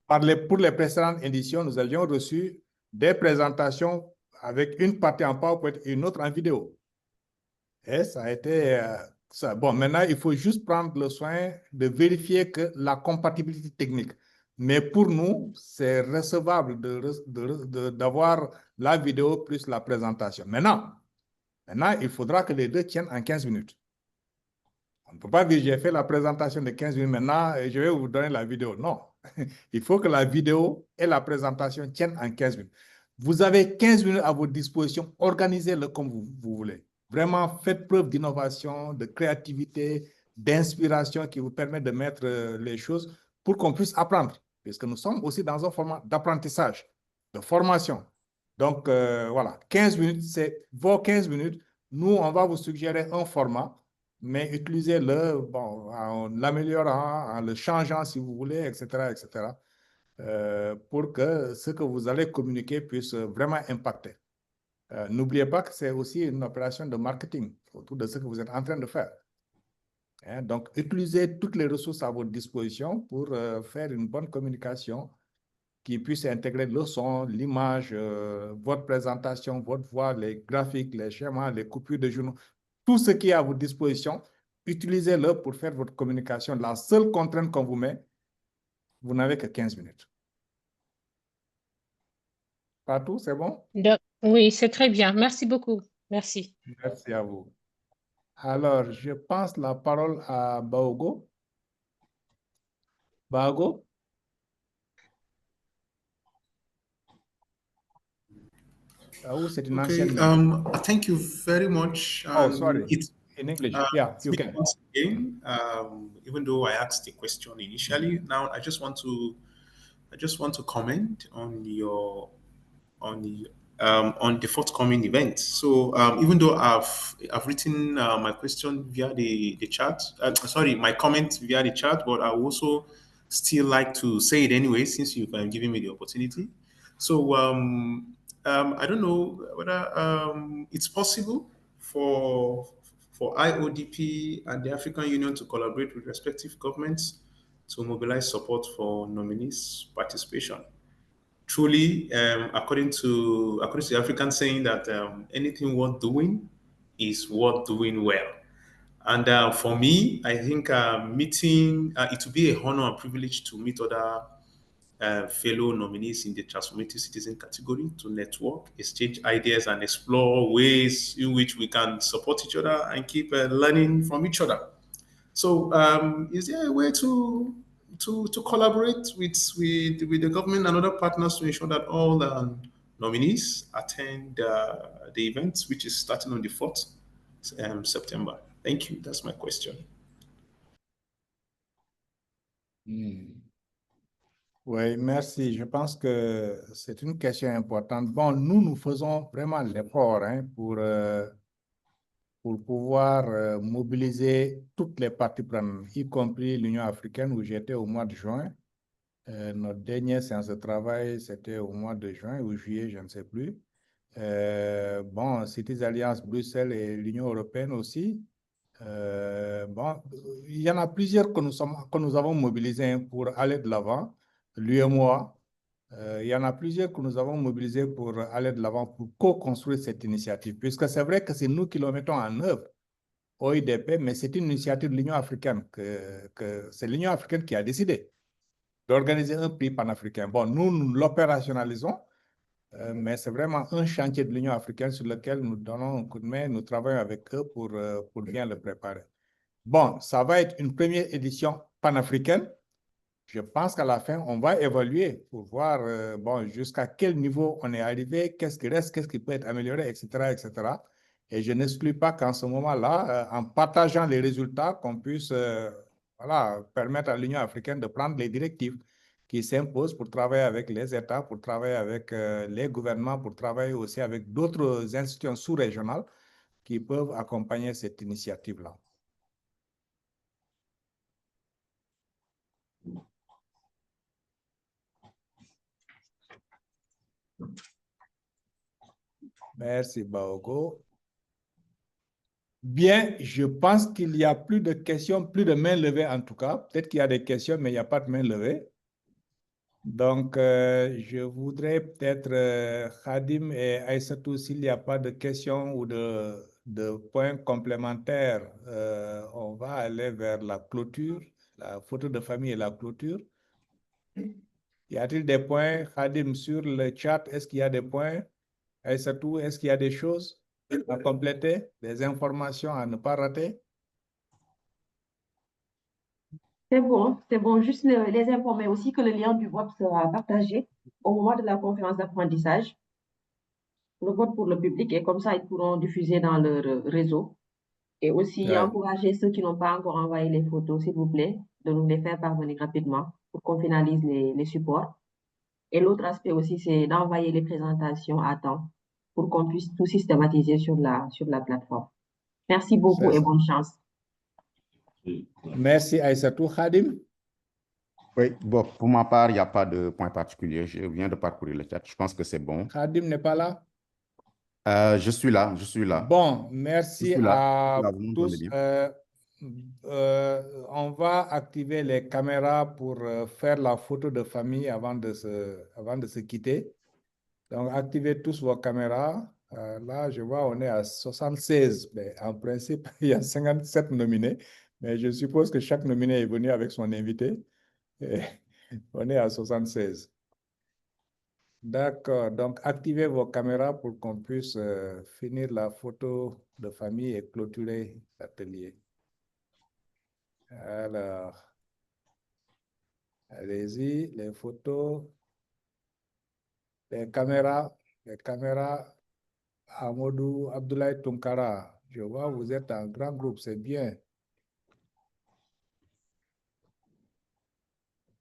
Pour les précédentes éditions, nous avions reçu des présentations avec une partie en PowerPoint et une autre en vidéo. Et ça a été ça. Bon, maintenant, il faut juste prendre le soin de vérifier que la compatibilité technique. Mais pour nous, c'est recevable d'avoir la vidéo plus la présentation. Maintenant, il faudra que les deux tiennent en 15 minutes. On ne peut pas dire j'ai fait la présentation de 15 minutes maintenant et je vais vous donner la vidéo. Non, il faut que la vidéo et la présentation tiennent en 15 minutes. Vous avez 15 minutes à votre disposition, organisez-le comme vous voulez. Vraiment, faites preuve d'innovation, de créativité, d'inspiration qui vous permet de mettre les choses pour qu'on puisse apprendre. Puisque nous sommes aussi dans un format d'apprentissage, de formation. Donc, voilà, 15 minutes, c'est vos 15 minutes. Nous, on va vous suggérer un format, mais utilisez-le bon, en l'améliorant, en le changeant si vous voulez, etc., etc., pour que ce que vous allez communiquer puisse vraiment impacter. N'oubliez pas que c'est aussi une opération de marketing autour de ce que vous êtes en train de faire. Hein, donc, utilisez toutes les ressources à votre disposition pour faire une bonne communication qui puisse intégrer le son, l'image, votre présentation, votre voix, les graphiques, les schémas, les coupures de journaux, tout ce qui est à votre disposition, utilisez-le pour faire votre communication. La seule contrainte qu'on vous met, vous n'avez que 15 minutes. Partout, c'est bon? Oui, c'est très bien. Merci beaucoup. Merci. Merci à vous. Alors, je passe la parole à Baogo. Baogo? C'est une ancienne. Thank you very much. Oh, sorry. In English. Yeah, you can. Once again, even though I asked the question initially, now I just want to comment on the forthcoming event. So even though I've written my question via the chat, my comment via the chat, but I also still like to say it anyway since you've given me the opportunity. So I don't know whether it's possible for IODP and the African Union to collaborate with respective governments to mobilize support for nominees' participation. Truly, according to the African saying that anything worth doing is worth doing well. And for me, I think it would be a honor and privilege to meet other fellow nominees in the transformative citizen category to network, exchange ideas, and explore ways in which we can support each other and keep learning from each other. So is there a way to collaborate with the government and other partners to ensure that all the nominees attend the event, which is starting on the 4th September? Thank you. That's my question. Oui, merci. Je pense que c'est une question importante. Bon, nous faisons vraiment l'effort pour pouvoir mobiliser toutes les parties prenantes, y compris l'Union africaine où j'étais au mois de juin. Notre dernière séance de travail, c'était au mois de juin ou juillet, je ne sais plus. Bon, Cities Alliance Bruxelles et l'Union européenne aussi. Bon, il y en a plusieurs que nous avons mobilisés pour aller de l'avant. L'UMOA, il y en a plusieurs que nous avons mobilisés pour aller de l'avant, pour co-construire cette initiative, puisque c'est vrai que c'est nous qui le mettons en œuvre, OIDP, mais c'est une initiative de l'Union africaine, que c'est l'Union africaine qui a décidé d'organiser un prix panafricain. Bon, nous l'opérationnalisons, mais c'est vraiment un chantier de l'Union africaine sur lequel nous donnons un coup de main, nous travaillons avec eux pour bien le préparer. Bon, ça va être une première édition panafricaine. Je pense qu'à la fin, on va évaluer pour voir bon, jusqu'à quel niveau on est arrivé, qu'est-ce qui reste, qu'est-ce qui peut être amélioré, etc., etc. Et je n'exclus pas qu'en ce moment-là, en partageant les résultats, qu'on puisse voilà, permettre à l'Union africaine de prendre les directives qui s'imposent pour travailler avec les États, pour travailler avec les gouvernements, pour travailler aussi avec d'autres institutions sous-régionales qui peuvent accompagner cette initiative-là. Merci, Baogo. Bien, je pense qu'il n'y a plus de questions, plus de mains levées en tout cas. Peut-être qu'il y a des questions, mais il n'y a pas de mains levées. Donc, je voudrais peut-être, Khadim et Aïssatou, s'il n'y a pas de questions ou de points complémentaires, on va aller vers la clôture, la photo de famille et la clôture. Y a-t-il des points, Khadim, sur le chat? Est-ce qu'il y a des points? Aïssatou, est-ce qu'il y a des choses à compléter, des informations à ne pas rater? C'est bon. Juste les informer aussi que le lien du vote sera partagé au moment de la conférence d'apprentissage. Le vote pour le public, et comme ça, ils pourront diffuser dans leur réseau. Et aussi encourager ceux qui n'ont pas encore envoyé les photos, s'il vous plaît, de nous les faire parvenir rapidement pour qu'on finalise les supports. Et l'autre aspect aussi, c'est d'envoyer les présentations à temps pour qu'on puisse tout systématiser sur la plateforme. Merci beaucoup et bonne chance. Merci Aïssatou. Khadim? Oui, bon, pour ma part, il n'y a pas de point particulier. Je viens de parcourir le chat. Je pense que c'est bon. Khadim n'est pas là? Je suis là. Bon, merci à vous m'entendez tous. bien. On va activer les caméras pour faire la photo de famille avant de se quitter. Donc, activez tous vos caméras. Là, je vois, on est à 76. Mais en principe, il y a 57 nominés. Mais je suppose que chaque nominé est venu avec son invité. Et on est à 76. D'accord. Donc, activez vos caméras pour qu'on puisse finir la photo de famille et clôturer l'atelier. Alors, allez-y, les photos, les caméras, Amadou Abdoulaye Tunkara. Je vois, vous êtes un grand groupe, c'est bien.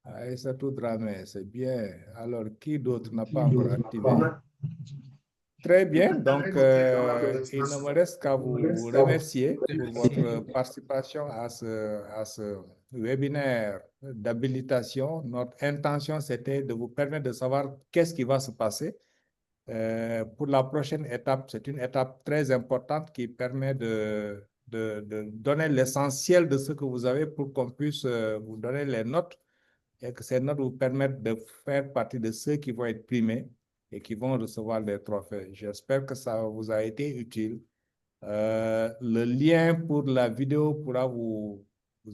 Aïssatou Dramé, c'est bien. Alors, qui d'autre n'a pas encore activé? Très bien, donc il ne me reste qu'à vous remercier pour votre participation à ce webinaire d'habilitation. Notre intention, c'était de vous permettre de savoir qu'est-ce qui va se passer. Pour la prochaine étape, c'est une étape très importante qui permet de donner l'essentiel de ce que vous avez pour qu'on puisse vous donner les notes et que ces notes vous permettent de faire partie de ceux qui vont être primés et qui vont recevoir des trophées. J'espère que ça vous a été utile. Le lien pour la vidéo pourra vous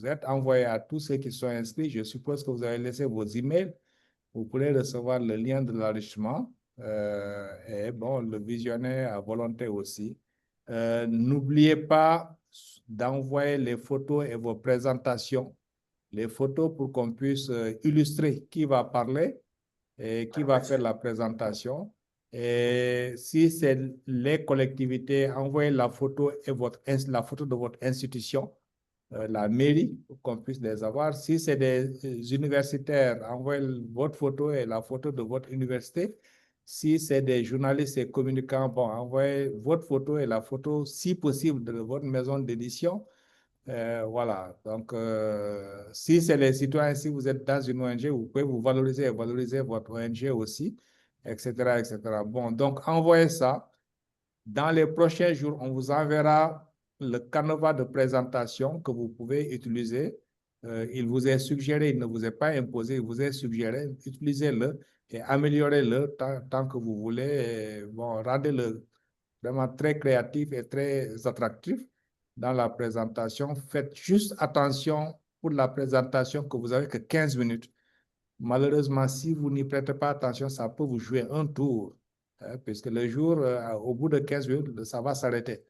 être envoyé à tous ceux qui sont inscrits. Je suppose que vous avez laissé vos emails. Vous pourrez recevoir le lien de l'enregistrement et bon, le visionner à volonté aussi. N'oubliez pas d'envoyer les photos et vos présentations, les photos pour qu'on puisse illustrer qui va parler et qui va faire la présentation. Et si c'est les collectivités, envoyez la photo et la photo de votre institution, la mairie, pour qu'on puisse les avoir. Si c'est des universitaires, envoyez votre photo et la photo de votre université. Si c'est des journalistes et communicants, bon, envoyez votre photo et la photo, si possible, de votre maison d'édition. Voilà, donc si c'est les citoyens, si vous êtes dans une ONG, vous pouvez vous valoriser et valoriser votre ONG aussi, etc., etc. Bon, donc envoyez ça. Dans les prochains jours, on vous enverra le canevas de présentation que vous pouvez utiliser. Il vous est suggéré, il ne vous est pas imposé, il vous est suggéré, utilisez-le et améliorez-le tant que vous voulez. Et, bon, rendez-le vraiment très créatif et très attractif dans la présentation. Faites juste attention pour la présentation que vous avez que 15 minutes. Malheureusement, si vous n'y prêtez pas attention, ça peut vous jouer un tour, hein, puisque le jour, au bout de 15 minutes, ça va s'arrêter.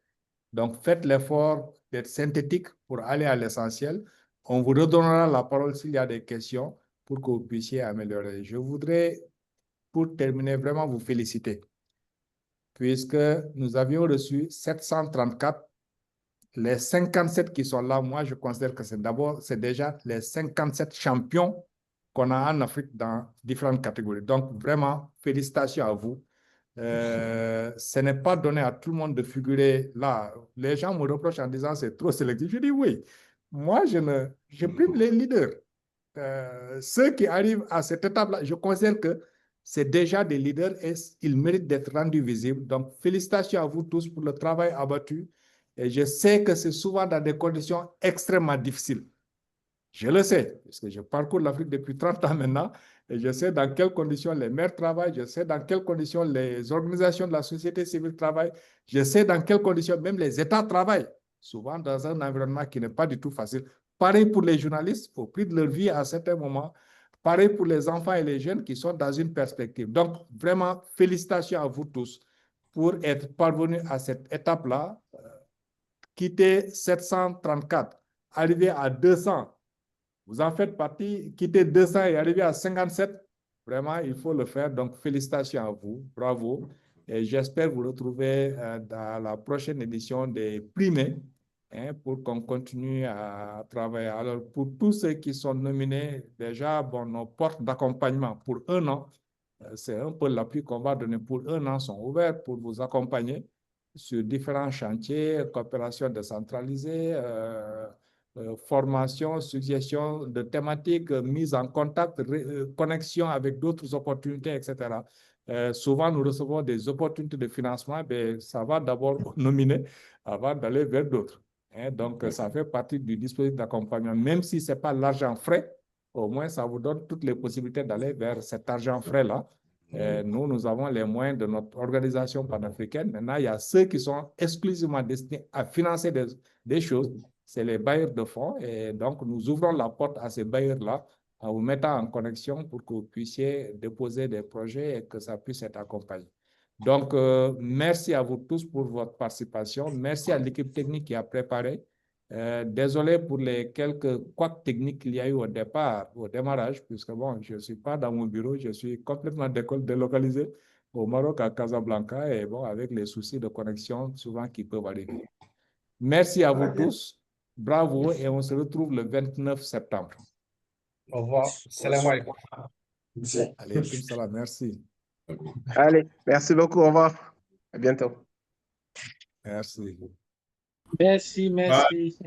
Donc, faites l'effort d'être synthétique pour aller à l'essentiel. On vous redonnera la parole s'il y a des questions pour que vous puissiez améliorer. Je voudrais, pour terminer, vraiment vous féliciter, puisque nous avions reçu 734 les 57 qui sont là, moi, je considère que c'est déjà les 57 champions qu'on a en Afrique dans différentes catégories. Donc, vraiment, félicitations à vous. Ce n'est pas donné à tout le monde de figurer là. Les gens me reprochent en disant c'est trop sélectif. Je dis oui. Moi, je prime les leaders. Ceux qui arrivent à cette étape-là, je considère que c'est déjà des leaders et ils méritent d'être rendus visibles. Donc, félicitations à vous tous pour le travail abattu. Et je sais que c'est souvent dans des conditions extrêmement difficiles. Je le sais, parce que je parcours l'Afrique depuis 30 ans maintenant, et je sais dans quelles conditions les maires travaillent, je sais dans quelles conditions les organisations de la société civile travaillent, je sais dans quelles conditions même les États travaillent, souvent dans un environnement qui n'est pas du tout facile. Pareil pour les journalistes, au prix de leur vie à certains moments, pareil pour les enfants et les jeunes qui sont dans une perspective. Donc, vraiment, félicitations à vous tous pour être parvenus à cette étape-là, quitter 734, arriver à 200. Vous en faites partie, quitter 200 et arriver à 57, vraiment, il faut le faire. Donc, félicitations à vous, bravo. Et j'espère vous retrouver dans la prochaine édition des primés pour qu'on continue à travailler. Alors, pour tous ceux qui sont nominés, déjà, bon, nos portes d'accompagnement pour 1 an, c'est un peu l'appui qu'on va donner pour 1 an, sont ouvertes pour vous accompagner sur différents chantiers, coopération décentralisée, formation, suggestion de thématiques, mise en contact, connexion avec d'autres opportunités, etc. Souvent, nous recevons des opportunités de financement, mais ça va d'abord nominer avant d'aller vers d'autres. Donc, ça fait partie du dispositif d'accompagnement. Même si ce n'est pas l'argent frais, au moins, ça vous donne toutes les possibilités d'aller vers cet argent frais-là. Nous avons les moyens de notre organisation panafricaine. Maintenant, il y a ceux qui sont exclusivement destinés à financer des choses. C'est les bailleurs de fonds. Et donc, nous ouvrons la porte à ces bailleurs-là en vous mettant en connexion pour que vous puissiez déposer des projets et que ça puisse être accompagné. Donc, merci à vous tous pour votre participation. Merci à l'équipe technique qui a préparé. Désolé pour les quelques couacs techniques qu'il y a eu au démarrage, puisque bon, je ne suis pas dans mon bureau, je suis complètement délocalisé au Maroc, à Casablanca, et bon, avec les soucis de connexion souvent qui peuvent arriver. Merci à vous tous, bravo, et on se retrouve le 29 septembre. Au revoir. Salam alaikum. Allez, salam, merci. Allez, merci beaucoup, au revoir. À bientôt. Merci. Merci.